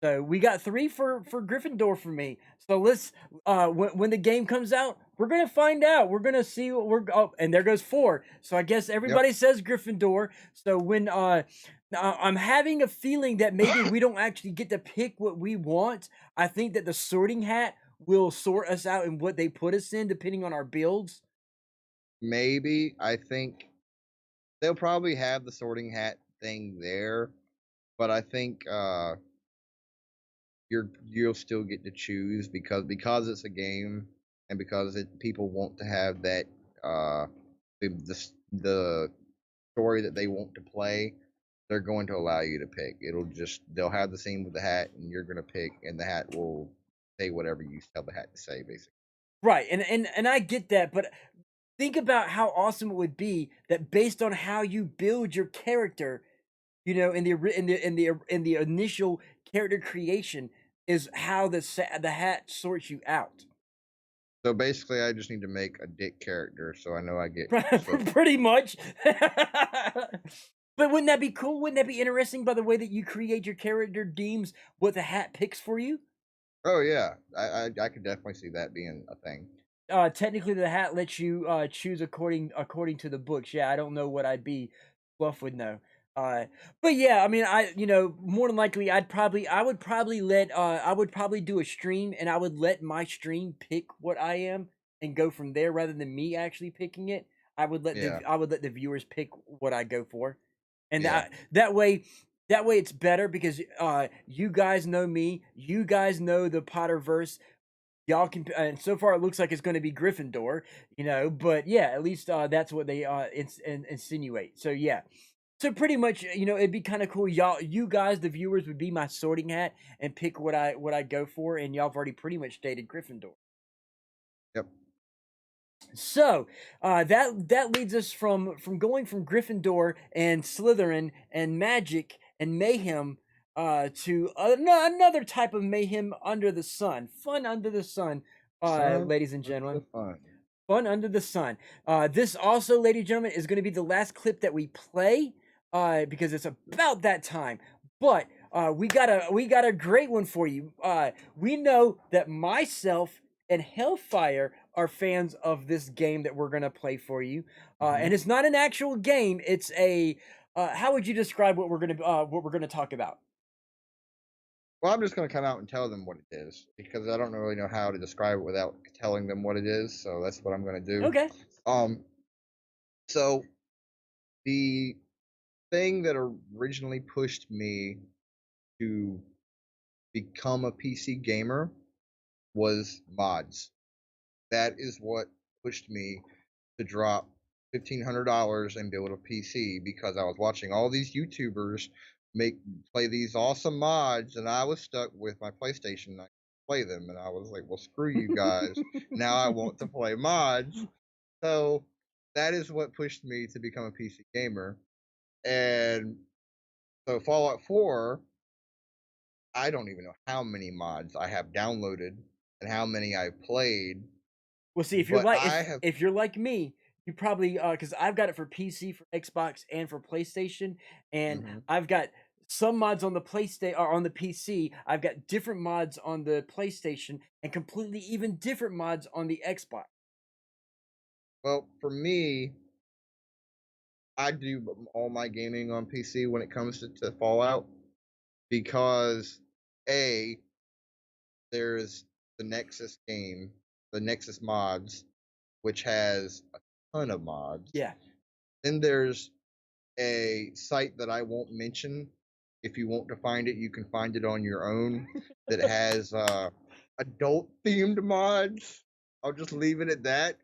So we got 3 for Gryffindor for me. So let's when the game comes out, we're gonna find out. We're gonna see what and there goes 4. So I guess everybody says Gryffindor. So when I'm having a feeling that maybe we don't actually get to pick what we want. I think that the Sorting Hat will sort us out in what they put us in, depending on our builds. Maybe. I think they'll probably have the Sorting Hat thing there, but I think you'll still get to choose because it's a game and because people want to have that the story that they want to play. They're going to allow you to pick. They'll have the scene with the hat, and you're going to pick, and the hat will say whatever you tell the hat to say, basically. Right, and I get that, but think about how awesome it would be that based on how you build your character, you know, in the initial character creation is how the hat sorts you out. So basically, I just need to make a dick character, so I know I get pretty much. But wouldn't that be cool? Wouldn't that be interesting by the way that you create your character deems what the hat picks for you? Oh yeah, I could definitely see that being a thing. Technically, the hat lets you choose according to the books. Yeah, I don't know what I'd be. Fluff would know. But yeah, I mean, more than likely, I would probably do a stream, and I would let my stream pick what I am and go from there rather than me actually picking it. I would let the viewers pick what I go for, and that way it's better because you guys know me, you guys know the Potterverse. Y'all can, and so far it looks like it's going to be Gryffindor, but yeah, at least that's what they insinuate. So yeah, so pretty much, it'd be kind of cool. You guys, the viewers, would be my sorting hat and pick what I go for, and y'all have already pretty much stated Gryffindor. Yep. So that leads us from going from Gryffindor and Slytherin and magic and mayhem to another type of mayhem under the sun. Fun under the sun, ladies and gentlemen. Fun under the sun. This also, ladies and gentlemen, is going to be the last clip that we play because it's about that time. But we got a great one for you. We know that myself and Hellfire are fans of this game that we're going to play for you. And it's not an actual game. It's a how would you describe what we're going to talk about? Well, I'm just going to come out and tell them what it is because I don't really know how to describe it without telling them what it is. So that's what I'm going to do. Okay. So the thing that originally pushed me to become a PC gamer was mods. That is what pushed me to drop $1,500 and build a PC because I was watching all these YouTubers play these awesome mods, and I was stuck with my PlayStation. And I could play them, and I was like, "Well, screw you guys! Now I want to play mods." So that is what pushed me to become a PC gamer. And so Fallout 4, I don't even know how many mods I have downloaded and how many I've played. Well, see, if you're like me, you probably because I've got it for PC, for Xbox, and for PlayStation, and I've got some mods on the PlayStation or on the PC. I've got different mods on the PlayStation and completely even different mods on the Xbox. Well, for me, I do all my gaming on PC when it comes to Fallout because there's the Nexus game, the Nexus mods, which has a ton of mods. Yeah. Then there's a site that I won't mention. If you want to find it, you can find it on your own. That has adult themed mods. I'll just leave it at that.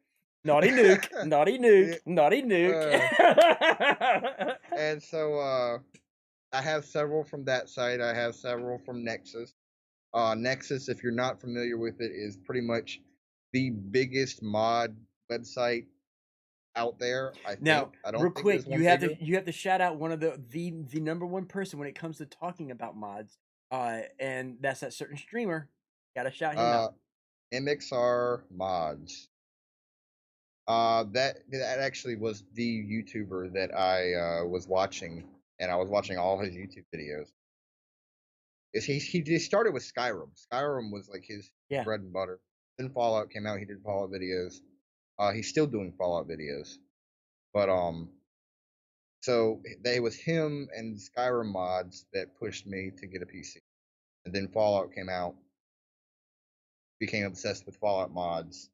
Naughty Nuke, naughty Nuke, naughty Nuke. And so I have several from that site. I have several from Nexus. Nexus, if you're not familiar with it, is pretty much the biggest mod website out there. I don't real quick, you have to shout out one of the number one person when it comes to talking about mods, and that's that certain streamer. Gotta shout him out. MXR Mods. That actually was the YouTuber that I was watching, and I was watching all his YouTube videos. He started with Skyrim. Skyrim was like his bread and butter. Then Fallout came out. He did Fallout videos. He's still doing Fallout videos, but so it was him and Skyrim mods that pushed me to get a PC, and then Fallout came out. Became obsessed with Fallout mods.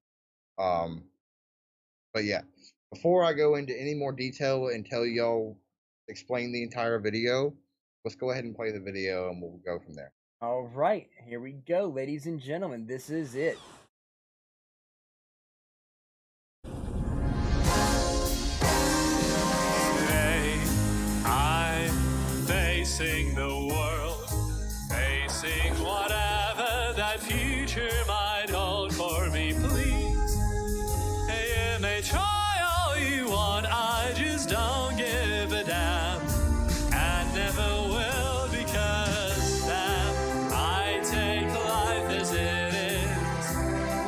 But yeah, before I go into any more detail and tell y'all, explain the entire video, let's go ahead and play the video and we'll go from there. All right, here we go, ladies and gentlemen. This is it. Today, I'm facing the world, facing whatever that future might hold for me, please. You may try all you want, I just don't give a damn, and never will, because that I take life as it is.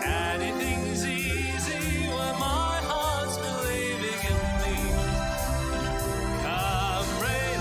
Anything's easy when my heart's believing in me. Come rain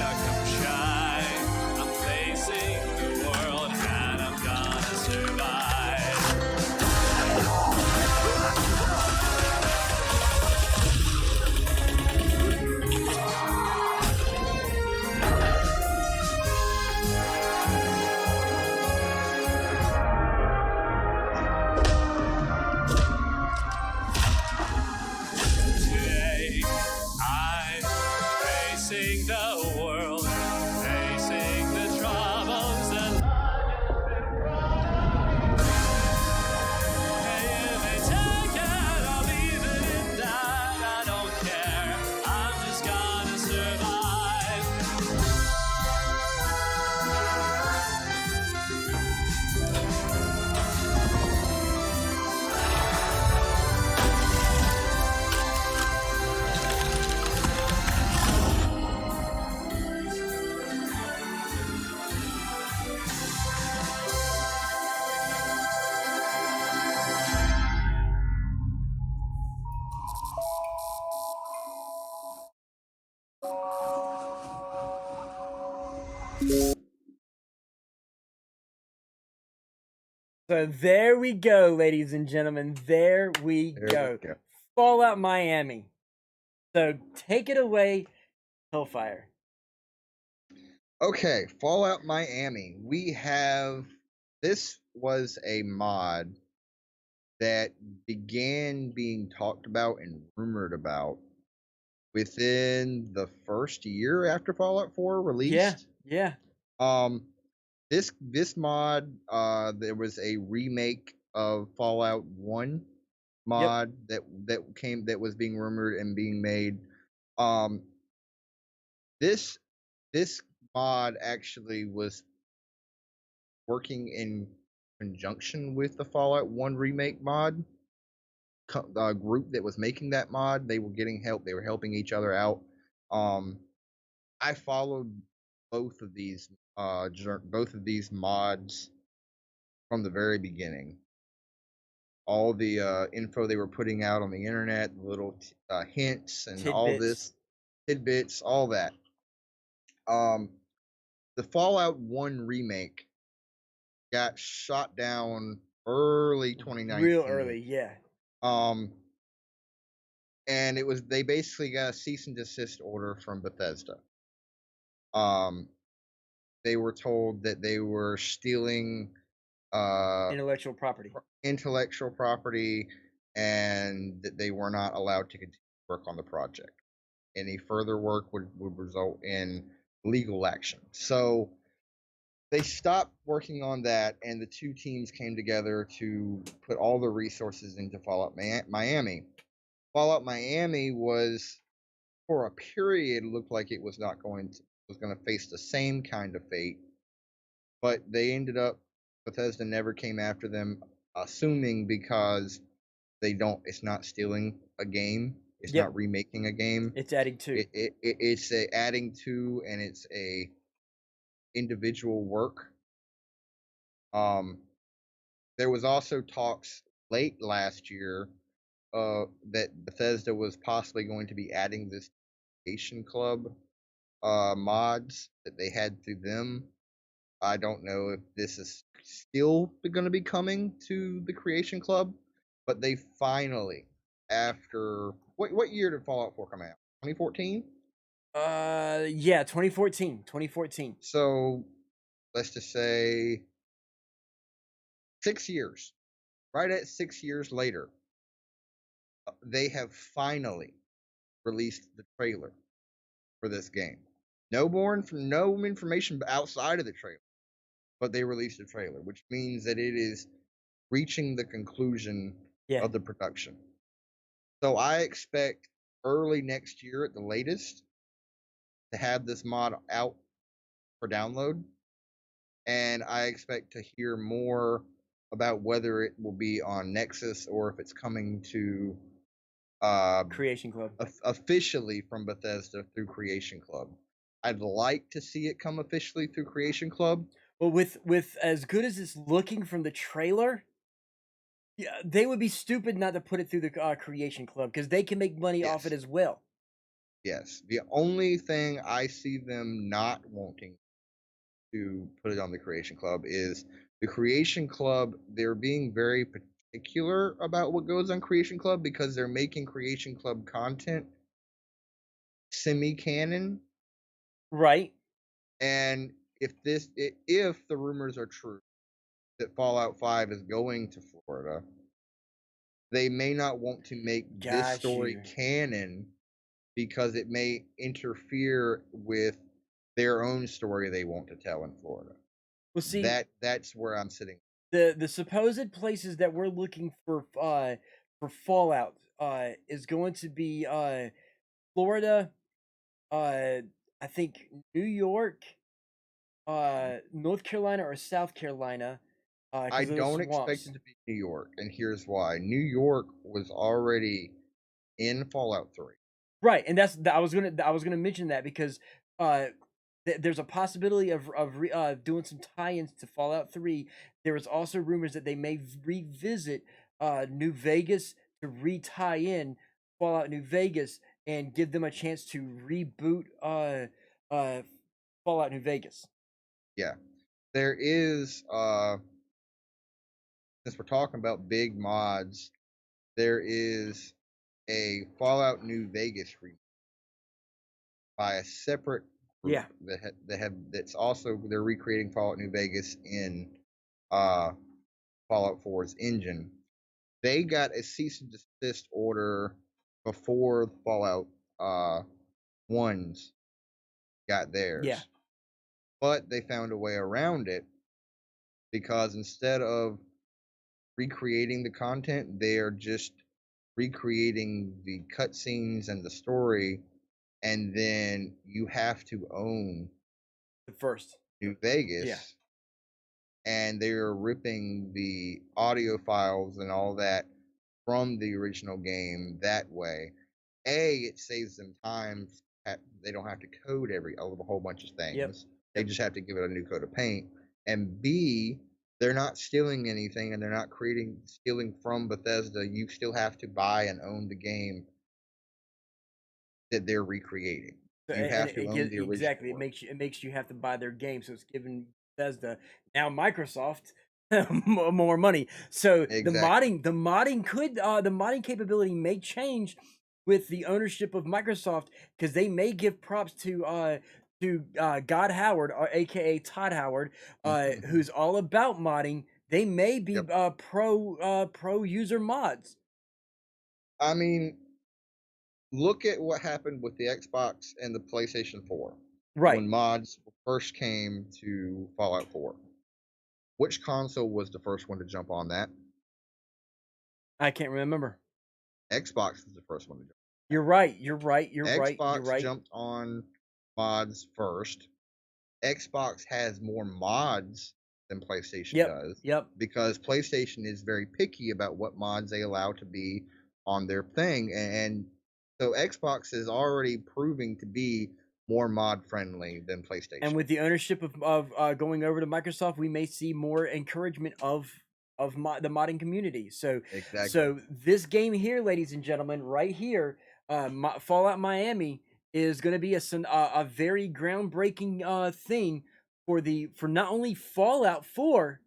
So there we go, ladies and gentlemen. There we go. Fallout Miami. So take it away, Hellfire. Okay, Fallout Miami. This was a mod that began being talked about and rumored about within the first year after Fallout 4 released. Yeah. This mod, there was a remake of Fallout 1 mod that was being rumored and being made. This mod actually was working in conjunction with the Fallout 1 remake mod group that was making that mod. They were getting help. They were helping each other out. I followed both of these mods from the very beginning. All the info they were putting out on the internet, the little hints and all this tidbits, all that. The Fallout 1 remake got shot down early 2019. Real early, yeah. And they basically got a cease and desist order from Bethesda. They were told that they were stealing intellectual property, and that they were not allowed to continue to work on the project. Any further work would result in legal action. So they stopped working on that, and the two teams came together to put all the resources into Fallout Miami. Fallout Miami was, for a period, looked like it was going to face the same kind of fate, but they ended up, Bethesda never came after them, assuming because it's not stealing a game, it's not remaking a game, it's adding to. It's adding to, and it's a individual work. There was also talks late last year that Bethesda was possibly going to be adding this Creation Club mods that they had through them. I don't know if this is still going to be coming to the Creation Club, but they finally, after what year did Fallout 4 come out? 2014? Yeah, 2014. So let's just say 6 years. Right at 6 years later, they have finally released the trailer for this game. No information outside of the trailer, but they released a trailer, which means that it is reaching the conclusion of the production. So I expect early next year at the latest to have this mod out for download, and I expect to hear more about whether it will be on Nexus or if it's coming to Creation Club officially from Bethesda through Creation Club. I'd like to see it come officially through Creation Club. Well, with as good as it's looking from the trailer, yeah, they would be stupid not to put it through the Creation Club because they can make money off it as well. Yes, the only thing I see them not wanting to put it on the Creation Club is the Creation Club. They're being very particular about what goes on Creation Club because they're making Creation Club content semi-canon, right? And if the rumors are true that Fallout 5 is going to Florida, they may not want to make this story canon because it may interfere with their own story they want to tell in Florida. Well, see, that's where I'm sitting. The supposed places that we're looking for Fallout is going to be Florida, I think New York, North Carolina or South Carolina. I don't expect it to be New York, and here's why. New York was already in Fallout 3. Right, and I was gonna mention that because there's a possibility of doing some tie-ins to Fallout 3. There was also rumors that they may revisit New Vegas to re-tie in Fallout New Vegas and give them a chance to reboot Fallout New Vegas. Yeah, there is. Since we're talking about big mods, there is a Fallout New Vegas remake by a separate group Yeah. that's also they're recreating Fallout New Vegas in uh Fallout 4's engine. They got a cease and desist order before Fallout 1's got theirs. Yeah. But they found a way around it because instead of recreating the content, they are just recreating the cutscenes and the story, and then you have to own The first. New Vegas. Yeah. And they're ripping the audio files and all that from the original game that way. It saves them time. They don't have to code a whole bunch of things. Yep. They just have to give it a new coat of paint. And B, they're not stealing anything, and they're not stealing from Bethesda. You still have to buy and own the game that they're recreating. You have to own the original. Exactly. It makes you have to buy their game, so it's giving Bethesda, now Microsoft, more money. So Exactly. the modding capability may change with the ownership of Microsoft, because they may give props to God Howard, or aka Todd Howard, who's all about modding. They may be pro user mods. I mean, look at what happened with the Xbox and the PlayStation 4. Right. When mods first came to Fallout 4. Which console was the first one to jump on that? I can't remember. Xbox was the first one to jump. You're right. Xbox jumped on mods first. Xbox has more mods than PlayStation does. Yep. Because PlayStation is very picky about what mods they allow to be on their thing, and so Xbox is already proving to be more mod friendly than PlayStation. And with the ownership of going over to Microsoft, we may see more encouragement of the modding community. So Exactly. So this game here, ladies and gentlemen, right here, Fallout Miami, is going to be a very groundbreaking thing for not only Fallout 4,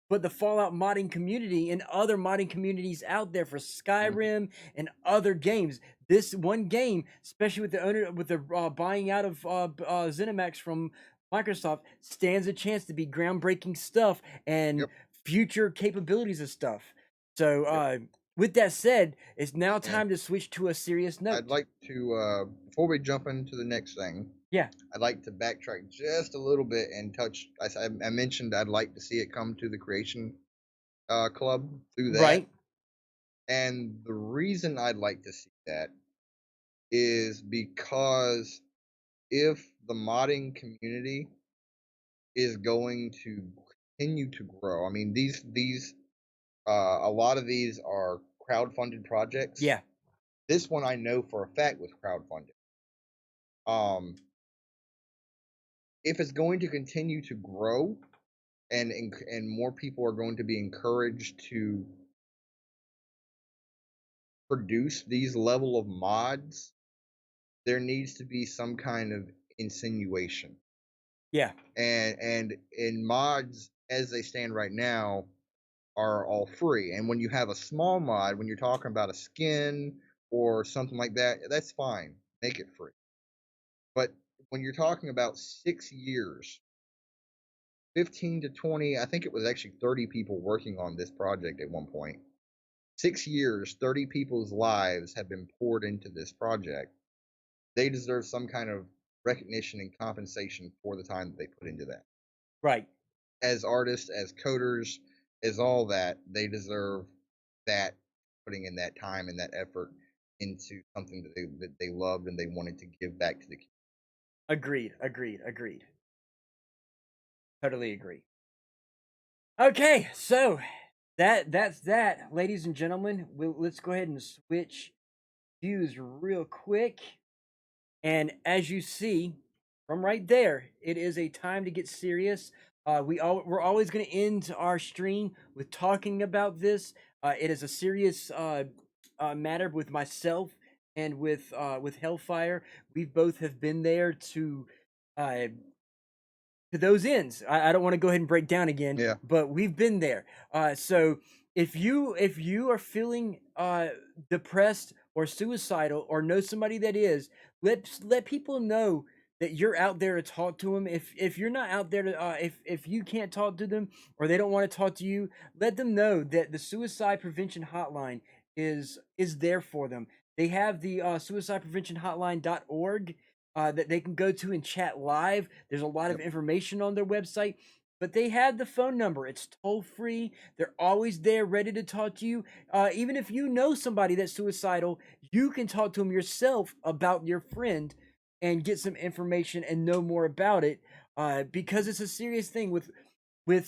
but the Fallout modding community and other modding communities out there for Skyrim and other games. This one game, especially with the buying out of ZeniMax from Microsoft, stands a chance to be groundbreaking stuff and future capabilities of stuff. So, with that said, it's now time to switch to a serious note. I'd like to, before we jump into the next thing, I'd like to backtrack just a little bit and touch. I mentioned I'd like to see it come to the Creation Club through that. Right. And the reason I'd like to see that is because if the modding community is going to continue to grow, I mean, a lot of these are crowdfunded projects. Yeah. This one I know for a fact was crowdfunded. If it's going to continue to grow, and more people are going to be encouraged to produce these level of mods, there needs to be some kind of insinuation. Yeah. And mods as they stand right now are all free. And when you have a small mod, when you're talking about a skin or something like that, that's fine. Make it free. But when you're talking about 6 years, 15 to 20, I think it was actually 30 people working on this project at one point. 6 years, 30 people's lives have been poured into this project. They deserve some kind of recognition and compensation for the time that they put into that. Right. As artists, as coders, as all that, they deserve that, putting in that time and that effort into something that they loved and they wanted to give back to the community. Agreed. Totally agree. Okay, so that's that, ladies and gentlemen. Let's go ahead and switch views real quick. And as you see from right there, it is a time to get serious. We're always going to end our stream with talking about this. It is a serious matter with myself and with Hellfire. We both have been there to to those ends. I don't want to go ahead and break down again. Yeah. But we've been there. So if you are feeling depressed or suicidal or know somebody that is, let people know that you're out there to talk to them. If you're not out there to if you can't talk to them or they don't want to talk to you, let them know that the suicide prevention hotline is there for them. They have the suicidepreventionhotline.org that they can go to and chat live. There's a lot of information on their website, but they have the phone number. It's toll free. They're always there, ready to talk to you. Even if you know somebody that's suicidal, you can talk to them yourself about your friend and get some information and know more about it. Because it's a serious thing with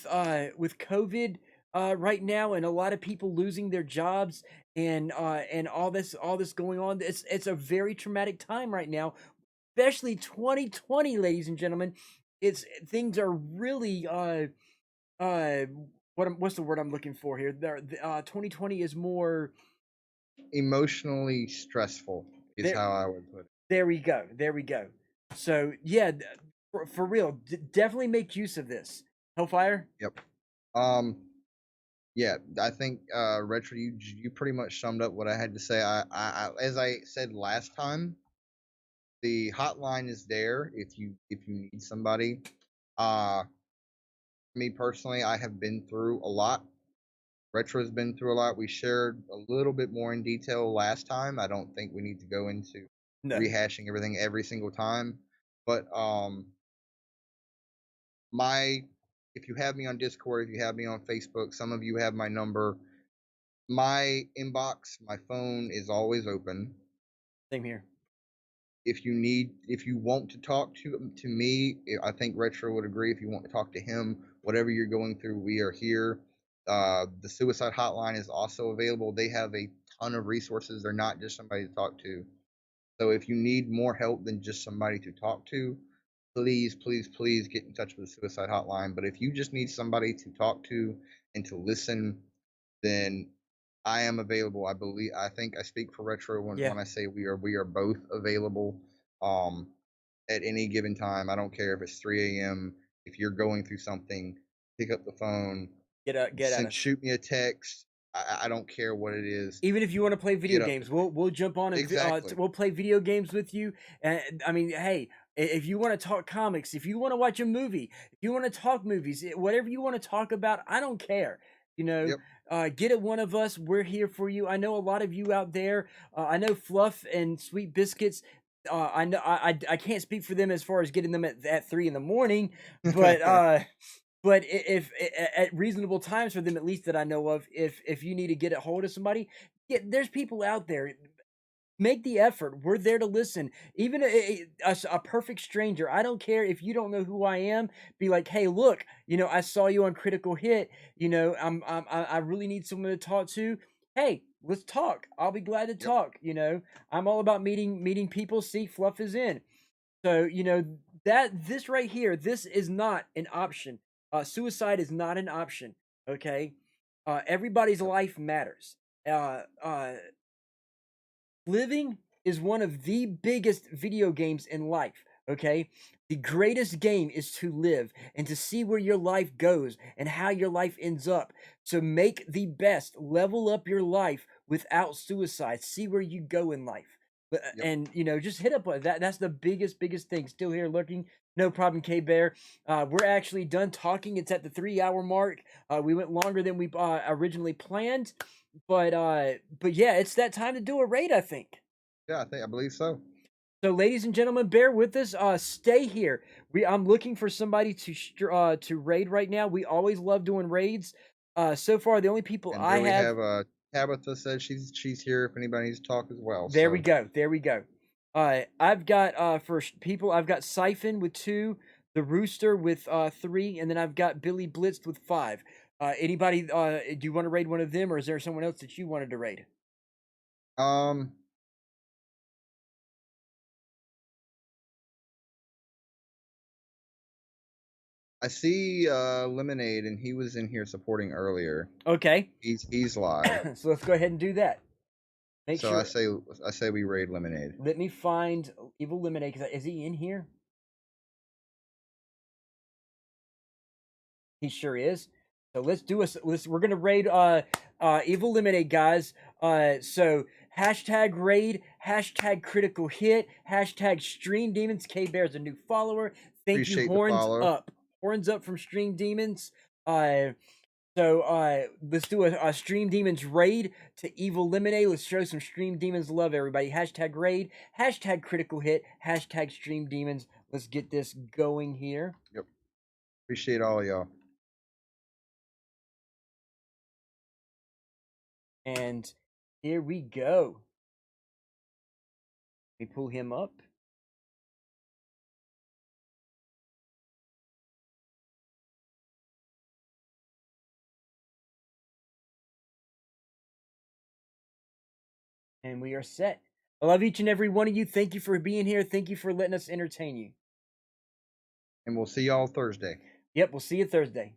COVID right now, and a lot of people losing their jobs and all this going on. It's a very traumatic time right now, especially 2020, ladies and gentlemen. Things are really what's the word I'm looking for here? 2020 is more emotionally stressful is how I would put it. There we go. So yeah, for real, definitely make use of this. Hellfire. Yep. Yeah, I think Retro, you pretty much summed up what I had to say. I as I said last time, the hotline is there if you need somebody. Me personally, I have been through a lot. Retro's been through a lot. We shared a little bit more in detail last time. I don't think we need to go into rehashing everything every single time. But if you have me on Discord, if you have me on Facebook, some of you have my number. My inbox, my phone is always open. Same here. If you want to talk to me, I think Retro would agree. If you want to talk to him, whatever you're going through, we are here. The suicide hotline is also available. They have a ton of resources. They're not just somebody to talk to. So if you need more help than just somebody to talk to, please get in touch with the suicide hotline. But if you just need somebody to talk to and to listen, then I am available. I think I speak for Retro when I say we are both available at any given time. I don't care if it's 3 a.m. If you're going through something, pick up the phone. Shoot me a text. I don't care what it is. Even if you want to play video games, we'll jump on and we'll play video games with you. And I mean, hey, if you want to talk comics, if you want to watch a movie, if you want to talk movies, whatever you want to talk about, I don't care. You know, get it one of us. We're here for you. I know a lot of you out there. I know Fluff and Sweet Biscuits. I know I can't speak for them as far as getting them at 3 a.m, but but if at reasonable times for them, at least that I know of, if you need to get a hold of somebody, there's people out there. Make the effort. We're there to listen. Even a perfect stranger. I don't care if you don't know who I am. Be like, hey, look, I saw you on Critical Hit. I really need someone to talk to. Hey, let's talk. I'll be glad to talk. I'm all about meeting people. See, Fluff is in. So this right here, this is not an option. Suicide is not an option. Okay, everybody's life matters. Living is one of the biggest video games in life, okay? The greatest game is to live and to see where your life goes and how your life ends up. So make the best, level up your life without suicide. See where you go in life. And, just hit up that. That's the biggest thing. Still here lurking. No problem, K-Bear. We're actually done talking. It's at the 3-hour mark. We went longer than we originally planned. But yeah, it's that time to do a raid, I think. Yeah, I believe so. So, ladies and gentlemen, bear with us. Stay here. I'm looking for somebody to raid right now. We always love doing raids. So far, the only people and I have. We have Tabitha said she's here if anybody needs to talk as well. There we go. I've got for people, I've got Siphon with 2, the Rooster with 3, and then I've got Billy Blitzed with 5. Anybody, do you want to raid one of them, or is there someone else that you wanted to raid? I see Lemonade, and he was in here supporting earlier. Okay. He's live. So let's go ahead and do that. Make sure. I say we raid Lemonade. Let me find Evil Lemonade. Is he in here? He sure is. So let's do we're gonna raid Evil Lemonade, guys. So hashtag raid, hashtag critical hit, hashtag stream demons. K Bear's a new follower. Thank Appreciate you, the horns follow. up. Horns up from Stream Demons. So let's do a Stream Demons raid to Evil Lemonade. Let's show some Stream Demons love, everybody. Hashtag raid, hashtag critical hit, hashtag Stream Demons. Let's get this going here. Yep. Appreciate all of y'all. And here we go. We pull him up. And we are set. I love each and every one of you. Thank you for being here. Thank you for letting us entertain you. And we'll see y'all Thursday. Yep, we'll see you Thursday.